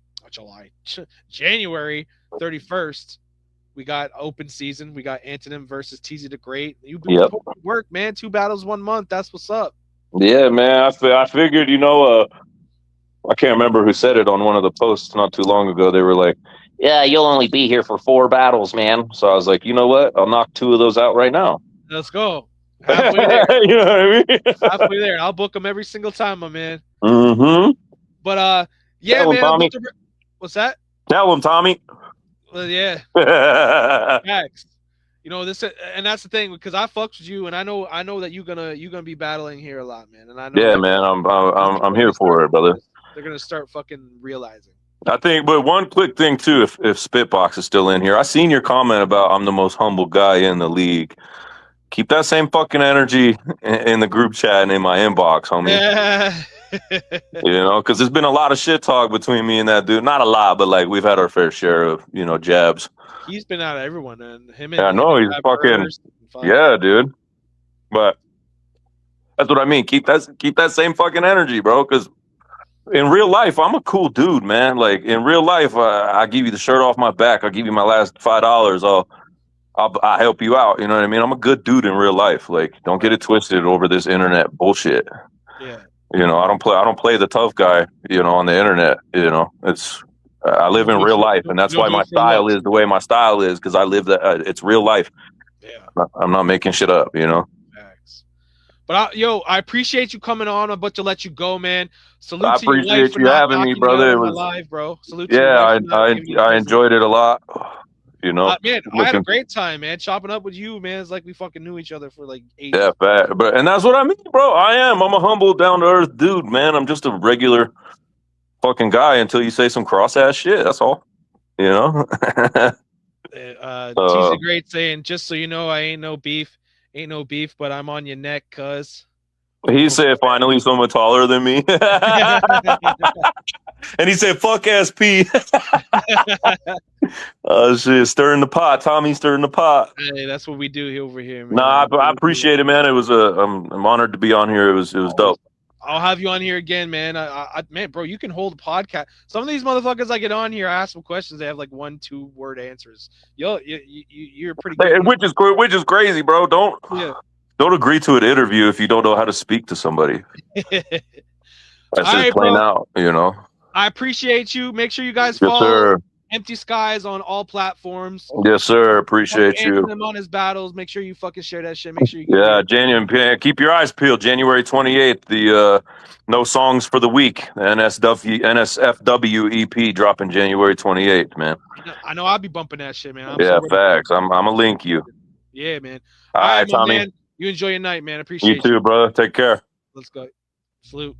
31st, we got open season. We got Antonym versus TZ the Great. You work, man. 2 battles 1 month. That's what's up. Yeah, man. I figured, I can't remember who said it on one of the posts not too long ago. They were like, "Yeah, you'll only be here for 4 battles, man." So I was like, you know what? I'll knock 2 of those out right now. Let's go. Halfway there. You know what I mean? Halfway there. I'll book them every single time, my man. Mm-hmm. But yeah, Tell him, man. Tommy. What's that? Tell him, Tommy. Well, yeah. Facts. This, and that's the thing, because I fucks with you, and I know that you're gonna be battling here a lot, man. And I know. Yeah, man. I'm here for it, brother. They're gonna start fucking realizing. I think, but one quick thing too, if Spitbox is still in here, I seen your comment about I'm the most humble guy in the league. Keep that same fucking energy in the group chat and in my inbox, homie. Yeah. Because there's been a lot of shit talk between me and that dude. Not a lot, but like we've had our fair share of jabs. He's been out of everyone, and him and I know he's fucking yeah, dude. But that's what I mean. Keep that same fucking energy, bro. Because in real life, I'm a cool dude, man. Like in real life, I give you the shirt off my back. I'll give you my last $5. I'll help you out. You know what I mean? I'm a good dude in real life. Like, don't get it twisted over this internet bullshit. Yeah. I don't play the tough guy. On the internet. It's I live in real life, and that's why my style is the way my style is, because I live that. It's real life. Yeah. I'm not making shit up. Facts. But I appreciate you coming on. I'm about to let you go, man. Salute I to your wife appreciate for you not having me, knocking brother. you out It of my was live, bro. Salute to your wife for not giving you I presents. enjoyed it a lot. Man, I had a great time, man. Chopping up with you, man. It's like we fucking knew each other for like 8 years. Yeah, and that's what I mean, bro. I'm a humble, down to earth dude, man. I'm just a regular fucking guy until you say some cross ass shit. That's all. TC Great saying, just so you know, I ain't no beef, but I'm on your neck, cuz. He said, finally, someone taller than me. And he said, fuck ass P. Shit, stirring the pot. Tommy stirring the pot. Hey, that's what we do over here, man. Nah, I appreciate it, man. It was I'm honored to be on here. It was dope. I'll have you on here again, man. Man, bro, you can hold a podcast. Some of these motherfuckers I get on here, I ask them questions, they have like 1-2 word answers. You're pretty good. Which is crazy, bro. Don't agree to an interview if you don't know how to speak to somebody. That's just plain out, I appreciate you. Make sure you guys follow Empty Skies on all platforms. Yes, sir. Appreciate you. Him on his battles. Make sure you fucking share that shit. Make sure you January. Keep your eyes peeled. January 28th. The No Songs for the Week. NSFW EP dropping January 28th, man. I know I'll be bumping that shit, man. Facts. I'm gonna link you. Yeah, man. All right, Tommy. Man. You enjoy your night, man. Appreciate you too, brother. Take care. Let's go. Salute.